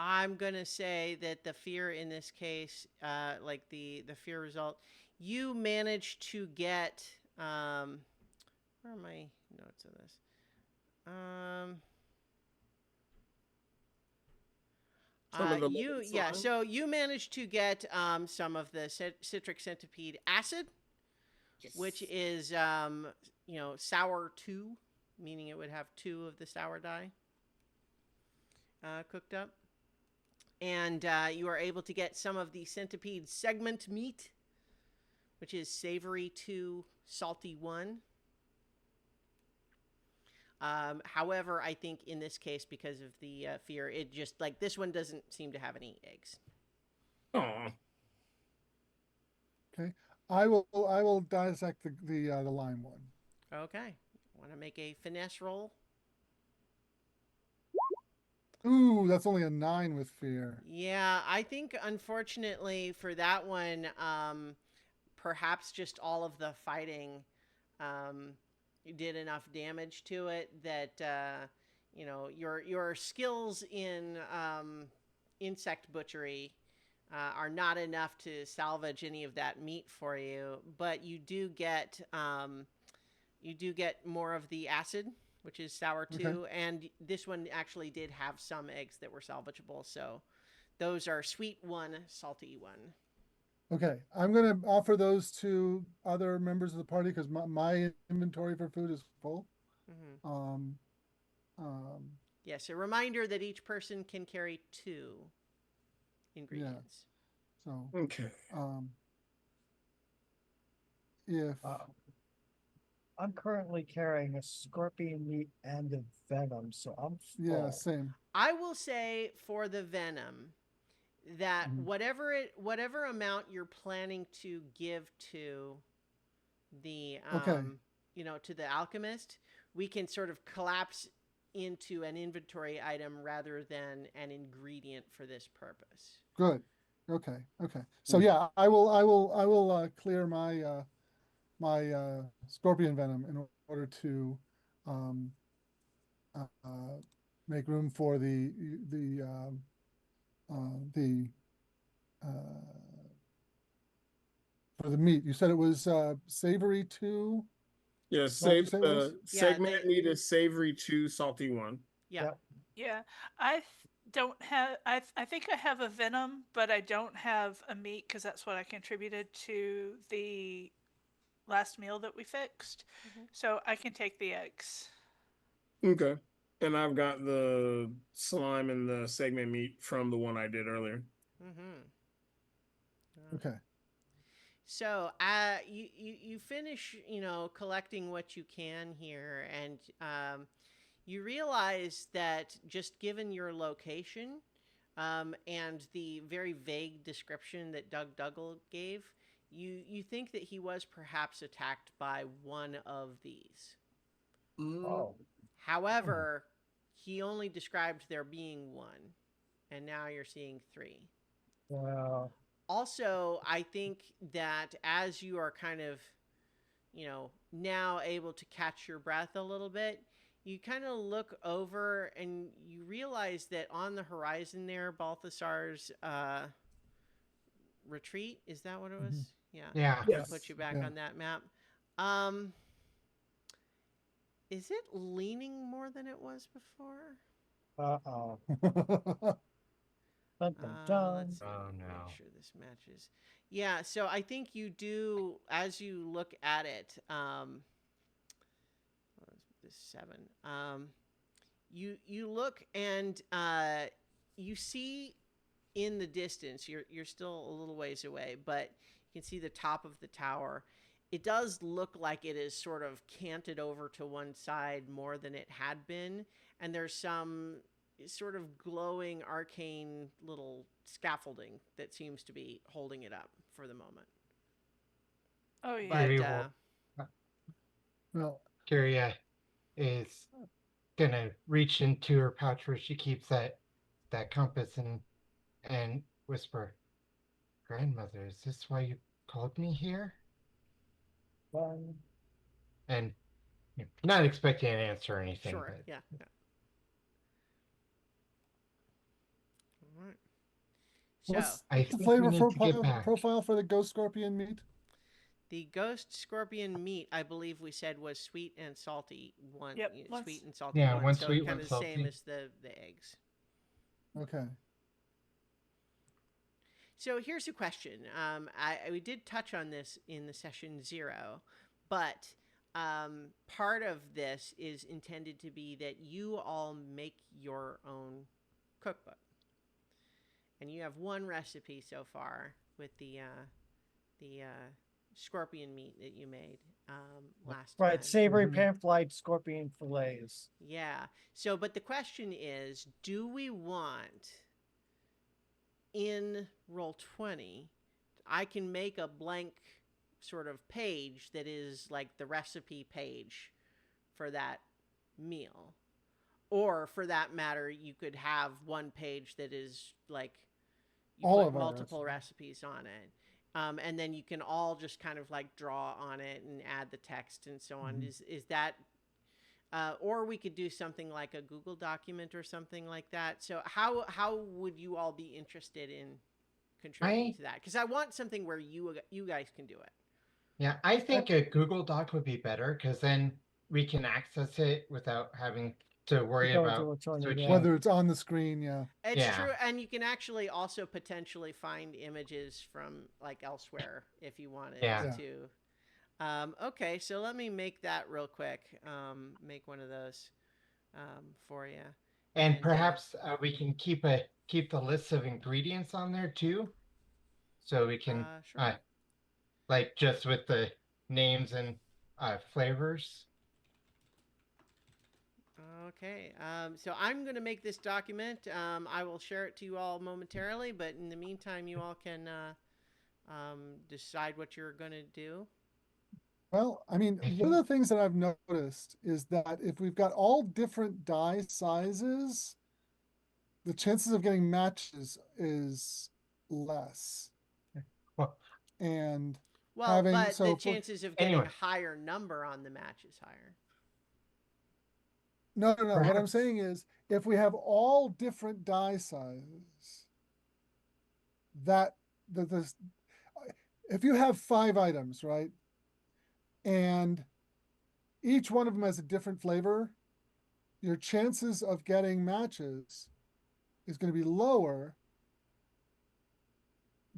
I'm gonna say that the fear in this case, like the fear result, you managed to get. Where are my notes of this? Some of the Yeah. So you managed to get some of the citric centipede acid, Yes. which is sour 2, meaning it would have 2 of the sour dye cooked up. And you are able to get some of the centipede segment meat, which is savory 2, salty 1. However, I think in this case, because of the fear, it just like this one doesn't seem to have any eggs. Aw. Okay. I will dissect the lime one. Okay. Want to make a finesse roll? Ooh, that's only a 9 with fear. Yeah, I think unfortunately for that one, perhaps just all of the fighting did enough damage to it that your skills in insect butchery are not enough to salvage any of that meat for you. But you do get more of the acid, which is sour 2, Okay. and this one actually did have some eggs that were salvageable. So those are sweet 1, salty 1. Okay, I'm gonna offer those to other members of the party because my inventory for food is full. Mm-hmm. Yes, a reminder that each person can carry 2 ingredients. So Okay. If I'm currently carrying a scorpion meat and a venom, so I'm full. yeah, same. I will say for the venom that whatever amount you're planning to give to the Okay. to the alchemist, we can sort of collapse into an inventory item rather than an ingredient for this purpose. Good. Okay. Okay. So yeah, I will clear my my scorpion venom in order to um make room for the for the meat. You said it was savory 2. Yeah, What did you say it was? Yeah, segment meat is savory 2, salty 1. Yeah. Yep. Yeah, I don't have. I think I have a venom, but I don't have a meat because that's what I contributed to the last meal that we fixed. So I can take the eggs. Okay. And I've got the slime and the segment meat from the one I did earlier. Mm-hmm. Okay. So, you finish, collecting what you can here, and you realize that just given your location, and the very vague description that Doug Dougal gave, you think that he was perhaps attacked by one of these. Oh, However, he only described there being one, and now you're seeing three. wow. Also, I think that as you are kind of, now able to catch your breath a little bit, you kind of look over and you realize that on the horizon there, Balthasar's retreat, is that what it was? Yeah. Yeah. I'll Yes. put you back Yeah. on that map. Um, is it leaning more than it was before? Uh-oh. Dun, dun, dun. Let's see. Oh, Make no. sure this matches. Yeah, so I think you do, as you look at it, this 7. You look and you see in the distance. You're still a little ways away, but you can see the top of the tower. It does look like it is sort of canted over to one side more than it had been, and there's some sort of glowing arcane little scaffolding that seems to be holding it up for the moment. Oh yeah. But Kiri will- Well, Kyria is gonna reach into her pouch where she keeps that compass and whisper, "Grandmother, is this why you called me here?" Dun. And not expecting an answer or anything, sure, but yeah. All right. So what's I the think flavor we need to get back. profile for the ghost scorpion meat? the ghost scorpion meat, I believe we said, was sweet and salty one. Yep, Sweet and salty Yeah, one. one so sweet, kind one of the same salty. as the eggs. Okay. So here's a question. We did touch on this in the session 0, but part of this is intended to be that you all make your own cookbook, and you have one recipe so far with the scorpion meat that you made last time. Right, savory Mhm. pan-fried scorpion fillets. Yeah. So, but the question is, do we want in Roll20, I can make a blank sort of page that is like the recipe page for that meal. Or for that matter, you could have one page that is like you All put of our multiple recipes on it. And then you can all just kind of like draw on it and add the text and so on. Mhm. Is that or we could do something like a Google document or something like that. So how would you all be interested in contributing to that? Because I want something where you guys can do it. Yeah, I think a Google Doc would be better because then we can access it without having to worry Go into about a tournament, switching. yeah. Whether it's on the screen, yeah. It's Yeah. true, and you can actually also potentially find images from like elsewhere if you wanted Yeah. to. Okay, so let me make that real quick. Make one of those for you. And perhaps we can keep the list of ingredients on there too, so we can Sure. like just with the names and flavors. Okay, so I'm going to make this document. I will share it to you all momentarily, but in the meantime, you all can decide what you're going to do. Well, I mean, I one of the things that I've noticed is that if we've got all different die sizes, the chances of getting matches is less. Well, And Well, having but so the for- chances of getting Anyway. a higher number on the match is higher. no, what I'm Perhaps. saying is if we have all different die sizes, that the if you have 5 items, right, and each one of them has a different flavor, your chances of getting matches is going to be lower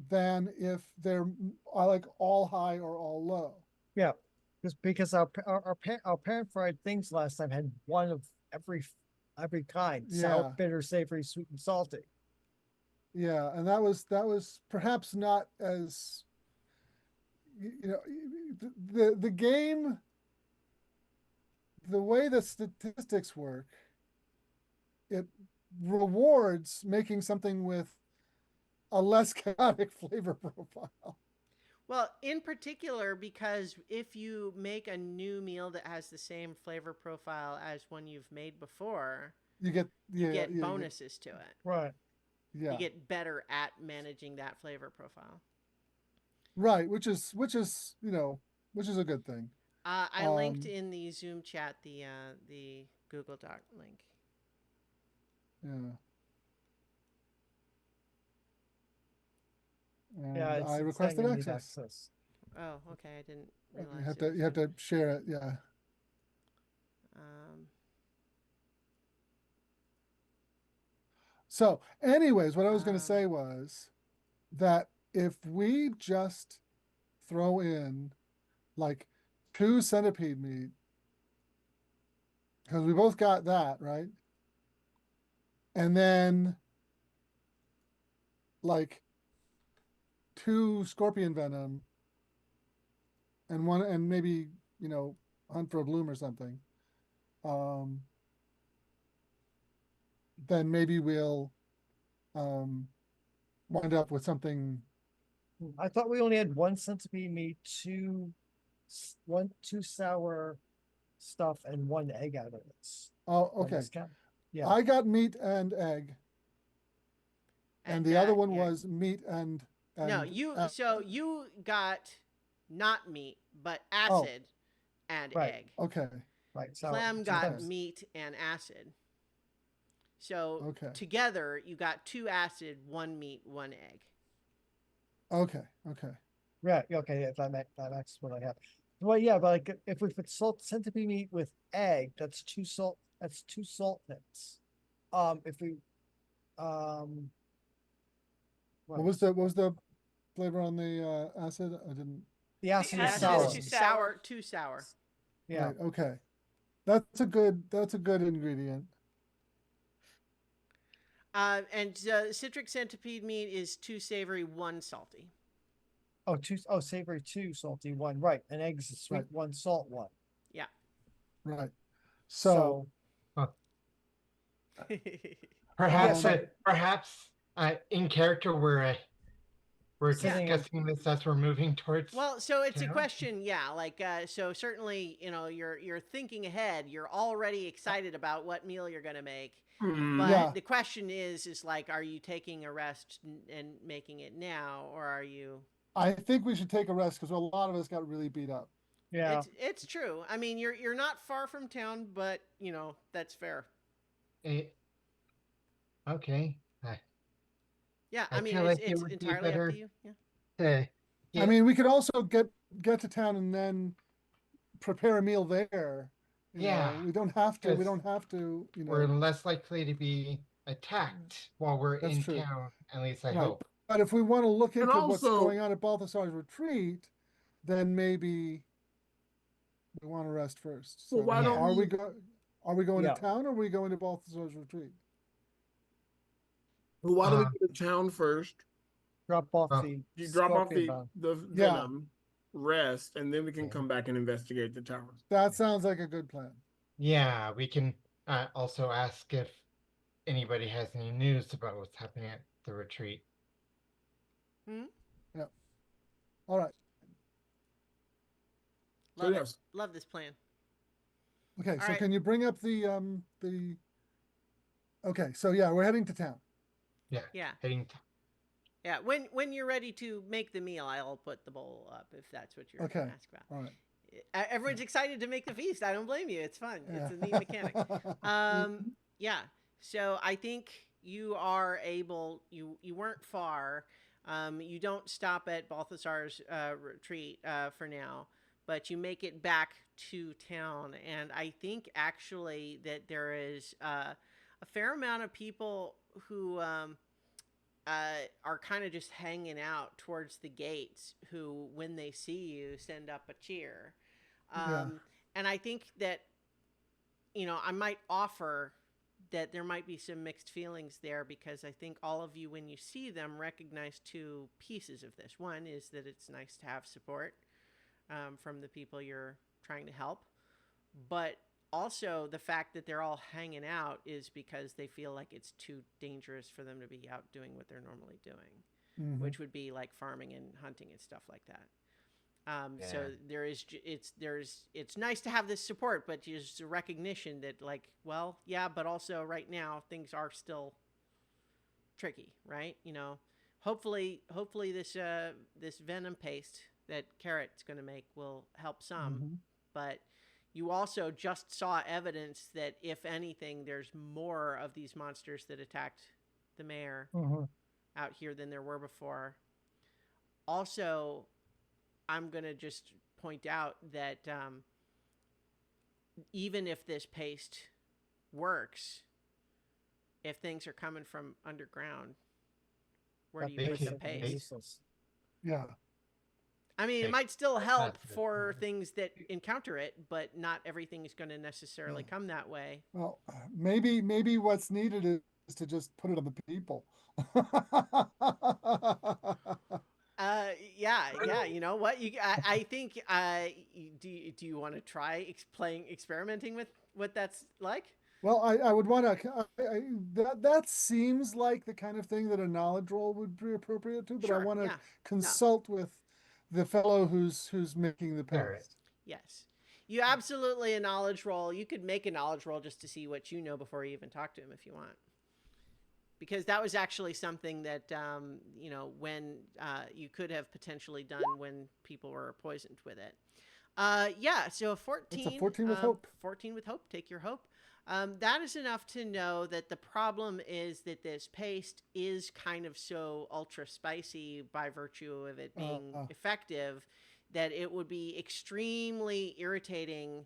than if they're like all high or all low. Yeah, just because our parent fried things last time had one of every kind: sour, Yeah. bitter, savory, sweet, and salty. Yeah, and that was perhaps not as you know the game, the way the statistics work, it rewards making something with a less chaotic flavor profile. Well, in particular, because if you make a new meal that has the same flavor profile as one you've made before, You get you yeah, get yeah, bonuses to it. Right. yeah. You get better at managing that flavor profile. Right, which is which is a good thing. I linked Um, in the Zoom chat the Google Doc link. yeah. Yeah, And I it's saying requested I need access. access. Oh, okay. I didn't realize You have it was to share it. Yeah. Um, So, anyways, what I was going to Um, say was that if we just throw in like 2 centipede meat, because we both got that, right? And then like 2 scorpion venom and one, and maybe, hunt for a bloom or something. Um, then maybe we'll um wind up with something. I thought we only had 1 centipede meat, two sour stuff, and 1 egg out of this. Oh, On okay. this count. Yeah. I got meat and egg, and the other one was meat and no, you got not meat, but oh, acid and Right. egg. okay, Right. So Clem got Okay. meat and acid. So okay, together you got 2 acid, 1 meat, 1 egg. okay, okay. yeah, okay, if that's what I have. Well, yeah, but like if we put centipede meat with egg, that's 2 salt pits. If we What was the flavor on the acid? I didn't. the acid The is acid sour. is too sour. Too sour. Yeah. Right. Okay. That's a good ingredient. And citric centipede meat is 2 savory, 1 salty. Oh, savory 2, salty 1. Right. And eggs is sweet Right. 1, salt 1. Yeah. Right. So Perhaps, so- in character, we're Sitting discussing this as we're moving towards. Well, so it's a town. question, yeah. Like, so certainly, you're thinking ahead. You're already excited about what meal you're gonna make. But Yeah. the question is like, are you taking a rest and making it now, or are you? I think we should take a rest because a lot of us got really beat up. yeah. It's true. I mean, you're not far from town, but that's fair. Eh, okay. Yeah, I I mean, feel like it it's would be entirely up better to you. Yeah. to I mean, we could also get to town and then prepare a meal there. Yeah, We don't have to. We 'cause don't have to. we're less likely to be attacked while we're That's in true. town. At least I Right. hope. But if we want to look And into what's also- going on at Balthasar's retreat, then maybe we want to rest first. So Well, why don't are we we- go? Are we going Yeah. to town or are we going to Balthasar's retreat? Well, why don't we Uh, go to town first? Drop off Oh. the You drop off scorpion the bomb. the Yeah. venom, rest, and then we can Okay. come back and investigate the tower. That sounds like a good plan. Yeah, we can also ask if anybody has any news about what's happening at the retreat. All right. Love yes. it. Love this plan. Okay. So right. can you bring up the? Okay. So yeah, we're heading to town. Yeah. Yeah. Heading. Yeah. When you're ready to make the meal, I'll put the bowl up if that's what you're Okay. going to ask about. All right. Everyone's excited to make the feast. I don't blame you. It's fun. Yeah. It's a neat mechanic. Yeah. So I think you are able. You weren't far. You don't stop at Balthasar's retreat for now, but you make it back to town. And I think actually that there is a fair amount of people who are kind of just hanging out towards the gates who, when they see you, send up a cheer. Yeah. And I think that, I might offer that there might be some mixed feelings there because I think all of you, when you see them, recognize two pieces of this. One is that it's nice to have support from the people you're trying to help, but also the fact that they're all hanging out is because they feel like it's too dangerous for them to be out doing what they're normally doing, Mhm. which would be like farming and hunting and stuff like that. So Yeah. it's nice to have this support, but there's a recognition that like, well, yeah, but also right now things are still tricky, right? Hopefully this venom paste that Carrot's going to make will help some, Mhm. but you also just saw evidence that if anything, there's more of these monsters that attacked the mayor Mhm. out here than there were before. Also, I'm going to just point out that even if this paste works, if things are coming from underground, where do you They put the could- they- paste? Useless. Yeah. I mean, it They- might still help That's it. for things that encounter it, but not everything is going to necessarily Yeah. come that way. Well, maybe what's needed is to just put it on the people. Yeah. You know what? I think. Do you want to try experimenting with what that's like? Well, I would want to. That seems like the kind of thing that a knowledge roll would be appropriate to, but I Sure. want to Yeah. consult with the fellow who's making the All right. paste. Yes. You absolutely a knowledge roll. You could make a knowledge roll just to see what you know before you even talk to him if you want. Because that was actually something that when you could have potentially done when people were poisoned with it. Yeah, so 14. It's a 14 with hope. 14 with hope. Take your hope. That is enough to know that the problem is that this paste is kind of so ultra spicy by virtue of it being effective that it would be extremely irritating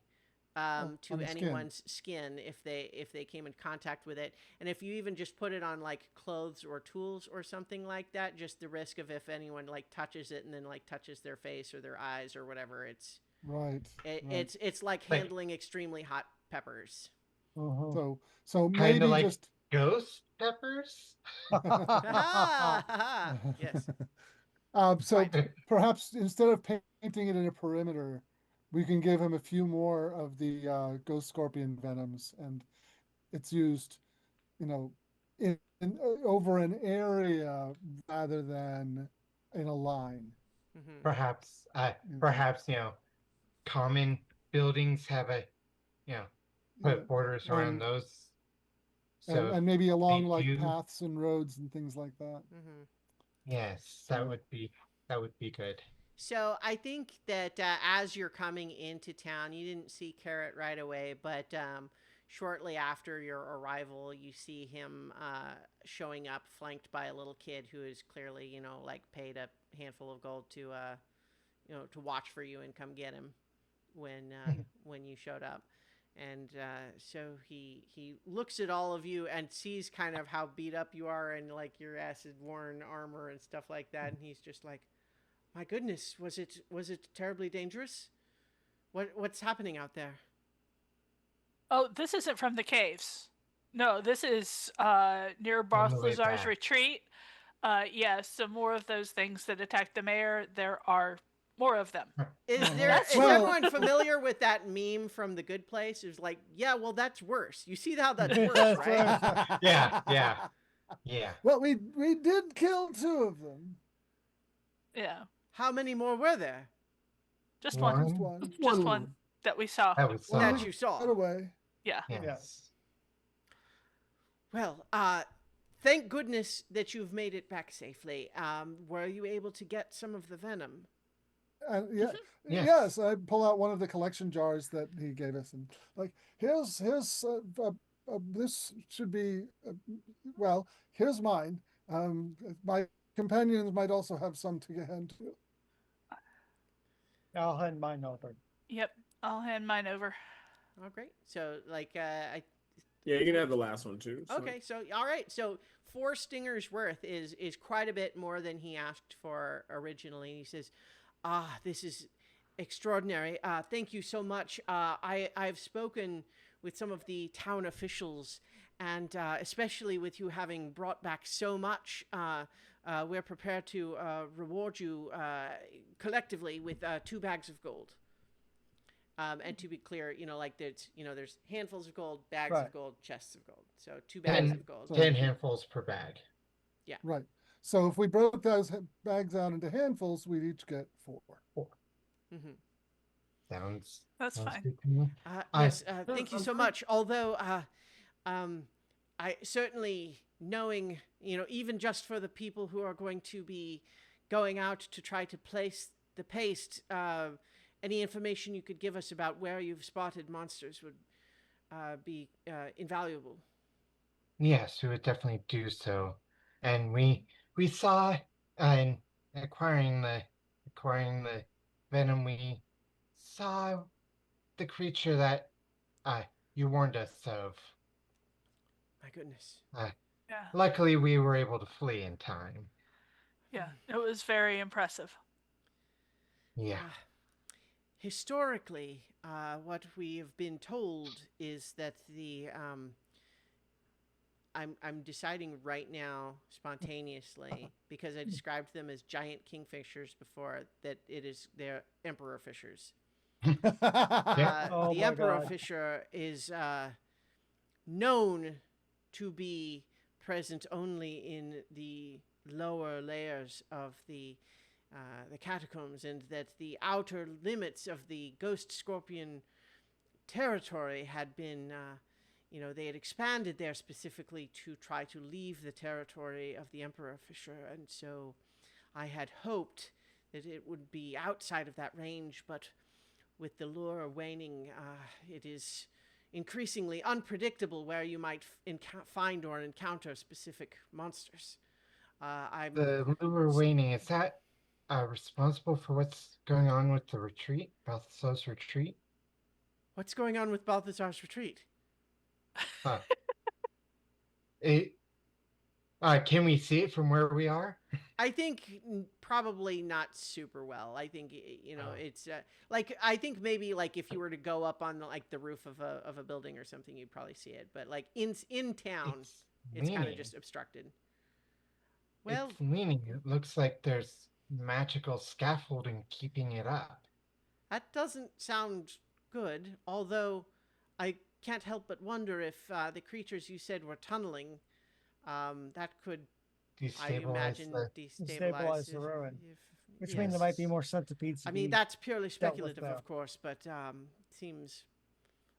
On to the skin. anyone's skin if they came in contact with it. And if you even just put it on like clothes or tools or something like that, just the risk of if anyone like touches it and then like touches their face or their eyes or whatever, Right. it's like handling extremely hot peppers. So Kind maybe of like just ghost peppers. Yes. So Quite. perhaps instead of painting it in a perimeter, we can give him a few more of the ghost scorpion venoms, and it's used, you know, over an area rather than in a line. Mm-hmm. Perhaps, you know. perhaps common buildings have a Yeah. put borders around And those. and, So and maybe along they like do. paths and roads and things like that. Mm-hmm. Yes, So- that would be good. So I think that as you're coming into town, you didn't see Carrot right away, but shortly after your arrival, you see him showing up, flanked by a little kid who is clearly, like paid a handful of gold to, to watch for you and come get him when you showed up. And so he looks at all of you and sees kind of how beat up you are and like your acid worn armor and stuff like that, and he's just like, my goodness, was it terribly dangerous? What's happening out there? Oh, this isn't from the caves. No, this is near On the way Balthazar's back. retreat. Yes, some more of those things that attacked the mayor. There are more of them. Is That's- everyone familiar with that meme from The Good Place? It's like, yeah, well, that's worse. You see how that's worse, right? Yeah. Well, we did kill two of them. Yeah, How many more were there just One? one. Just one. Just one that we saw. That was One that we you saw? got away. Yeah. Yes. Well, thank goodness that you've made it back safely. Were you able to get some of the venom? Yeah, Yes. yes. I pull out one of the collection jars that he gave us, and like, here's this should be well. Here's mine. My companions might also have some to hand to. I'll hand mine over. Yep, I'll hand mine over. Oh, great. So, like, Yeah, you can have the last one too. So. okay. So, all right. So, 4 stingers worth is quite a bit more than he asked for originally. He says, "Ah, this is extraordinary. Thank you so much. I've spoken with some of the town officials, and especially with you having brought back so much. We're prepared to reward you collectively with 2 bags of gold." And to be clear, like there's handfuls of gold, bags Right. of gold, chests of gold. So 2 bags of gold. 10 handfuls per bag. Right. So if we broke those bags out into handfuls, we'd each get 4. Mm-hmm. Sounds That's fine. good to me. Yes, thank you so much. Although, I certainly knowing, even just for the people who are going to be going out to try to place the paste, any information you could give us about where you've spotted monsters would be invaluable. Yes, we would definitely do so. And we saw in acquiring the venom, we saw the creature that you warned us of. My goodness. Yeah, Luckily, we were able to flee in time. yeah, it was very impressive. Yeah. Historically, what we have been told is that I'm deciding right now spontaneously because I described them as giant kingfishers before that they're emperor fishers. Oh The my emperor God. fisher is known to be present only in the lower layers of the catacombs, and that the outer limits of the ghost scorpion territory had been, they had expanded there specifically to try to leave the territory of the Emperor Fisher. And so I had hoped that it would be outside of that range, but with the lure waning, it is increasingly unpredictable where you might find or encounter specific monsters. The lure waning, is that responsible for what's going on with the retreat, Balthazar's retreat? What's going on with Balthazar's retreat? Huh. It, can we see it from where we are? I think probably not super well. I think it's like I think maybe like if you were to go up on the roof of a building or something, you'd probably see it. But like in town, it's kind of just obstructed. Well, it's leaning. It looks like there's magical scaffolding keeping it up. that doesn't sound good. Although I can't help but wonder if the creatures you said were tunneling, that could, I imagine, Destabilize the ruin. Which means there might be more centipedes. I mean, that's purely speculative, there. of course, but seems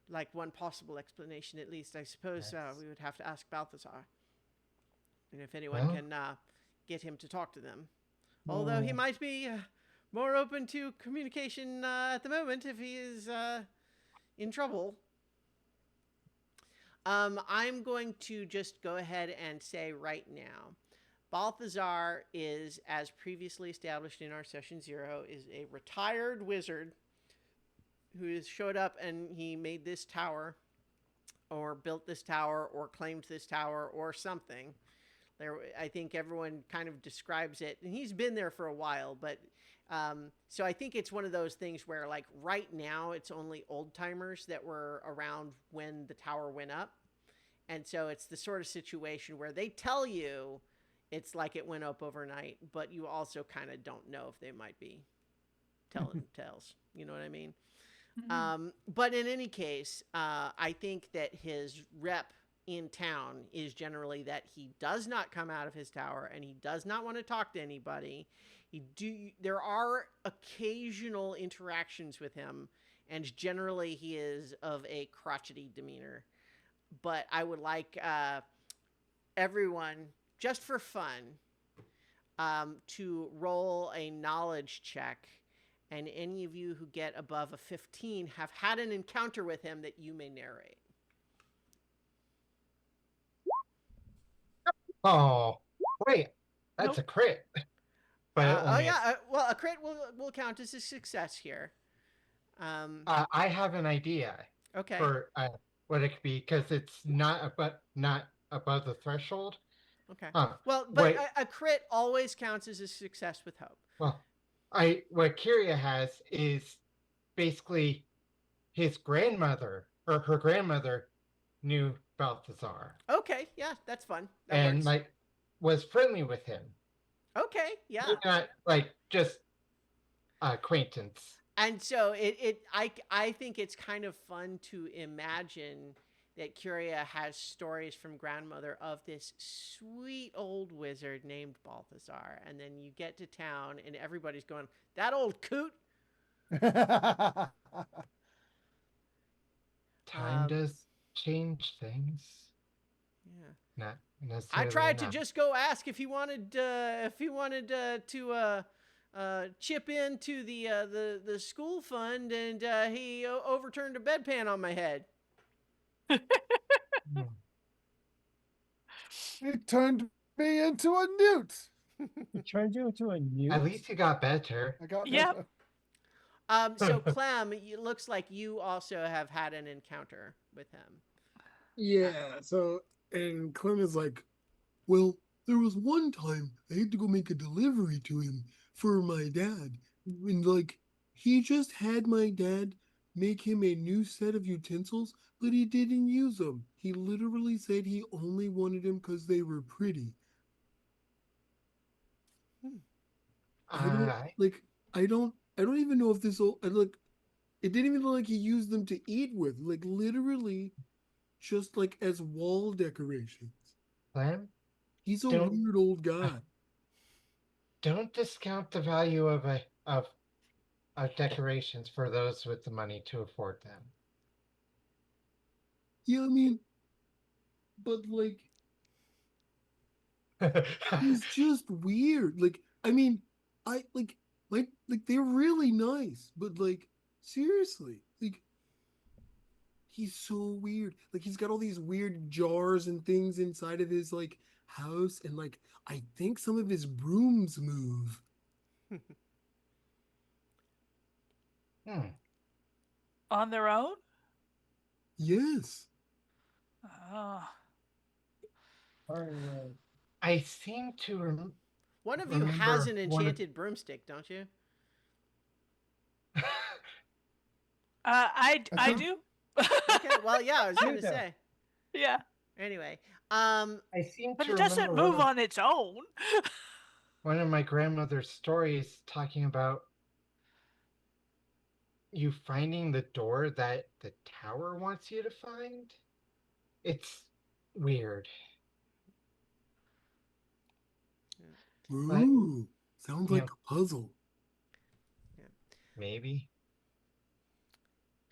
like one possible explanation, at least. I suppose we would have to ask Balthazar. And if anyone can get him to talk to them. Although he might be more open to communication at the moment if he is in trouble. I'm going to just go ahead and say right now, Balthazar is, as previously established in our session 0, is a retired wizard who has showed up and he made this tower or built this tower or claimed this tower or something. I think everyone kind of describes it, and he's been there for a while, but so I think it's one of those things where like right now it's only old timers that were around when the tower went up. And so it's the sort of situation where they tell you it's like it went up overnight, but you also kind of don't know if they might be telling tales. You know what I mean? Mm-hmm. But in any case, I think that his rep in town is generally that he does not come out of his tower and he does not want to talk to anybody. There are occasional interactions with him, and generally he is of a crotchety demeanor. But I would like everyone, just for fun, to roll a knowledge check. And any of you who get above a 15 have had an encounter with him that you may narrate. Oh, wait. That's Nope. a crit. But Oh only yeah. Well, a crit will count as a success here. I have an idea Okay. for what it could be because it's not above the threshold. Okay. Huh. Well, but Wait, a crit always counts as a success with hope. well, I what Kyria has is basically his grandmother or her grandmother knew Balthazar Okay. Yeah, that's fun. That and works. like was friendly with him. Okay. Yeah. Maybe not like just acquaintance. And so I think it's kind of fun to imagine that Curia has stories from grandmother of this sweet old wizard named Balthazar, and then you get to town and everybody's going, "That old coot." Time does change things. Yeah. Not I necessarily tried to enough. just go ask if he wanted to chip into the school fund, and he overturned a bedpan on my head. Hmm. It turned me into a newt. It turned you into a newt. At least you got better. I got Yep. better. So Clem, it looks like you also have had an encounter with him. Yeah. So, and Clem is like, well, there was one time I had to go make a delivery to him for my dad. And like, he just had my dad make him a new set of utensils, but he didn't use them. He literally said he only wanted them because they were pretty. I don't Uh, like, I don't even know if this will, like, it didn't even look like he used them to eat with, like, literally just like as wall decorations. Clem, He's a don't weird old guy. don't discount the value of of decorations for those with the money to afford Yeah, I mean, but like, them. he's just weird. Like, I mean, I like they're really nice, but like, seriously, like, he's so weird. Like, he's got all these weird jars and things inside of his like house, and like, I think some of his brooms move. Hmm. On their own? Yes. Oh. Alright. I seem to One of you has remember an one of. enchanted broomstick, don't you? I think- do. Okay. Well, yeah, I was You gonna do. say. Yeah. Anyway, I seem But to it doesn't remember move on its own. one of my grandmother's stories talking about you finding the door that the tower wants you to find. It's weird, but Ooh, sounds you like know, a puzzle. maybe.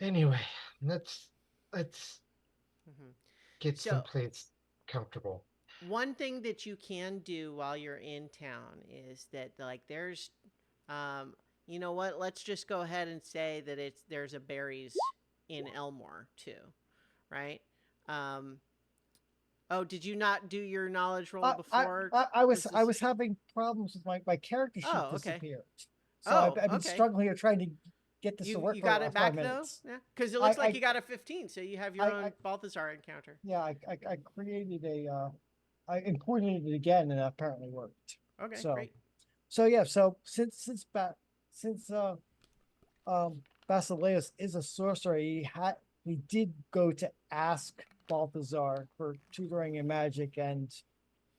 Anyway, let's mhm. get So someplace comfortable. one thing that you can do while you're in town is that like there's um you know what, let's just go ahead and say that there's a berries in Elmore too, right? um oh, did you not do your knowledge roll before? I was This I is- was having problems with my character sheet Oh, okay. disappeared. So Oh, I've been okay. struggling here trying to get this to You work you for got the it last 5 back though? minutes. Yeah, because it I looks like I you got a 15, so you have your own I Balthazar encounter. yeah, I created I imported it again and it apparently worked. Okay, So great. so yeah, so since Basileus is a sorcerer, he did go to ask Balthazar for tutoring in magic, and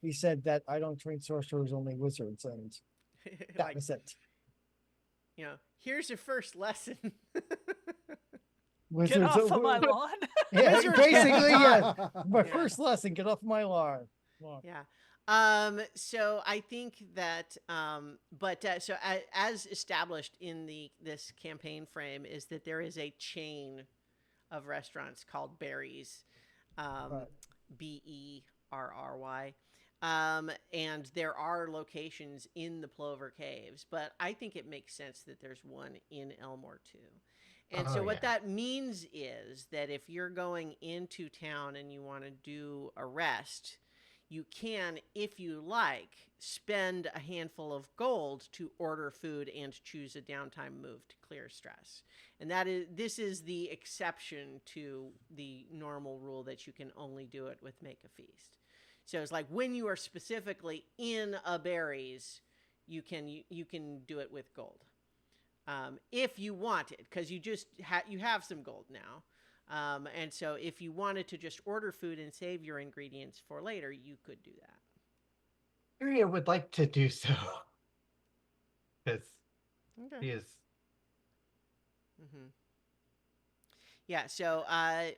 he said that I don't train sorcerers, only wizards, and that Like, was it. here's your first lesson. Get Wizards, off of my lawn. yeah, Wizards basically, can't yeah. My Yeah. first lesson: get off my lawn. Yeah. So I think that, as established in this campaign frame is that there is a chain of restaurants called Berries, Right. Berry. And there are locations in the Plover Caves, but I think it makes sense that there's one in Elmore too. And so Oh, what yeah. that means is that if you're going into town and you want to do a rest, you can, if you like, spend a handful of gold to order food and choose a downtime move to clear stress. And this is the exception to the normal rule that you can only do it with Make a Feast. So it's like when you are specifically in a berries, you can do it with gold, if you want it, because you have some gold now. And so if you wanted to just order food and save your ingredients for later, you could do that. Kyria would like to do so. Because he is. Mm-hmm. Yeah, so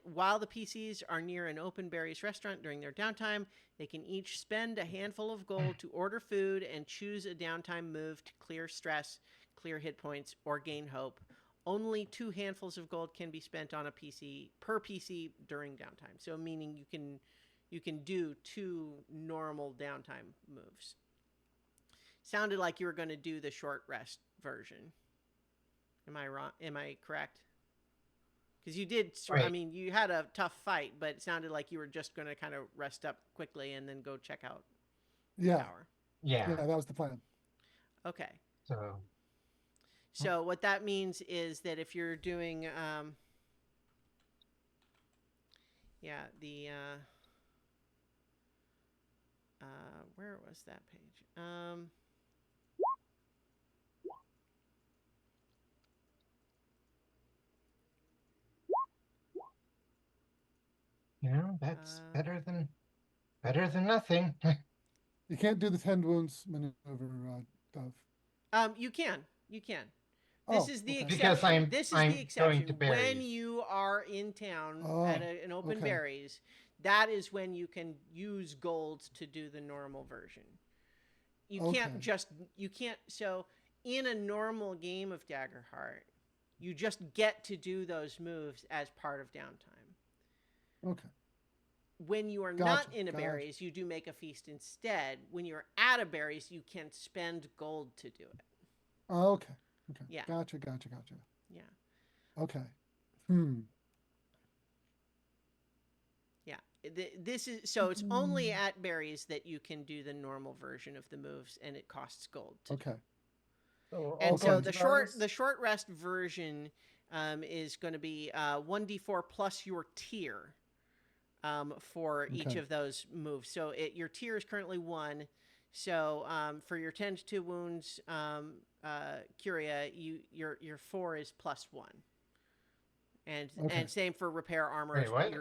while the PCs are near an Open Berries restaurant during their downtime, they can each spend a handful of gold to order food and choose a downtime move to clear stress, clear hit points, or gain hope. Only 2 handfuls of gold can be spent on a PC per PC during downtime. So meaning you can do 2 normal downtime moves. Sounded like you were going to do the short rest version. Am I wrong? Am I correct? Because you did, Right. I mean, you had a tough fight, but it sounded like you were just going to kind of rest up quickly and then go check out the tower. Yeah. Yeah, that was the plan. Okay. So what that means is that if you're doing, where was that page? that's better than nothing. You can't do the 10 wounds maneuver, Dove. You can. Oh, This is the okay. exception. Because I'm this is going the exception. to When berries. you are in town at an Open okay. Berries, that is when you can use gold to do the normal version. You can't. So in a normal game of Daggerheart, you just get to do those moves as part of downtime. Okay. When you are not in a berries, you do Make a Feast instead. When you're at a berries, you can spend gold to do it. Oh, okay. Yeah. Gotcha. Yeah. Okay. Yeah. This is so it's only at berries that you can do the normal version of the moves, and it costs gold. Okay. And so the short rest version is going to be 1d4 plus your tier for each of those moves. So your tier is currently 1. So for your 10 to 2 wounds, Kyria, your 4 is +1. And same for repair armor. Wait, what?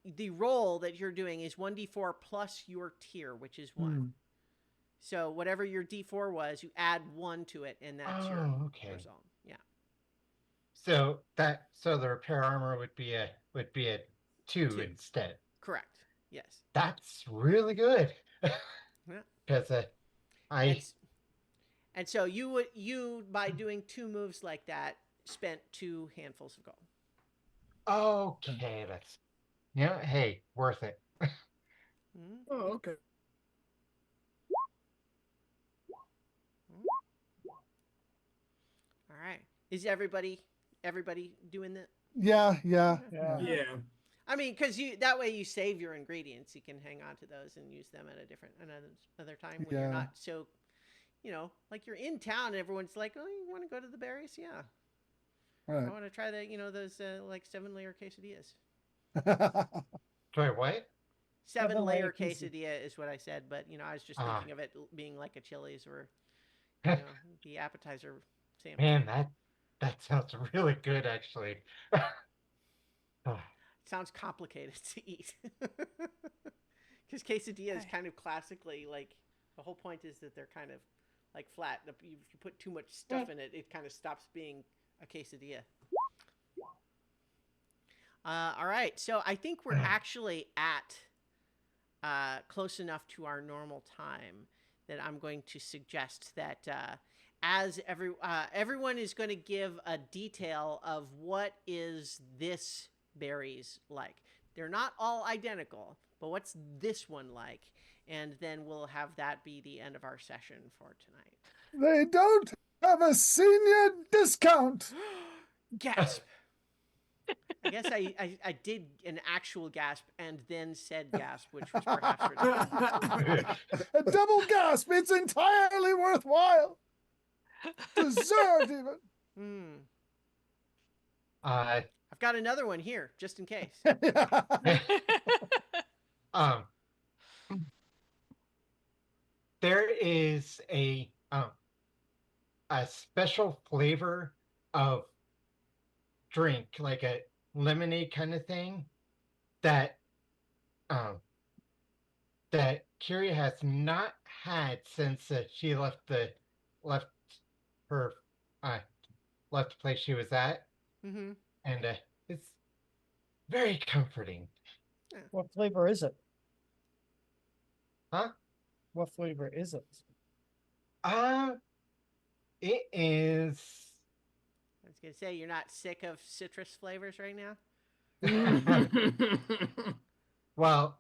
The roll that you're doing is 1d4 plus your tier, which is 1. So whatever your d4 was, you add 1 to it, and that's your result. Yeah. So the repair armor would be a 2 instead. Correct. Yes. That's really good. Because and so you by doing 2 moves like that spent 2 handfuls of gold. Okay, that's hey, worth it. Oh, okay. All right. Is everybody doing that? Yeah. I mean, because that way you save your ingredients. You can hang on to those and use them at another time when you're not so, like you're in town and everyone's like, oh, you want to go to the berries? Yeah. Right. I want to try those like 7-layer quesadillas. Sorry, what? 7-layer quesadilla is what I said, but I was just thinking of it being like a Chili's or the appetizer sandwich. Man, that sounds really good, actually. Sounds complicated to eat. Because quesadilla is kind of classically like the whole point is that they're kind of like flat. If you put too much stuff in it, it kind of stops being a quesadilla. All right, so I think we're actually at close enough to our normal time that I'm going to suggest that as everyone is going to give a detail of what is this berries like. They're not all identical, but what's this one like? And then we'll have that be the end of our session for tonight. They don't have a senior discount. Gasp. I guess I did an actual gasp and then said gasp, which was perhaps redundant. A double gasp. It's entirely worthwhile. Deserved even. Hmm. uh, I've got another one here, just in case. um, there is a special flavor of drink, like a lemonade kind of thing, that um that Kiri has not had since she left her uh left the place she was at, Mm-hmm. and it's very comforting. What flavor is it? Huh? What flavor is it? Uh, it is. I was gonna say you're not sick of citrus flavors right now. Well,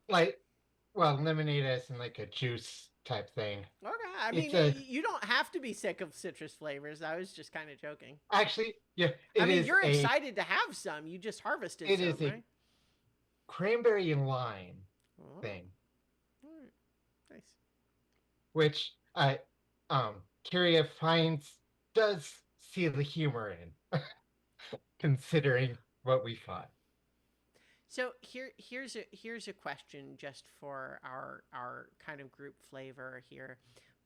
lemonade as in like a juice type thing. Okay, I It's mean a you don't have to be sick of citrus flavors. I was just kind of joking. actually, yeah, I mean you're excited to have some. You just harvested it some, is a right? cranberry and lime Oh, thing, all right. Nice. which Kyria finds does see the humor in, considering what we fought. So here's a question just for our kind of group flavor here.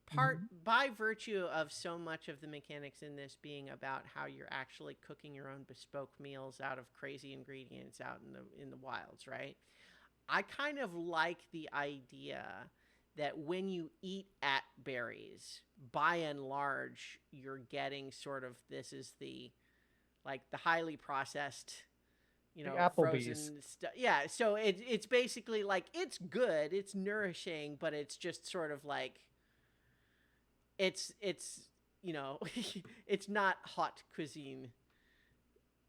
Part by virtue of so much of the mechanics in this being about how you're actually cooking your own bespoke meals out of crazy ingredients out in the wilds, right? I kind of like the idea that when you eat at berries, by and large, you're getting sort of this is the like the highly processed, The Applebee's. frozen stuff. Yeah, so it's basically like it's good, it's nourishing, but it's just sort of like it's it's not hot cuisine.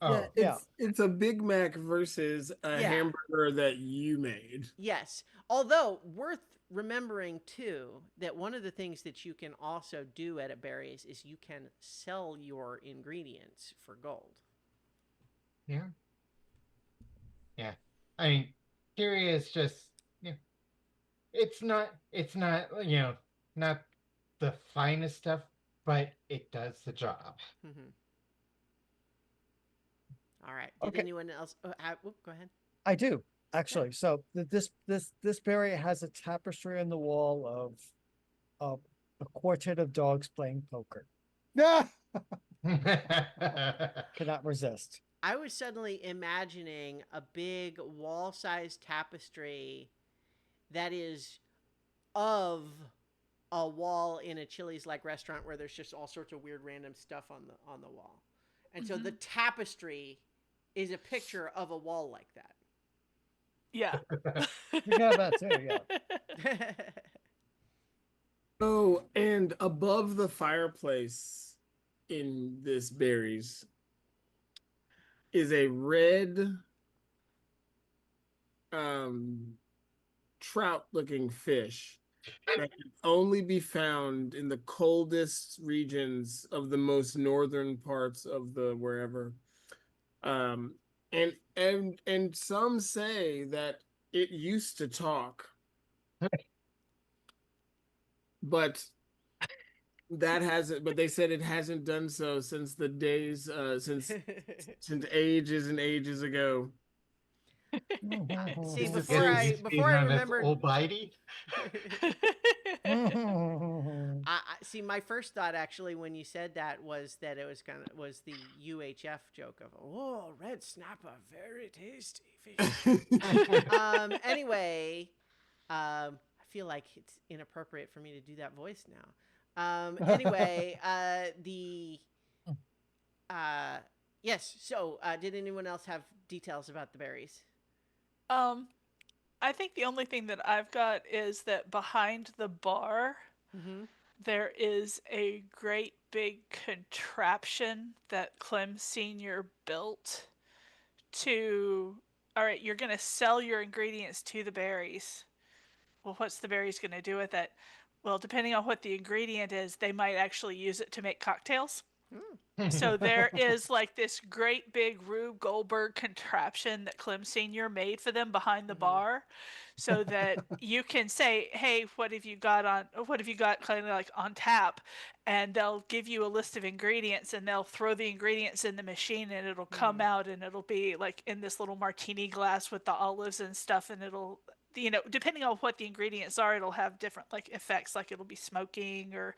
Yeah, Oh, Yeah. it's a Big Mac versus a Yeah. hamburger that you made. Yes. Although worth remembering too that one of the things that you can also do at a berries is you can sell your ingredients for gold. yeah, yeah. I mean, Kyria is just yeah. It's not not the finest stuff, but it does the job. Mm-hmm. All right. Did Okay. anyone else? Go ahead. I do actually. So this berry has a tapestry on the wall of a quartet of dogs playing poker. Yeah. Cannot resist. I was suddenly imagining a big wall-sized tapestry that is of a wall in a Chili's like restaurant where there's just all sorts of weird random stuff on the wall. And so the tapestry is a picture of a wall like that. Yeah. You got that too, yeah. Oh, and above the fireplace in this berries is a red trout looking fish that can only be found in the coldest regions of the most northern parts of the wherever. And some say that it used to talk, but but they said it hasn't done so since the days since ages and ages ago. See, This is before getting I used to be before I known as remembered, Old Bitey. see my first thought actually when you said that was that it was the UHF joke of red snapper, very tasty fish. Anyway, I feel like it's inappropriate for me to do that voice now. Anyway, yes. So, did anyone else have details about the berries? I think the only thing that I've got is that behind the bar, Mm-hmm. there is a great big contraption that Clem Sr. built to. All right, you're going to sell your ingredients to the berries. Well, what's the berries going to do with it? Well, depending on what the ingredient is, they might actually use it to make cocktails. So there is like this great big Rube Goldberg contraption that Clem Senior made for them behind the bar, so that you can say, "Hey, what have you got on? What have you got kind of like on tap?" And they'll give you a list of ingredients, and they'll throw the ingredients in the machine, and it'll come out, and it'll be like in this little martini glass with the olives and stuff, and it'll, depending on what the ingredients are, it'll have different like effects, like it'll be smoking or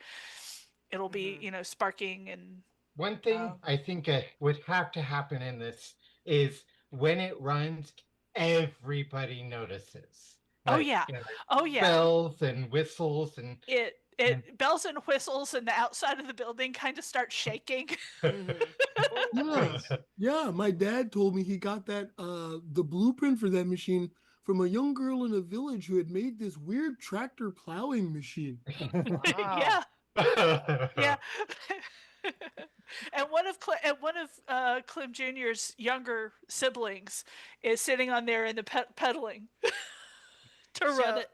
it'll be sparking and One thing I think would have to happen in this is when it runs, everybody notices. oh Like, yeah, you know, oh yeah. bells and whistles and It bells and whistles, and the outside of the building kind of starts shaking. Yeah, yeah. My dad told me he got that the blueprint for that machine from a young girl in a village who had made this weird tractor plowing machine. Yeah, yeah. And one of Clem Jr.'s younger siblings is sitting on there in the pedaling to run it.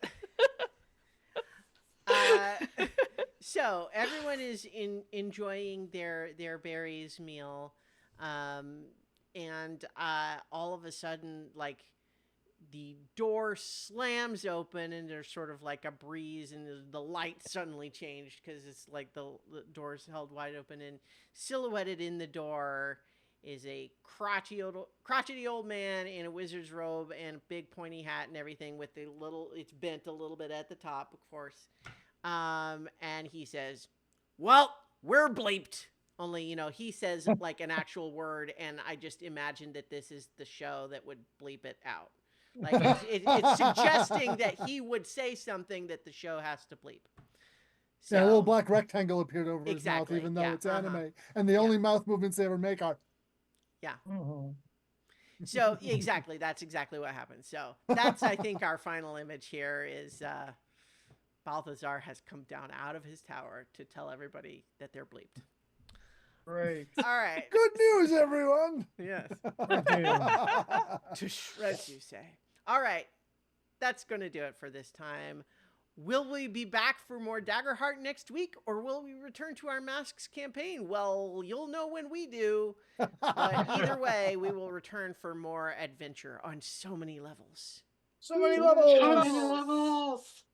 So everyone is enjoying their berries meal, and all of a sudden, like the door slams open, and there's sort of like a breeze, and the light suddenly changed because it's like the door's held wide open, and silhouetted in the door is a crotchety old man in a wizard's robe and a big pointy hat and everything with it's bent a little bit at the top, of course. And he says, "Well, we're bleeped." Only, he says like an actual word, and I just imagine that this is the show that would bleep it out. Like it's suggesting that he would say something that the show has to bleep. So, Yeah, a little black rectangle appeared over Exactly, his mouth, even though yeah, it's anime. And the only mouth movements they ever make are. Yeah. Mhm. So exactly, that's exactly what happens. So that's, I think, our final image here is Balthazar has come down out of his tower to tell everybody that they're bleeped. Great. All right. Good news, everyone. Yes. Okay. To shreds, you say. All right. That's going to do it for this time. Will we be back for more Daggerheart next week, or will we return to our Masks campaign? Well, you'll know when we do. But either way, we will return for more adventure on so many levels. So many So many levels. levels.